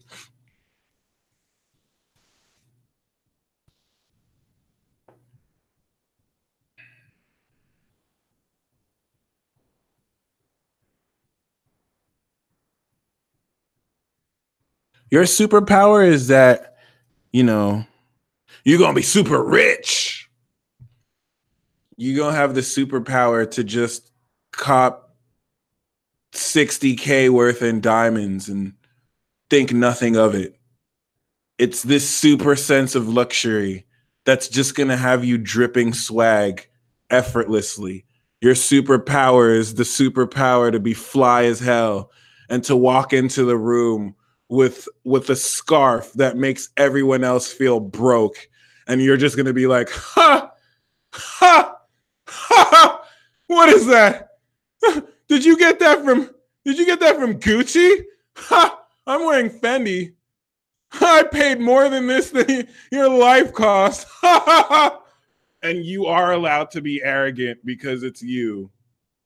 Your superpower is that, you're going to be super rich. You're going to have the superpower to just cop 60K worth in diamonds and think nothing of it. It's this super sense of luxury that's just going to have you dripping swag effortlessly. Your superpower is the superpower to be fly as hell and to walk into the room with a scarf that makes everyone else feel broke. And you're just going to be like, ha, ha, ha, what is that? Did you get that from Gucci? Ha, I'm wearing Fendi. I paid more than this than your life cost. And you are allowed to be arrogant because it's you.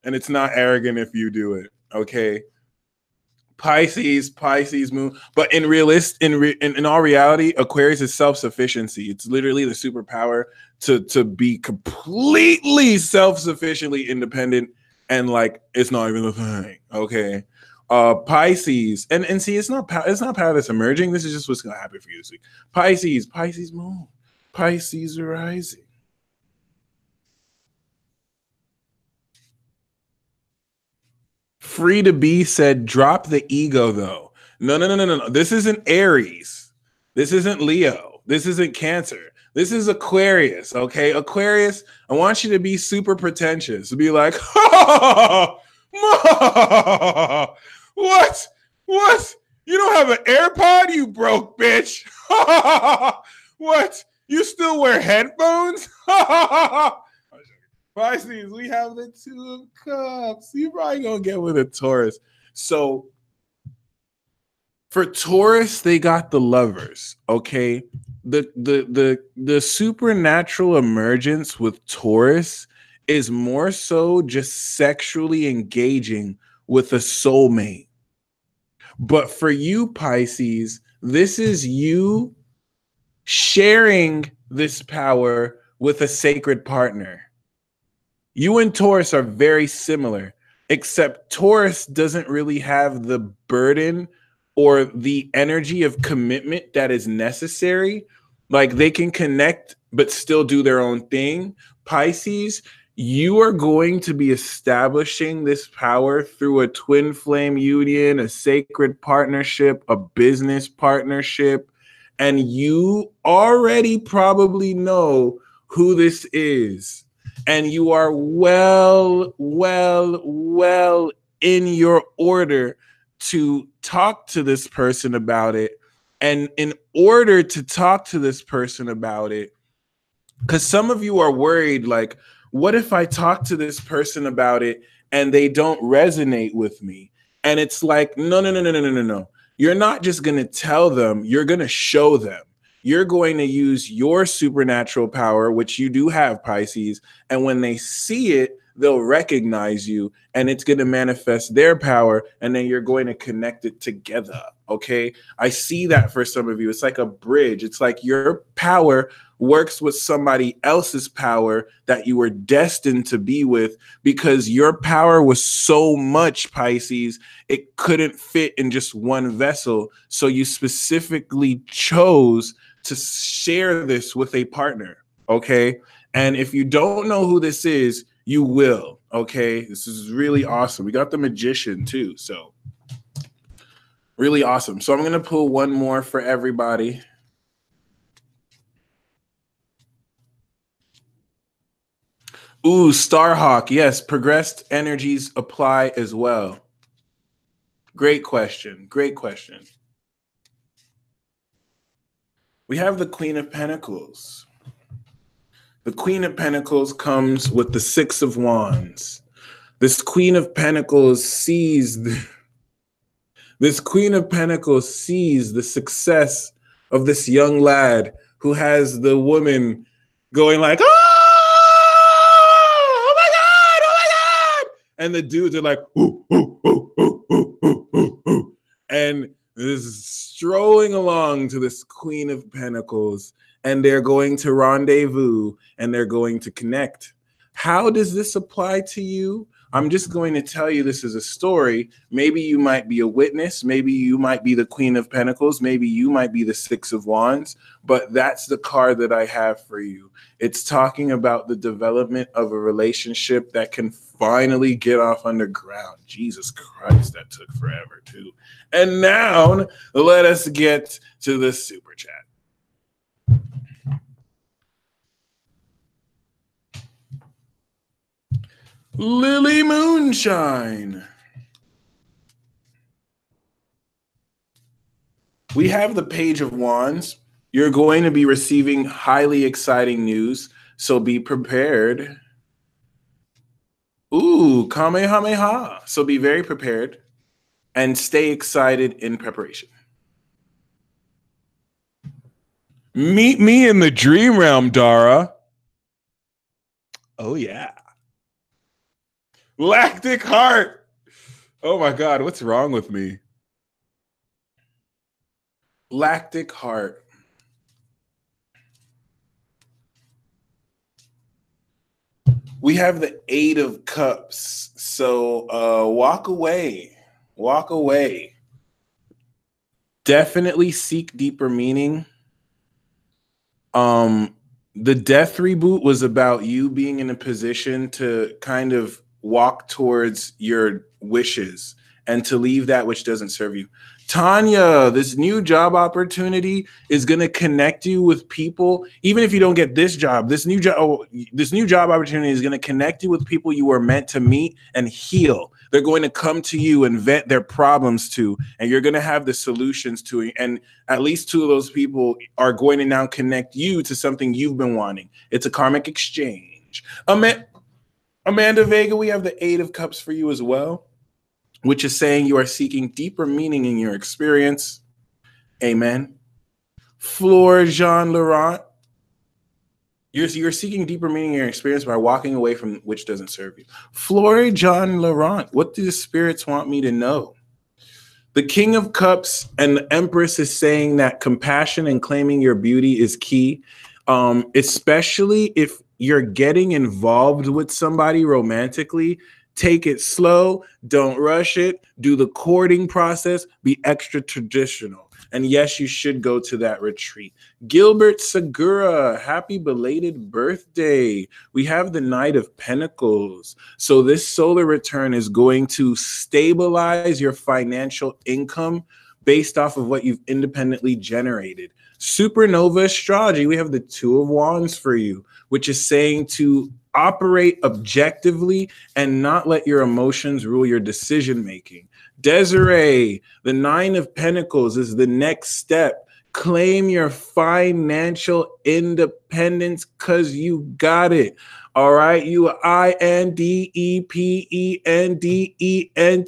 And it's not arrogant if you do it. Okay. Pisces moon. But in all reality, Aquarius is self-sufficiency. It's literally the superpower to be completely self-sufficiently independent. And like, it's not even a thing. Okay. Pisces, and see, it's not power that's emerging. This is just what's gonna happen for you this week. Pisces moon, Pisces rising. Free to be said, drop the ego though. No. This isn't Aries. This isn't Leo. This isn't Cancer. This is Aquarius. Okay, Aquarius. I want you to be super pretentious. To be like, what? You don't have an AirPod, you broke bitch. What? You still wear headphones? Pisces, we have the Two of Cups. You probably gonna get with a Taurus. So for Taurus, they got the Lovers. Okay, the supernatural emergence with Taurus is more so just sexually engaging with a soulmate. But for you, Pisces, this is you sharing this power with a sacred partner. You and Taurus are very similar, except Taurus doesn't really have the burden or the energy of commitment that is necessary. Like they can connect, but still do their own thing. Pisces, you are going to be establishing this power through a twin flame union, a sacred partnership, a business partnership. And you already probably know who this is. And you are well in your order to talk to this person about it. And in order to talk to this person about it, because some of you are worried, like, what if I talk to this person about it and they don't resonate with me? And it's like, no. You're not just going to tell them, you're going to show them. You're going to use your supernatural power, which you do have, Pisces. And when they see it, they'll recognize you and it's going to manifest their power. And then you're going to connect it together. Okay. I see that for some of you. It's like a bridge. It's like your power works with somebody else's power that you were destined to be with, because your power was so much, Pisces, it couldn't fit in just one vessel. So you specifically chose to share this with a partner. Okay. And if you don't know who this is, you will. Okay. This is really awesome. We got the Magician too. So really awesome. So I'm going to pull one more for everybody. Ooh, Starhawk. Yes, progressed energies apply as well. Great question. Great question. We have the Queen of Pentacles. The Queen of Pentacles comes with the Six of Wands. This Queen of Pentacles sees this Queen of Pentacles sees the success of this young lad who has the woman going like, oh my God, oh my God. And the dudes are like, ooh, ooh, ooh, ooh, ooh, ooh, ooh, ooh. And this is strolling along to this Queen of Pentacles, and they're going to rendezvous and they're going to connect. How does this apply to you? I'm just going to tell you this is a story. Maybe you might be a witness. Maybe you might be the Queen of Pentacles. Maybe you might be the Six of Wands. But that's the card that I have for you. It's talking about the development of a relationship that can finally get off underground. Jesus Christ, that took forever too. And now let us get to the super chat. Lily Moonshine. We have the Page of Wands. You're going to be receiving highly exciting news, so be prepared. Ooh, Kamehameha. So be very prepared and stay excited in preparation. Meet me in the dream realm, Dara. Oh, yeah. Lactic heart. Oh, my God. What's wrong with me? Lactic heart. We have the Eight of Cups. So walk away. Walk away. Definitely seek deeper meaning. The death reboot was about you being in a position to kind of walk towards your wishes and to leave that which doesn't serve you. Tanya, this new job opportunity is going to connect you with people. Even if you don't get this job, this new job opportunity is going to connect you with people you were meant to meet and heal. They're going to come to you and vent their problems to, and you're going to have the solutions to it. And at least two of those people are going to now connect you to something you've been wanting. It's a karmic exchange. Amanda Vega, we have the Eight of Cups for you as well, which is saying you are seeking deeper meaning in your experience. Amen. Fleur Jean Laurent, you're seeking deeper meaning in your experience by walking away from which doesn't serve you. Fleur Jean Laurent, what do the spirits want me to know? The King of Cups and the Empress is saying that compassion and claiming your beauty is key, especially if you're getting involved with somebody romantically. Take it slow. Don't rush it. Do the courting process. Be extra traditional. And yes, you should go to that retreat. Gilbert Segura, happy belated birthday. We have the Knight of Pentacles. So this solar return is going to stabilize your financial income based off of what you've independently generated. Supernova Astrology, we have the Two of Wands for you, which is saying to operate objectively and not let your emotions rule your decision making. Desiree, the Nine of Pentacles is the next step. Claim your financial independence because you got it. All right, you INDEPENDENT.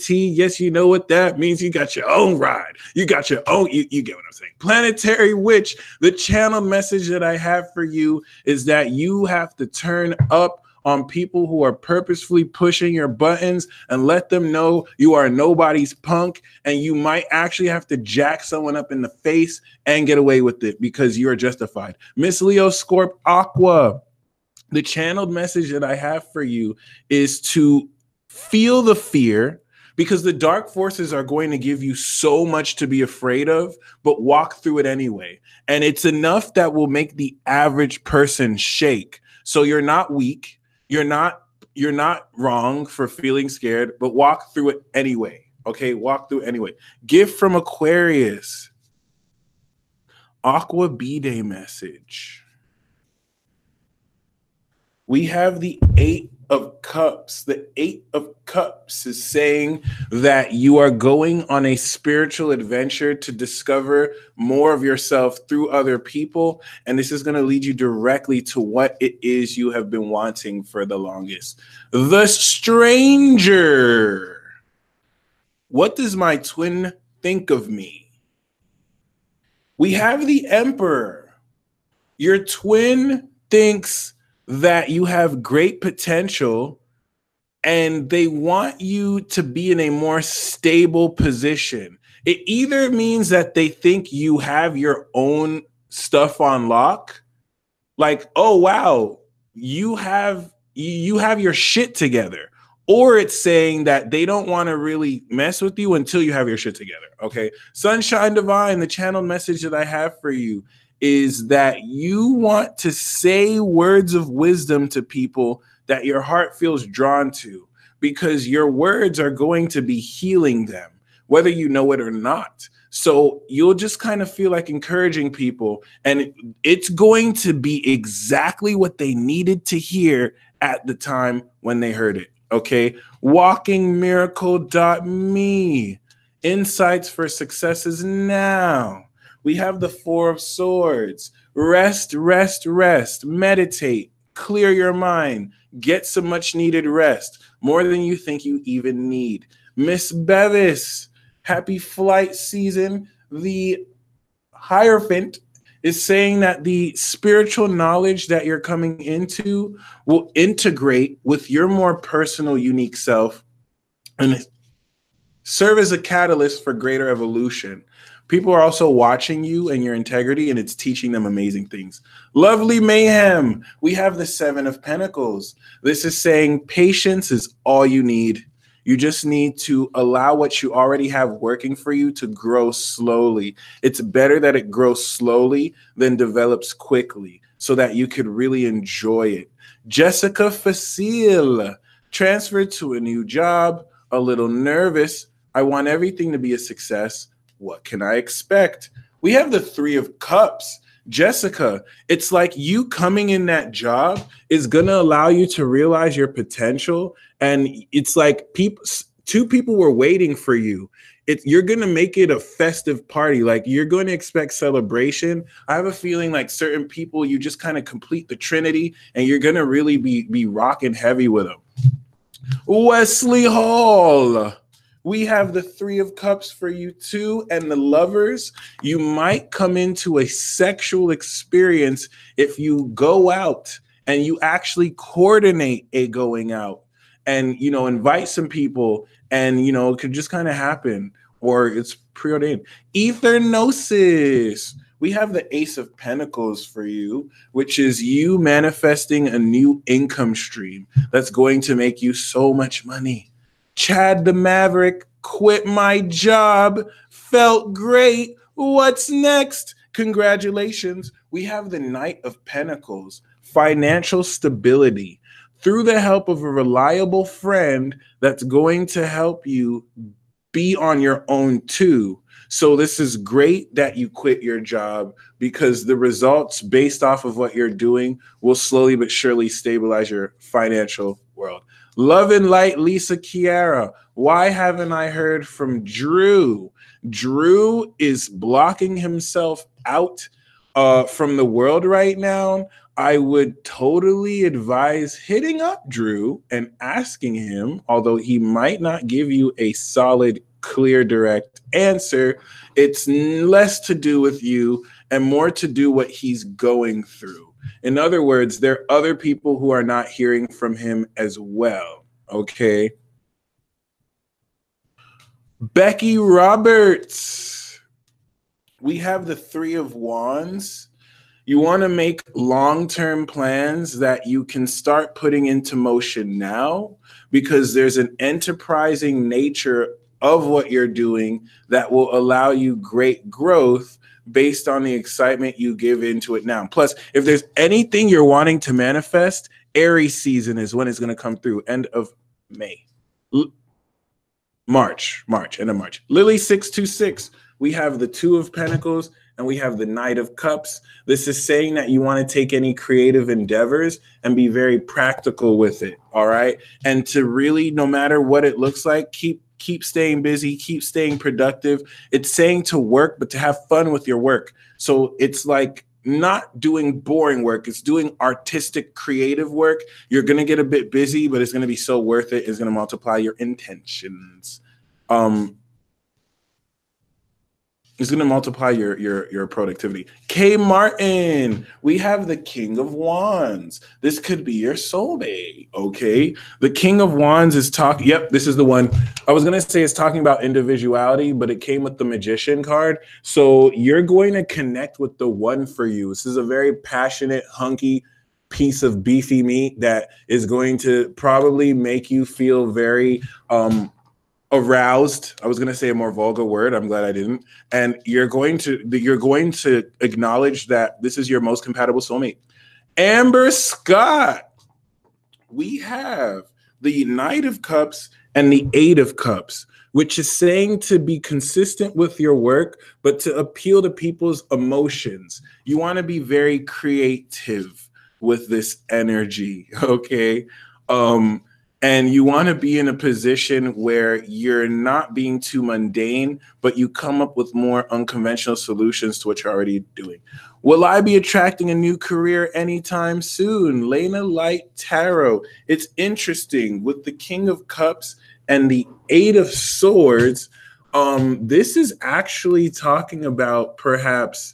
Yes, you know what that means. You got your own ride. You got your own, you get what I'm saying. Planetary Witch, the channel message that I have for you is that you have to turn up on people who are purposefully pushing your buttons and let them know you are nobody's punk, and you might actually have to jack someone up in the face and get away with it because you are justified. Miss Leo Scorp Aqua, the channeled message that I have for you is to feel the fear, because the dark forces are going to give you so much to be afraid of, but walk through it anyway. And it's enough that will make the average person shake. So you're not weak. You're not wrong for feeling scared, but walk through it anyway. Okay, walk through it anyway. Gift from Aquarius. Aqua B-Day message. We have the Eight of Cups. The Eight of Cups is saying that you are going on a spiritual adventure to discover more of yourself through other people. And this is going to lead you directly to what it is you have been wanting for the longest. The Stranger. What does my twin think of me? We have the Emperor. Your twin thinks that you have great potential and they want you to be in a more stable position. It either means that they think you have your own stuff on lock, like, oh wow, you have your shit together, or it's saying that they don't want to really mess with you until you have your shit together. Okay, Sunshine Divine, the channeled message that I have for you is that you want to say words of wisdom to people that your heart feels drawn to, because your words are going to be healing them, whether you know it or not. So you'll just kind of feel like encouraging people, and it's going to be exactly what they needed to hear at the time when they heard it. Okay, walkingmiracle.me. Insights for successes now. We have the Four of Swords. Rest, rest, rest. Meditate. Clear your mind. Get some much needed rest. More than you think you even need. Miss Bevis, happy flight season. The Hierophant is saying that the spiritual knowledge that you're coming into will integrate with your more personal, unique self and serve as a catalyst for greater evolution. People are also watching you and your integrity, and it's teaching them amazing things. Lovely Mayhem. We have the Seven of Pentacles. This is saying patience is all you need. You just need to allow what you already have working for you to grow slowly. It's better that it grows slowly than develops quickly, so that you could really enjoy it. Jessica Facile, transferred to a new job, a little nervous. I want everything to be a success. What can I expect? We have the Three of Cups. Jessica, it's like you coming in that job is going to allow you to realize your potential. And it's like two people were waiting for you. You're going to make it a festive party. Like, you're going to expect celebration. I have a feeling like certain people, you just kind of complete the Trinity and you're going to really be rocking heavy with them. Wesley Hall. We have the Three of Cups for you too, and the Lovers. You might come into a sexual experience if you go out and you actually coordinate a going out and, invite some people, and, it could just kind of happen, or it's preordained. Ethernosis. We have the Ace of Pentacles for you, which is you manifesting a new income stream that's going to make you so much money. Chad the Maverick, quit my job, felt great. What's next? Congratulations. We have the Knight of Pentacles, financial stability through the help of a reliable friend that's going to help you be on your own too. So this is great that you quit your job, because the results based off of what you're doing will slowly but surely stabilize your financial world. Love and Light, Lisa Kiara. Why haven't I heard from Drew? Drew is blocking himself out from the world right now. I would totally advise hitting up Drew and asking him, although he might not give you a solid, clear, direct answer. It's less to do with you and more to do what he's going through. In other words, there are other people who are not hearing from him as well. Okay. Becky Roberts. We have the Three of Wands. You want to make long-term plans that you can start putting into motion now, because there's an enterprising nature of what you're doing that will allow you great growth based on the excitement you give into it now. Plus, if there's anything you're wanting to manifest, Aries season is when it's going to come through. End of May. March, end of March. Lily 626. We have the Two of Pentacles and we have the Knight of Cups. This is saying that you want to take any creative endeavors and be very practical with it, all right? And to really, no matter what it looks like, keep staying busy, keep staying productive. It's saying to work, but to have fun with your work. So it's like not doing boring work. It's doing artistic, creative work. You're going to get a bit busy, but it's going to be so worth it. It's going to multiply your intentions. It's going to multiply your productivity. K. Martin, we have the King of Wands. This could be your soulmate, okay? The King of Wands is talking. Yep, this is the one. I was going to say it's talking about individuality, but it came with the Magician card. So you're going to connect with the one for you. This is a very passionate, hunky piece of beefy meat that is going to probably make you feel very aroused. I was going to say a more vulgar word. I'm glad I didn't. And you're going to acknowledge that this is your most compatible soulmate. Amber Scott, we have the Knight of Cups and the Eight of Cups, which is saying to be consistent with your work, but to appeal to people's emotions. You want to be very creative with this energy, okay? And you want to be in a position where you're not being too mundane, but you come up with more unconventional solutions to what you're already doing. Will I be attracting a new career anytime soon? Lena Light Tarot. It's interesting with the King of Cups and the Eight of Swords. This is actually talking about perhaps,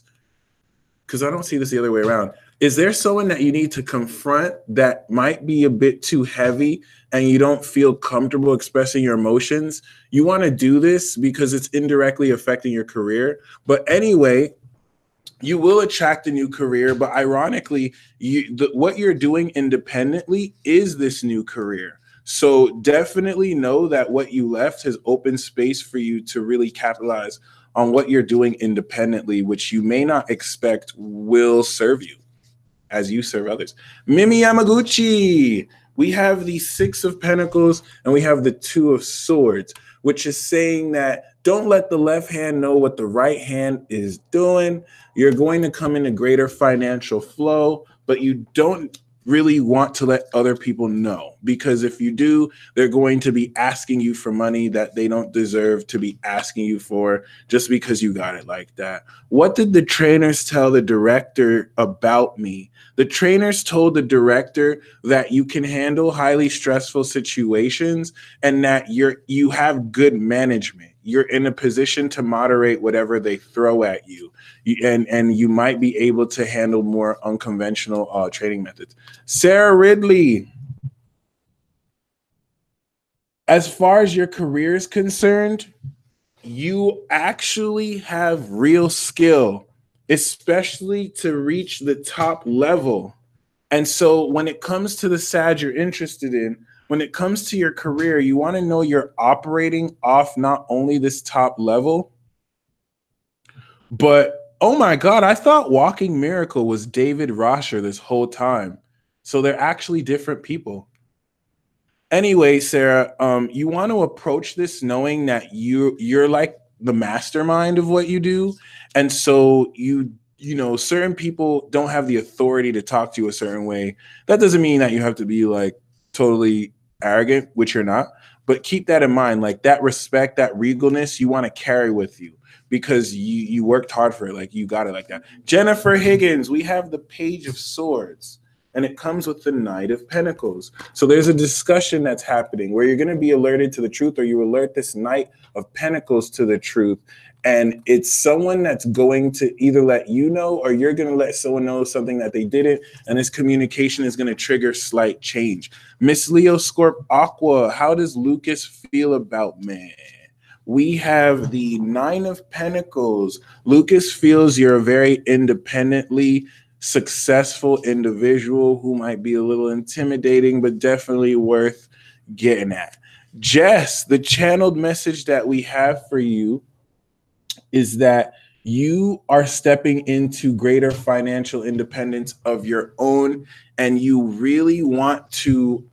because I don't see this the other way around. Is there someone that you need to confront that might be a bit too heavy and you don't feel comfortable expressing your emotions? You want to do this because it's indirectly affecting your career. But anyway, you will attract a new career. But ironically, what you're doing independently is this new career. So definitely know that what you left has opened space for you to really capitalize on what you're doing independently, which you may not expect will serve you as you serve others. Mimi Yamaguchi, we have the Six of Pentacles and we have the Two of Swords, which is saying that don't let the left hand know what the right hand is doing. You're going to come into greater financial flow, but you don't really want to let other people know, because if you do, they're going to be asking you for money that they don't deserve to be asking you for just because you got it like that. What did the trainers tell the director about me? The trainers told the director that you can handle highly stressful situations and that you have good management. You're in a position to moderate whatever they throw at you. And you might be able to handle more unconventional training methods. Sarah Ridley, as far as your career is concerned, you actually have real skill, especially to reach the top level. And so when it comes to the side you're interested in, when it comes to your career, you want to know you're operating off not only this top level, but oh my God, I thought Walking Miracle was David Rosher this whole time. So they're actually different people. Anyway, Sarah, you want to approach this knowing that you're like the mastermind of what you do. And so you know, certain people don't have the authority to talk to you a certain way. That doesn't mean that you have to be like totally arrogant, which you're not. But keep that in mind, like that respect, that regalness, you want to carry with you because you worked hard for it. Like you got it like that. Jennifer Higgins, we have the Page of Swords. And it comes with the Knight of Pentacles. So there's a discussion that's happening where you're going to be alerted to the truth, or you alert this Knight of Pentacles to the truth. And it's someone that's going to either let you know, or you're going to let someone know something that they didn't. And this communication is going to trigger slight change. Miss Leo Scorp Aqua, how does Lucas feel about man? We have the Nine of Pentacles. Lucas feels you're a very independently successful individual who might be a little intimidating, but definitely worth getting at. Jess, the channeled message that we have for you is that you are stepping into greater financial independence of your own, and you really want to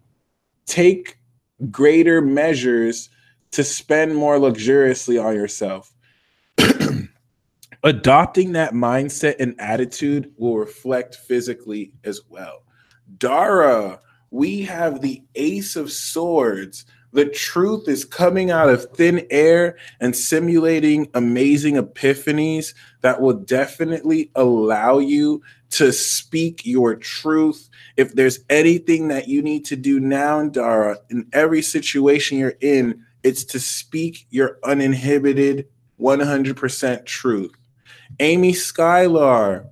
take greater measures to spend more luxuriously on yourself. Adopting that mindset and attitude will reflect physically as well. Dara, we have the Ace of Swords. The truth is coming out of thin air and simulating amazing epiphanies that will definitely allow you to speak your truth. If there's anything that you need to do now, Dara, in every situation you're in, it's to speak your uninhibited 100% truth. Amy Skylar,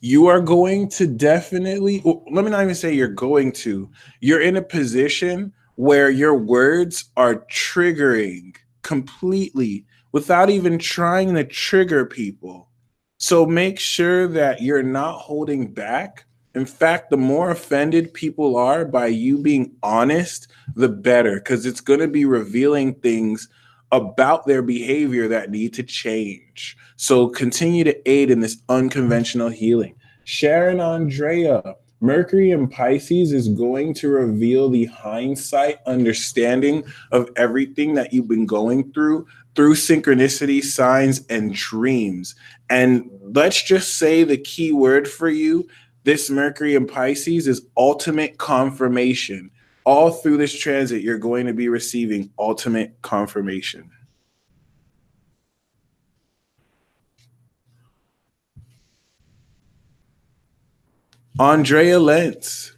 you are going to definitely, let me not even say you're in a position where your words are triggering completely without even trying to trigger people. So make sure that you're not holding back. In fact, the more offended people are by you being honest, the better, because it's going to be revealing things about their behavior that need to change. So continue to aid in this unconventional healing. Sharon Andrea, Mercury in Pisces is going to reveal the hindsight understanding of everything that you've been going through synchronicity, signs, and dreams. And let's just say the key word for you, this Mercury in Pisces, is ultimate confirmation. All through this transit, you're going to be receiving ultimate confirmation. Andrea Lentz,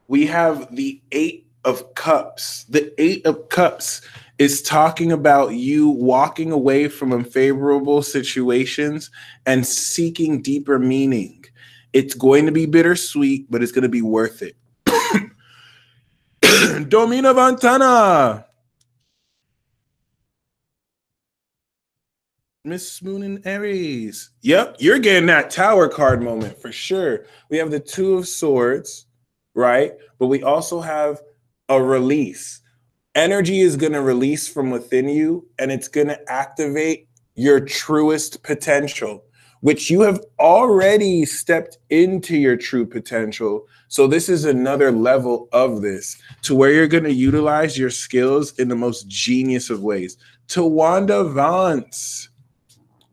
we have the Eight of Cups. The Eight of Cups is talking about you walking away from unfavorable situations and seeking deeper meaning. It's going to be bittersweet, but it's going to be worth it. Domina Vantana. Miss Moon and Aries. Yep, you're getting that Tower card moment for sure. We have the Two of Swords, right? But we also have a release. Energy is going to release from within you, and it's going to activate your truest potential, which you have already stepped into your true potential. So this is another level of this, to where you're going to utilize your skills in the most genius of ways. Tawanda Vance,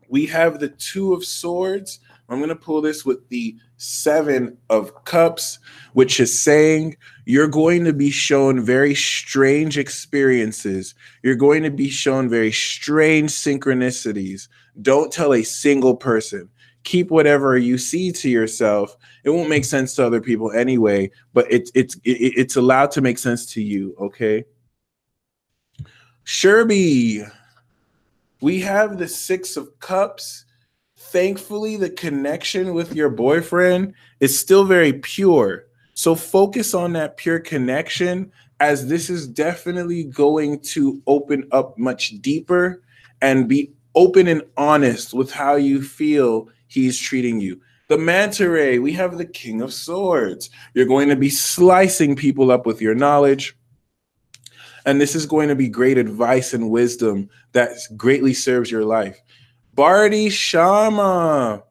we have the Two of Swords. I'm going to pull this with the Seven of Cups, which is saying you're going to be shown very strange experiences. You're going to be shown very strange synchronicities. Don't tell a single person. Keep whatever you see to yourself. It won't make sense to other people anyway, but it's allowed to make sense to you, okay? Sherby, we have the Six of Cups. Thankfully, the connection with your boyfriend is still very pure. So focus on that pure connection, as this is definitely going to open up much deeper, and be open and honest with how you feel he's treating you. The Manta Ray, we have the King of Swords. You're going to be slicing people up with your knowledge. And this is going to be great advice and wisdom that greatly serves your life. Bharti Sharma,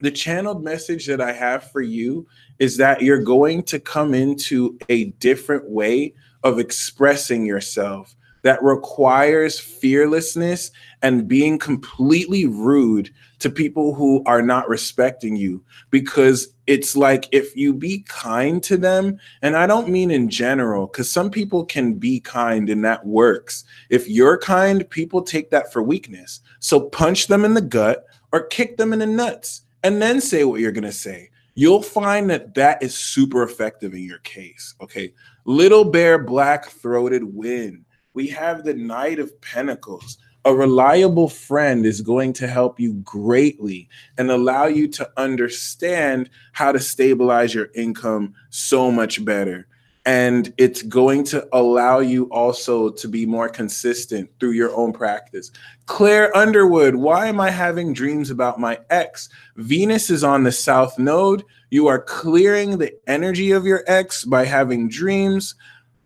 the channeled message that I have for you is that you're going to come into a different way of expressing yourself that requires fearlessness and being completely rude to people who are not respecting you. Because it's like, if you be kind to them, and I don't mean in general, because some people can be kind and that works. If you're kind, people take that for weakness. So punch them in the gut or kick them in the nuts and then say what you're going to say. You'll find that that is super effective in your case, okay? Little Bear Black-Throated Wind. We have the Knight of Pentacles. A reliable friend is going to help you greatly and allow you to understand how to stabilize your income so much better. And it's going to allow you also to be more consistent through your own practice. Claire Underwood, why am I having dreams about my ex? Venus is on the South Node. You are clearing the energy of your ex by having dreams.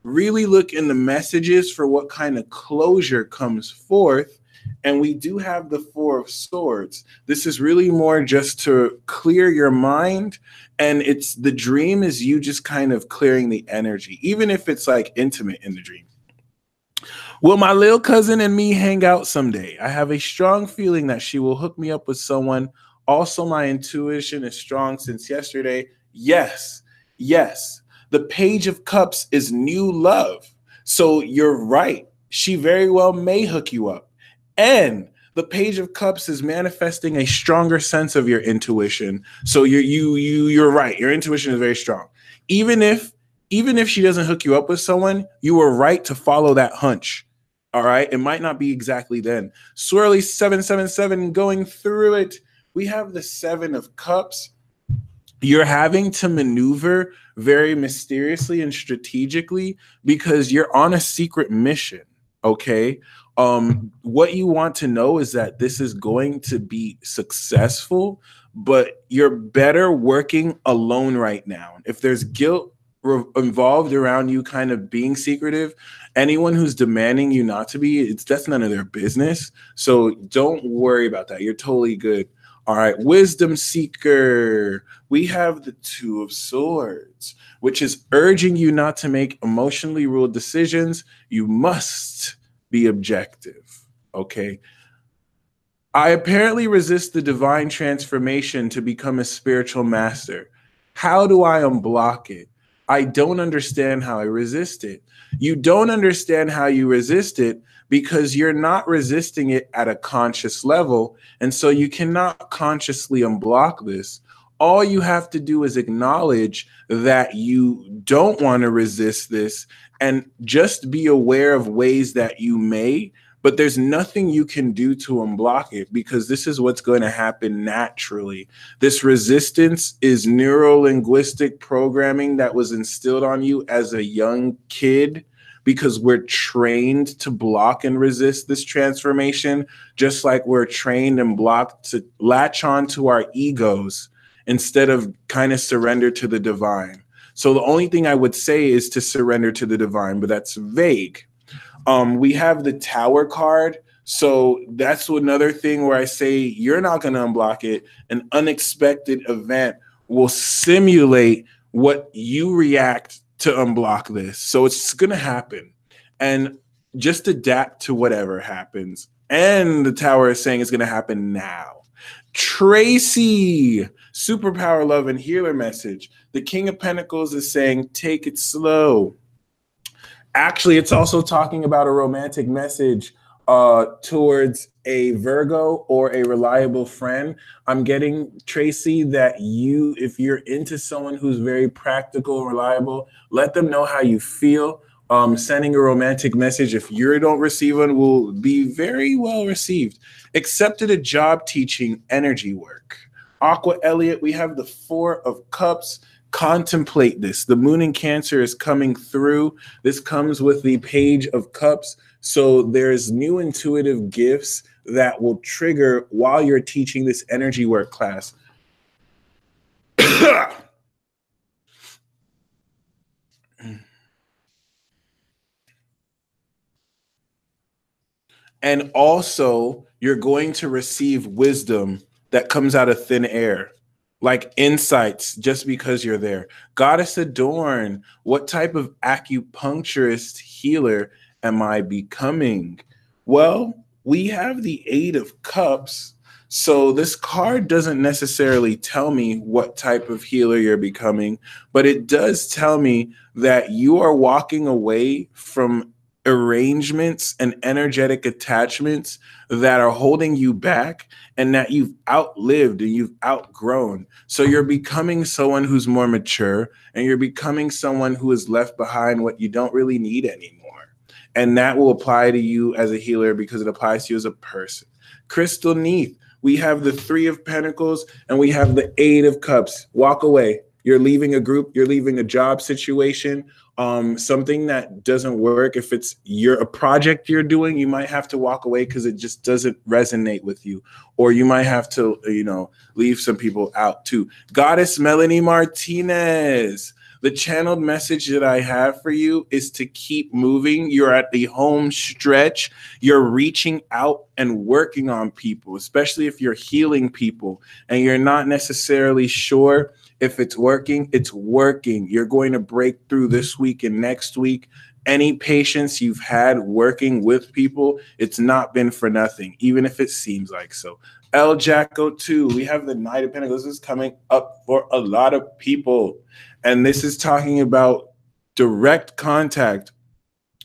Really look in the messages for what kind of closure comes forth. And we do have the Four of Swords. This is really more just to clear your mind. And it's the dream is you just kind of clearing the energy, even if it's like intimate in the dream. Will my little cousin and me hang out someday? I have a strong feeling that she will hook me up with someone. Also, my intuition is strong since yesterday. Yes, yes. The Page of Cups is new love. So you're right. She very well may hook you up. And the Page of Cups is manifesting a stronger sense of your intuition. So you're right. Your intuition is very strong. Even if she doesn't hook you up with someone, you were right to follow that hunch. All right. It might not be exactly then. Swirly 777 going through it. We have the 7 of Cups. You're having to maneuver very mysteriously and strategically because you're on a secret mission. Okay. What you want to know is that this is going to be successful, but you're better working alone right now. If there's guilt involved around you kind of being secretive, anyone who's demanding you not to be, that's none of their business. So don't worry about that. You're totally good. All right, Wisdom Seeker. We have the 2 of Swords, which is urging you not to make emotionally ruled decisions. You must be objective. Okay. I apparently resist the divine transformation to become a spiritual master. How do I unblock it? I don't understand how I resist it. You don't understand how you resist it because you're not resisting it at a conscious level. And so you cannot consciously unblock this. All you have to do is acknowledge that you don't want to resist this and just be aware of ways that you may, but there's nothing you can do to unblock it because this is what's going to happen naturally. This resistance is neuro-linguistic programming that was instilled on you as a young kid because we're trained to block and resist this transformation, just like we're trained and blocked to latch on to our egos instead of kind of surrender to the divine. So the only thing I would say is to surrender to the divine, but that's vague. We have the Tower card. So that's another thing where I say you're not going to unblock it. An unexpected event will simulate what you react to unblock this. So it's going to happen. And just adapt to whatever happens. And the Tower is saying it's going to happen now. Tracy, superpower, love, and healer message. The King of Pentacles is saying, take it slow. Actually, it's also talking about a romantic message towards a Virgo or a reliable friend. I'm getting, Tracy, that if you're into someone who's very practical, reliable, let them know how you feel. Sending a romantic message, if you don't receive one, will be very well received. Accepted a job teaching energy work. Aqua Elliott, we have the 4 of Cups. Contemplate this. The moon in Cancer is coming through. This comes with the Page of Cups. So there's new intuitive gifts that will trigger while you're teaching this energy work class. And also, you're going to receive wisdom that comes out of thin air, like insights, just because you're there. Goddess Adorn, what type of acupuncturist healer am I becoming? Well, we have the 8 of Cups. So this card doesn't necessarily tell me what type of healer you're becoming, but it does tell me that you are walking away from arrangements and energetic attachments that are holding you back and that you've outlived and you've outgrown. So you're becoming someone who's more mature and you're becoming someone who has left behind what you don't really need anymore. And that will apply to you as a healer because it applies to you as a person. Crystal Neath, we have the 3 of Pentacles and we have the 8 of Cups. Walk away. You're leaving a group, you're leaving a job situation, something that doesn't work. If it's a project you're doing, you might have to walk away because it just doesn't resonate with you. Or you might have to, leave some people out too. Goddess Melanie Martinez, the channeled message that I have for you is to keep moving. You're at the home stretch. You're reaching out and working on people, especially if you're healing people and you're not necessarily sure if it's working. It's working. You're going to break through this week and next week. Any patience you've had working with people, it's not been for nothing, even if it seems like so. El Jacko 2, we have the Knight of Pentacles. This is coming up for a lot of people. And this is talking about direct contact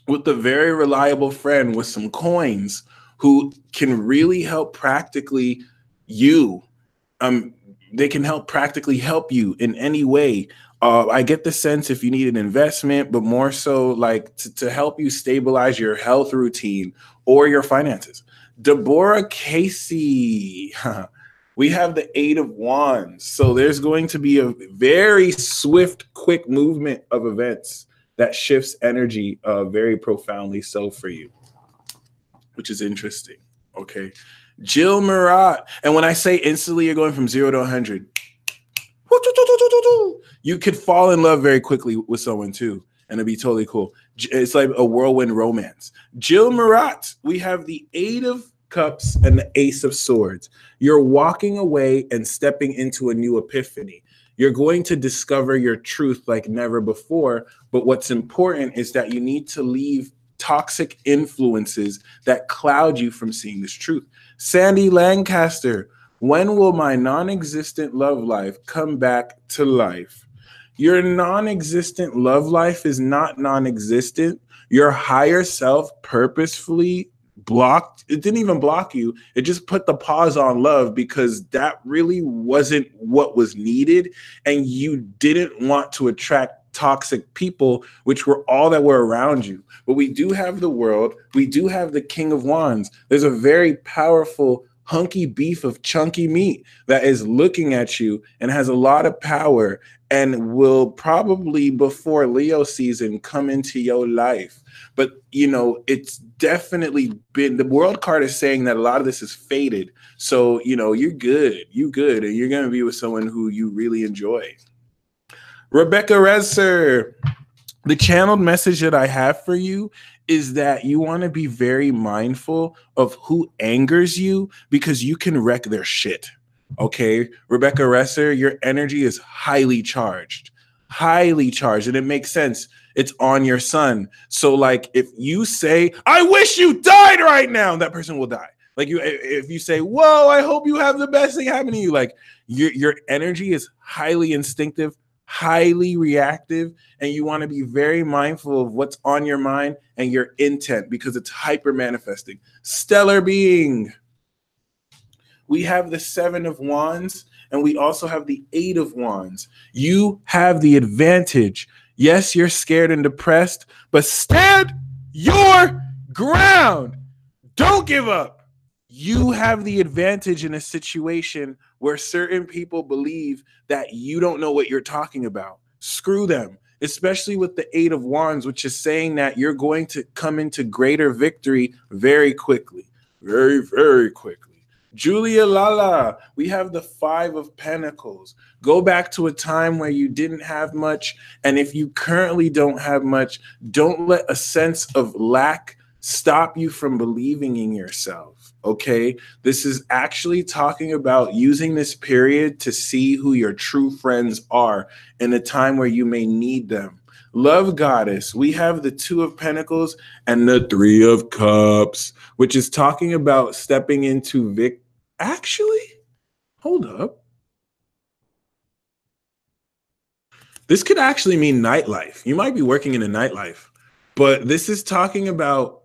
with a very reliable friend with some coins who can really help practically you. They can practically help you in any way. I get the sense if you need an investment, but more so like to help you stabilize your health routine or your finances. Deborah Casey, we have the Eight of Wands. So there's going to be a very swift, quick movement of events that shifts energy very profoundly so for you, which is interesting. Okay. Jill Murat. And when I say instantly, you're going from 0 to 100. You could fall in love very quickly with someone too, and it'd be totally cool. It's like a whirlwind romance. Jill Murat, we have the Eight of Cups and the Ace of Swords. You're walking away and stepping into a new epiphany. You're going to discover your truth like never before. But what's important is that you need to leave toxic influences that cloud you from seeing this truth. Sandy Lancaster, when will my non-existent love life come back to life? Your non-existent love life is not non-existent. Your higher self purposefully blocked. It didn't even block you. It just put the pause on love because that really wasn't what was needed. And you didn't want to attract toxic people, which were all that were around you. But we do have the world. We do have the King of Wands. There's a very powerful hunky beef of chunky meat that is looking at you and has a lot of power and will probably before Leo season come into your life. But, you know, it's definitely been, the world card is saying that a lot of this is faded. So, you know, you're good. You good. And you're going to be with someone who you really enjoy. Rebecca Resser, the channeled message that I have for you is that you want to be very mindful of who angers you because you can wreck their shit. Okay, Rebecca Resser, your energy is highly charged, and it makes sense. It's on your sun. So like if you say, I wish you died right now, that person will die. Like if you say, whoa, I hope you have the best thing happen to you. Like your energy is highly instinctive, highly reactive, and you want to be very mindful of what's on your mind and your intent because it's hyper manifesting. Stellar being. We have the Seven of Wands and we also have the Eight of Wands. You have the advantage. Yes, you're scared and depressed, but stand your ground. Don't give up. You have the advantage in a situation where certain people believe that you don't know what you're talking about. Screw them, especially with the Eight of Wands, which is saying that you're going to come into greater victory very quickly, very, very quickly. Julia Lala, we have the Five of Pentacles. Go back to a time where you didn't have much, and if you currently don't have much, don't let a sense of lack stop you from believing in yourself, okay? This is actually talking about using this period to see who your true friends are in a time where you may need them. Love Goddess, we have the Two of Pentacles and the Three of Cups, which is talking about stepping into Actually, hold up. This could actually mean nightlife. You might be working in a nightlife, but this is talking about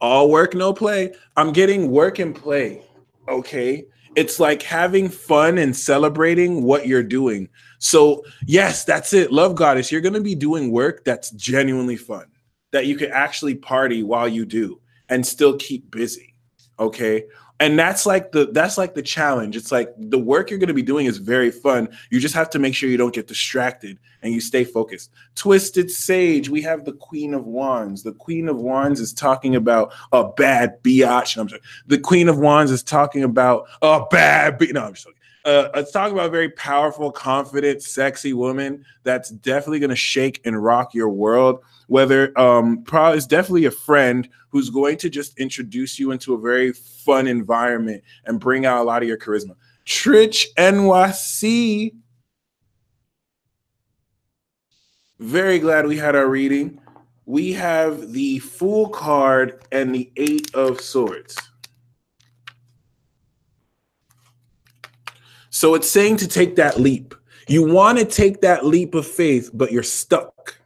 all work, no play. I'm getting work and play, okay? It's like having fun and celebrating what you're doing. So yes, that's it. Love Goddess, you're going to be doing work that's genuinely fun, that you can actually party while you do and still keep busy, okay? And that's like the challenge. It's like the work you're going to be doing is very fun. You just have to make sure you don't get distracted and you stay focused. Twisted Sage, we have the Queen of Wands. The Queen of Wands is talking about a bad biatch. I'm sorry. The Queen of Wands is talking about a bad no, I'm just joking. It's talking about a very powerful, confident, sexy woman that's definitely going to shake and rock your world. Whether probably it's definitely a friend who's going to just introduce you into a very fun environment and bring out a lot of your charisma. Trich NYC. Very glad we had our reading. We have the Fool card and the Eight of Swords. So it's saying to take that leap. You want to take that leap of faith, but you're stuck.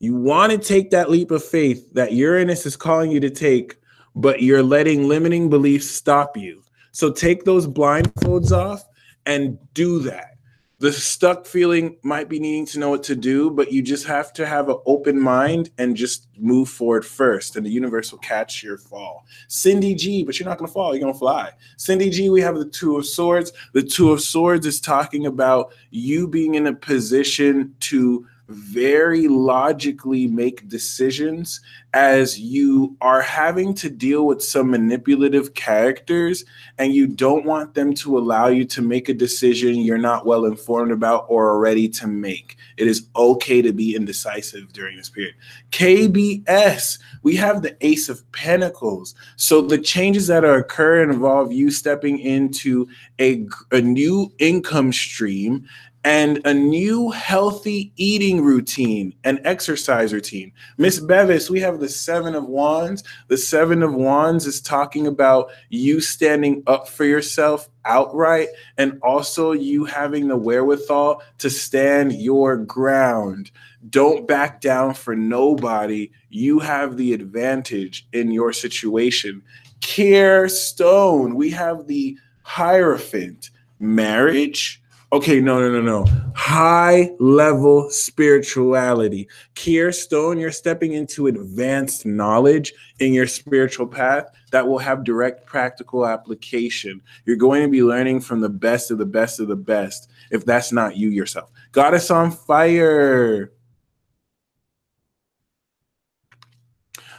You want to take that leap of faith that Uranus is calling you to take, but you're letting limiting beliefs stop you. So take those blindfolds off and do that. The stuck feeling might be needing to know what to do, but you just have to have an open mind and just move forward first, and the universe will catch your fall. Cindy G, but you're not going to fall. You're going to fly. Cindy G, we have the Two of Swords. The Two of Swords is talking about you being in a position to very logically make decisions as you are having to deal with some manipulative characters, and you don't want them to allow you to make a decision you're not well informed about or are ready to make. It is okay to be indecisive during this period. KBS, we have the Ace of Pentacles. So the changes that are occurring involve you stepping into a new income stream and a new healthy eating routine and exercise routine. Miss Bevis, we have the Seven of Wands. The Seven of Wands is talking about you standing up for yourself outright, and also you having the wherewithal to stand your ground. Don't back down for nobody. You have the advantage in your situation. Kier Stone, we have the Hierophant. Marriage. Okay, no. High level spirituality. Kier Stone, you're stepping into advanced knowledge in your spiritual path that will have direct practical application. You're going to be learning from the best of the best of the best, if that's not you yourself. Goddess on Fire.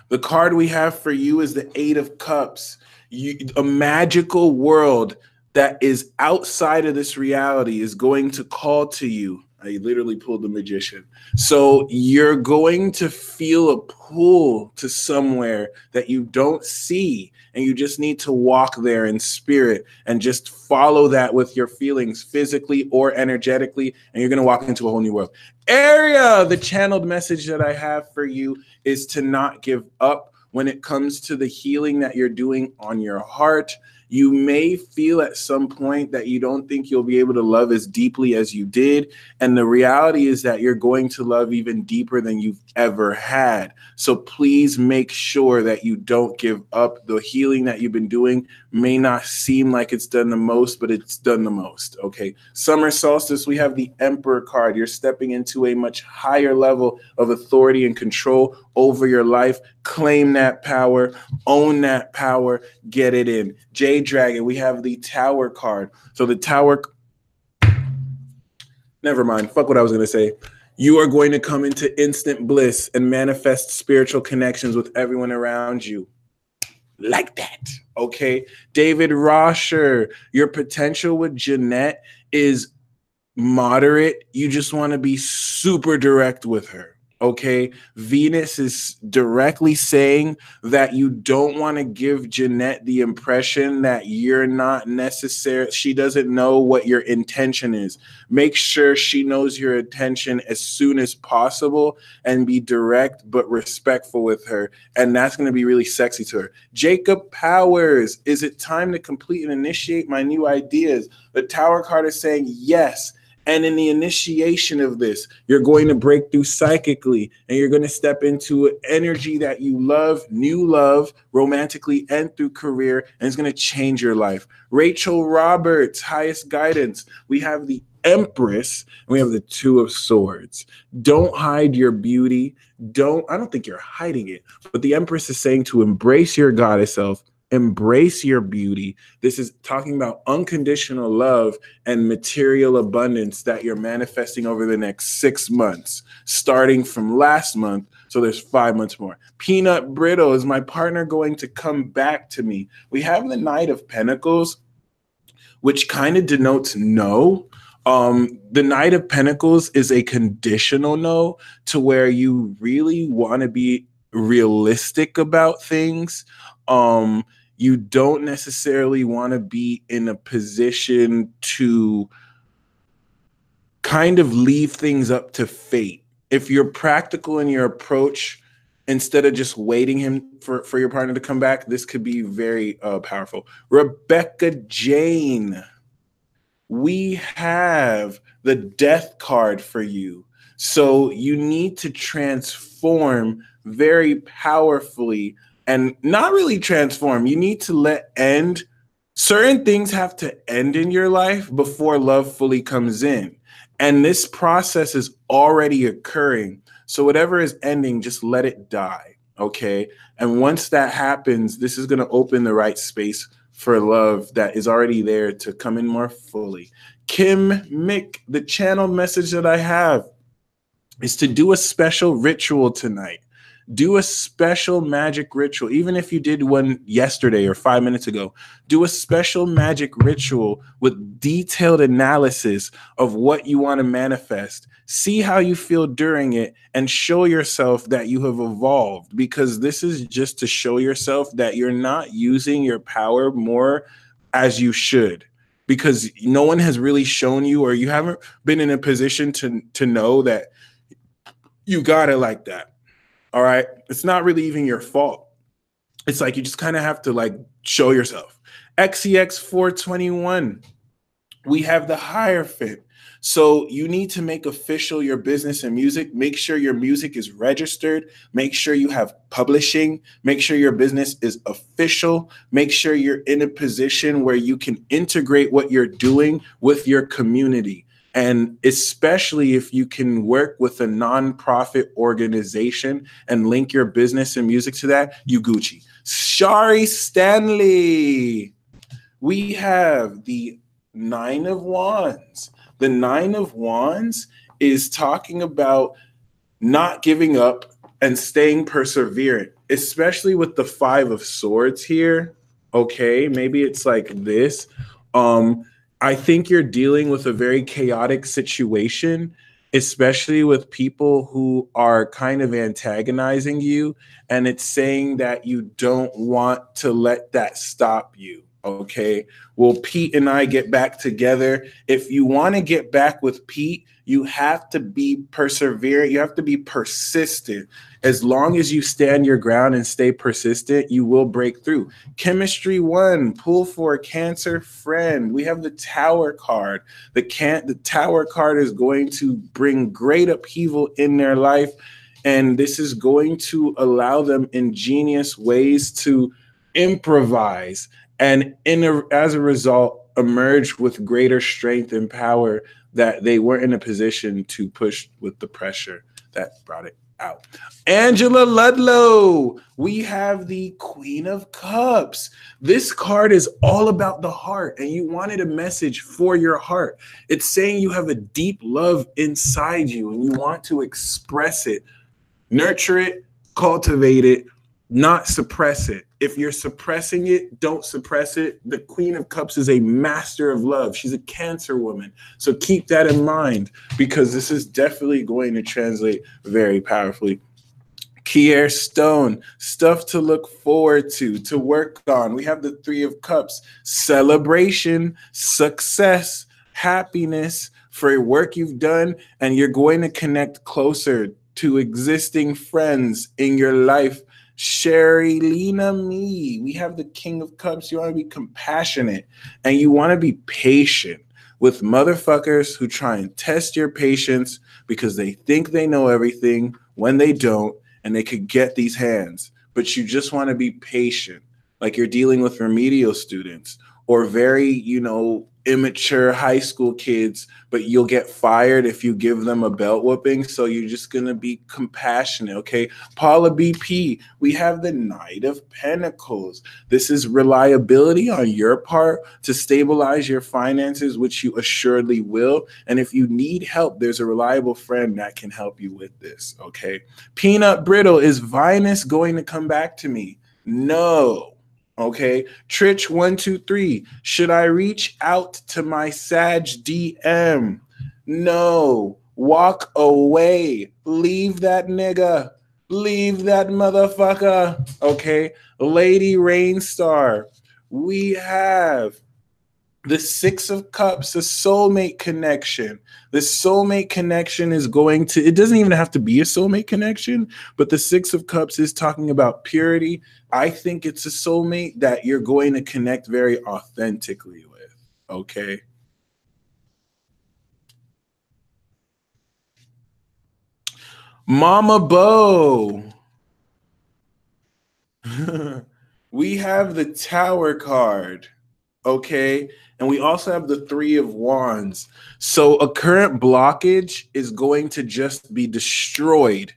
The card we have for you is the Eight of Cups. A magical world that is outside of this reality is going to call to you. I literally pulled the Magician. So you're going to feel a pull to somewhere that you don't see, and you just need to walk there in spirit and just follow that with your feelings physically or energetically, and you're going to walk into a whole new world. Area, the channeled message that I have for you is to not give up when it comes to the healing that you're doing on your heart. You may feel at some point that you don't think you'll be able to love as deeply as you did. And the reality is that you're going to love even deeper than you've ever had. So please make sure that you don't give up. The healing that you've been doing may not seem like it's done the most, but it's done the most. Okay. Summer solstice, we have the Emperor card. You're stepping into a much higher level of authority and control over your life. Claim that power, own that power, get it in. Jade Dragon, we have the Tower card. So the Tower, never mind, fuck what I was going to say. You are going to come into instant bliss and manifest spiritual connections with everyone around you. Like that, okay? David Rosher, your potential with Jeanette is moderate. You just want to be super direct with her. Okay, Venus is directly saying that you don't want to give Jeanette the impression that you're not necessary. She doesn't know what your intention is. Make sure she knows your intention as soon as possible and be direct but respectful with her. And that's going to be really sexy to her. Jacob Powers, is it time to complete and initiate my new ideas? The Tower card is saying yes. And in the initiation of this, you're going to break through psychically, and you're going to step into an energy that you love, new love, romantically and through career, and it's going to change your life. Rachel Roberts, highest guidance. We have the Empress, and we have the Two of Swords. Don't hide your beauty. I don't think you're hiding it, but the Empress is saying to embrace your goddess self. Embrace your beauty. This is talking about unconditional love and material abundance that you're manifesting over the next 6 months, starting from last month. So there's 5 months more. Peanut Brittle, is my partner going to come back to me? We have the Knight of Pentacles, which kind of denotes no. The Knight of Pentacles is a conditional no, to where you really want to be realistic about things. You don't necessarily want to be in a position to kind of leave things up to fate. If you're practical in your approach, instead of just waiting for your partner to come back, this could be very powerful. Rebecca Jane, we have the death card for you. So you need to transform very powerfully, and not really transform. You need to let end. Certain things have to end in your life before love fully comes in. And this process is already occurring. So whatever is ending, just let it die. Okay. And once that happens, this is going to open the right space for love that is already there to come in more fully. Kim Mick, the channel message that I have is to do a special ritual tonight. Do a special magic ritual. Even if you did one yesterday or 5 minutes ago, do a special magic ritual with detailed analysis of what you want to manifest. See how you feel during it and show yourself that you have evolved, because this is just to show yourself that you're not using your power more as you should, because no one has really shown you, or you haven't been in a position to know that you got it like that. All right. It's not really even your fault. It's like you just kind of have to like show yourself. XEX 421. We have the Hierophant. So you need to make official your business and music. Make sure your music is registered. Make sure you have publishing. Make sure your business is official. Make sure you're in a position where you can integrate what you're doing with your community. And especially if you can work with a nonprofit organization and link your business and music to that, you Gucci. Shari Stanley. We have the Nine of Wands. The Nine of Wands is talking about not giving up and staying perseverant, especially with the Five of Swords here. Okay, maybe it's like this. I think you're dealing with a very chaotic situation, especially with people who are kind of antagonizing you. And it's saying that you don't want to let that stop you. Okay. Will Pete and I get back together? If you want to get back with Pete, you have to be perseverant. You have to be persistent. As long as you stand your ground and stay persistent, you will break through. Chemistry 1, pull for a Cancer friend. We have the Tower card. The Tower card is going to bring great upheaval in their life. And this is going to allow them ingenious ways to improvise and as a result, emerge with greater strength and power that they weren't in a position to push with the pressure that brought it out. Angela Ludlow, we have the Queen of Cups. This card is all about the heart, and you wanted a message for your heart. It's saying you have a deep love inside you, and you want to express it, nurture it, cultivate it, not suppress it. If you're suppressing it, don't suppress it. The Queen of Cups is a master of love. She's a Cancer woman. So keep that in mind, because this is definitely going to translate very powerfully. Kier Stone, stuff to look forward to work on. We have the Three of Cups, celebration, success, happiness for work you've done, and you're going to connect closer to existing friends in your life. Sherry Lena Me, we have the King of Cups. You want to be compassionate and you want to be patient with motherfuckers who try and test your patience because they think they know everything when they don't, and they could get these hands. But you just want to be patient, like you're dealing with remedial students or very, immature high school kids, but you'll get fired if you give them a belt whooping. So you're just going to be compassionate. Okay. Paula BP, we have the Knight of Pentacles. This is reliability on your part to stabilize your finances, which you assuredly will. And if you need help, there's a reliable friend that can help you with this. Okay. Peanut Brittle, is Venus going to come back to me? No. Okay, Trich 123. Should I reach out to my Sag DM? No. Walk away. Leave that nigga. Leave that motherfucker. Okay, Lady Rainstar. We have The Six of Cups, the soulmate connection. The soulmate connection is going to, it doesn't even have to be a soulmate connection, but the Six of Cups is talking about purity. I think it's a soulmate that you're going to connect very authentically with. Okay. Mama Bo. We have the Tower card. Okay. And we also have the Three of Wands. So a current blockage is going to just be destroyed.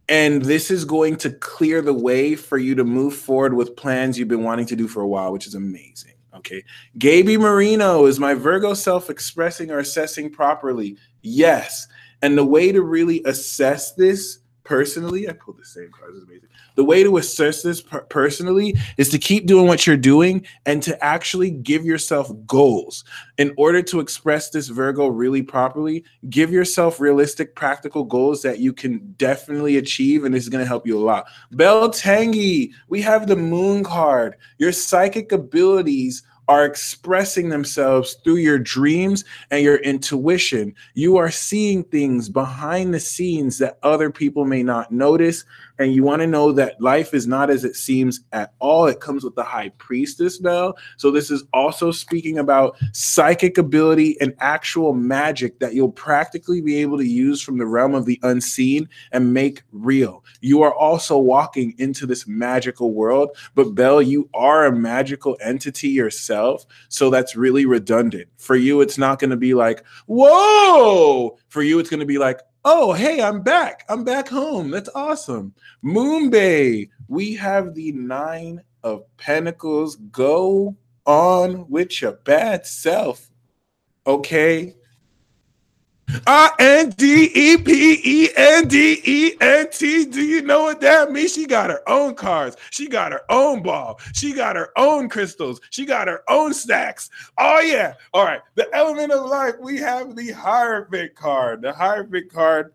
And this is going to clear the way for you to move forward with plans you've been wanting to do for a while, which is amazing. Okay. Gaby Marino, is my Virgo self expressing or assessing properly? Yes. And the way to really assess this personally, I pulled the same cards, it's amazing. The way to assess this personally is to keep doing what you're doing and to actually give yourself goals. In order to express this Virgo really properly, give yourself realistic, practical goals that you can definitely achieve, and it's going to help you a lot. Bel Tangi, we have the Moon card. Your psychic abilities are expressing themselves through your dreams and your intuition. You are seeing things behind the scenes that other people may not notice. And you want to know that life is not as it seems at all. It comes with the High Priestess bell. So this is also speaking about psychic ability and actual magic that you'll practically be able to use from the realm of the unseen and make real. You are also walking into this magical world, but Belle, you are a magical entity yourself. So that's really redundant. For you, it's not going to be like, whoa. For you, it's going to be like, oh, hey, I'm back. I'm back home. That's awesome. Moonbay, we have the Nine of Pentacles. Go on with your bad self. Okay. INDEPENDENT. Do you know what that means? She got her own cards. She got her own ball. She got her own crystals. She got her own stacks. Oh, yeah. All right. The element of life, we have the Hierophant card. The Hierophant card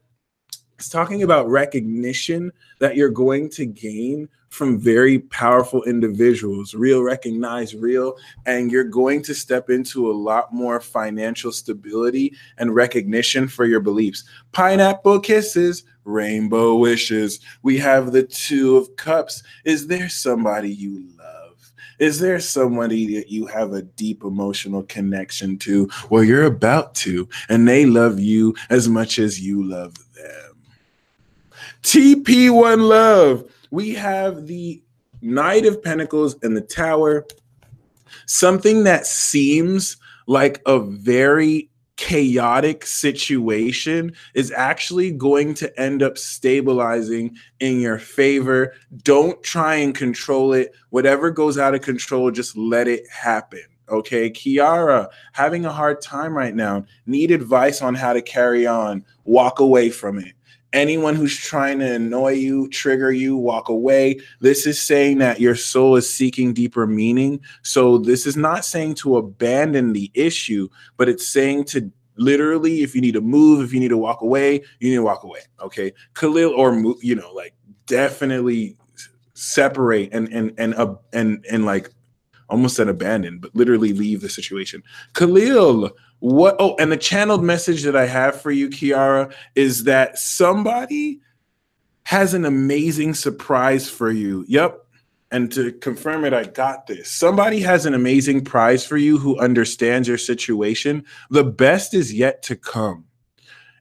is talking about recognition that you're going to gain from very powerful individuals, real, recognize real, and you're going to step into a lot more financial stability and recognition for your beliefs. Pineapple kisses, rainbow wishes. We have the Two of Cups. Is there somebody you love? Is there somebody that you have a deep emotional connection to? Well, you're about to, and they love you as much as you love them. TP1 Love. We have the Knight of Pentacles and the Tower. Something that seems like a very chaotic situation is actually going to end up stabilizing in your favor. Don't try and control it. Whatever goes out of control, just let it happen. Okay, Kiara, having a hard time right now. Need advice on how to carry on. Walk away from it. Anyone who's trying to annoy you, trigger you, walk away. This is saying that your soul is seeking deeper meaning. So this is not saying to abandon the issue, but it's saying to literally, if you need to move, if you need to walk away, you need to walk away. Okay, Khalil, or like definitely separate and like almost said abandon, but literally leave the situation. Khalil, what? Oh, and the channeled message that I have for you, Kiara, is that somebody has an amazing surprise for you. Yep. And to confirm it, I got this. Somebody has an amazing prize for you who understands your situation. The best is yet to come.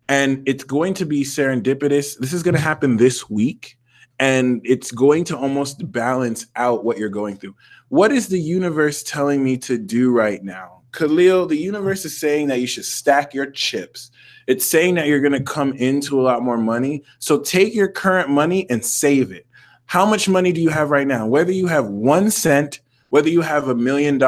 And it's going to be serendipitous. This is going to happen this week. And it's going to almost balance out what you're going through. What is the universe telling me to do right now? Khalil, the universe is saying that you should stack your chips. It's saying that you're going to come into a lot more money. So take your current money and save it. How much money do you have right now? Whether you have 1 cent, whether you have $1 million,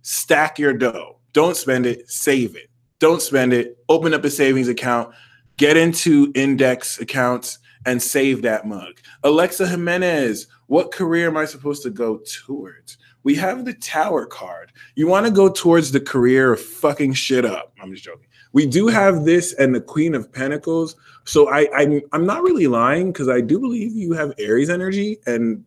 stack your dough. Don't spend it, save it. Don't spend it, open up a savings account, get into index accounts, and save that mug. Alexa Jimenez, what career am I supposed to go towards? We have the Tower card. You want to go towards the career of fucking shit up. I'm just joking. We do have this and the Queen of Pentacles. So I'm not really lying, because I do believe you have Aries energy, and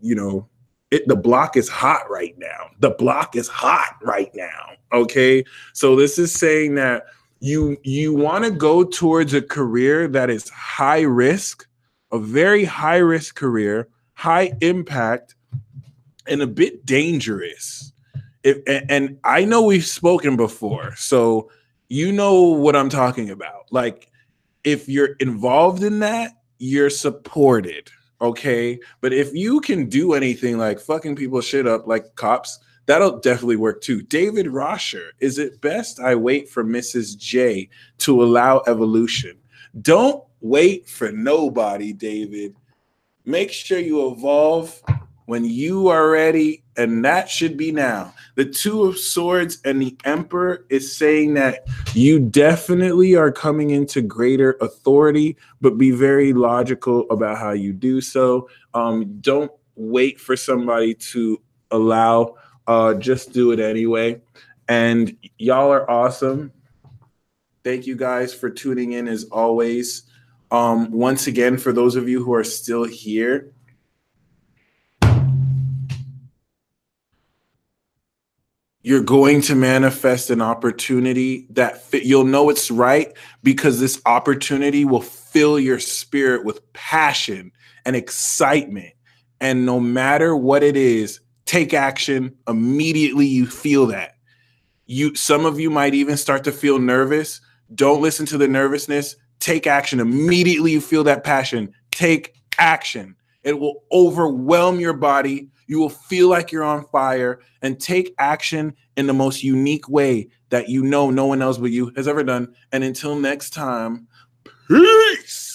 The block is hot right now. The block is hot right now. Okay. So this is saying that you want to go towards a career that is high risk, a very high risk career, high impact, and a bit dangerous. And I know we've spoken before, so you know what I'm talking about. Like, if you're involved in that, you're supported, okay? But if you can do anything like fucking people shit up like cops, that'll definitely work too. David Rosher, is it best I wait for Mrs. J to allow evolution? Don't wait for nobody, David. Make sure you evolve when you are ready, and that should be now. The Two of Swords and the Emperor is saying that you definitely are coming into greater authority, but be very logical about how you do so. Don't wait for somebody to allow, just do it anyway. And y'all are awesome. Thank you guys for tuning in as always. Once again, for those of you who are still here, you're going to manifest an opportunity that you'll know it's right, because this opportunity will fill your spirit with passion and excitement. And no matter what it is, take action immediately. You feel that. Some of you might even start to feel nervous. Don't listen to the nervousness. Take action immediately. You feel that passion. Take action. It will overwhelm your body. You will feel like you're on fire, and take action in the most unique way that you know no one else but you has ever done. And until next time, peace.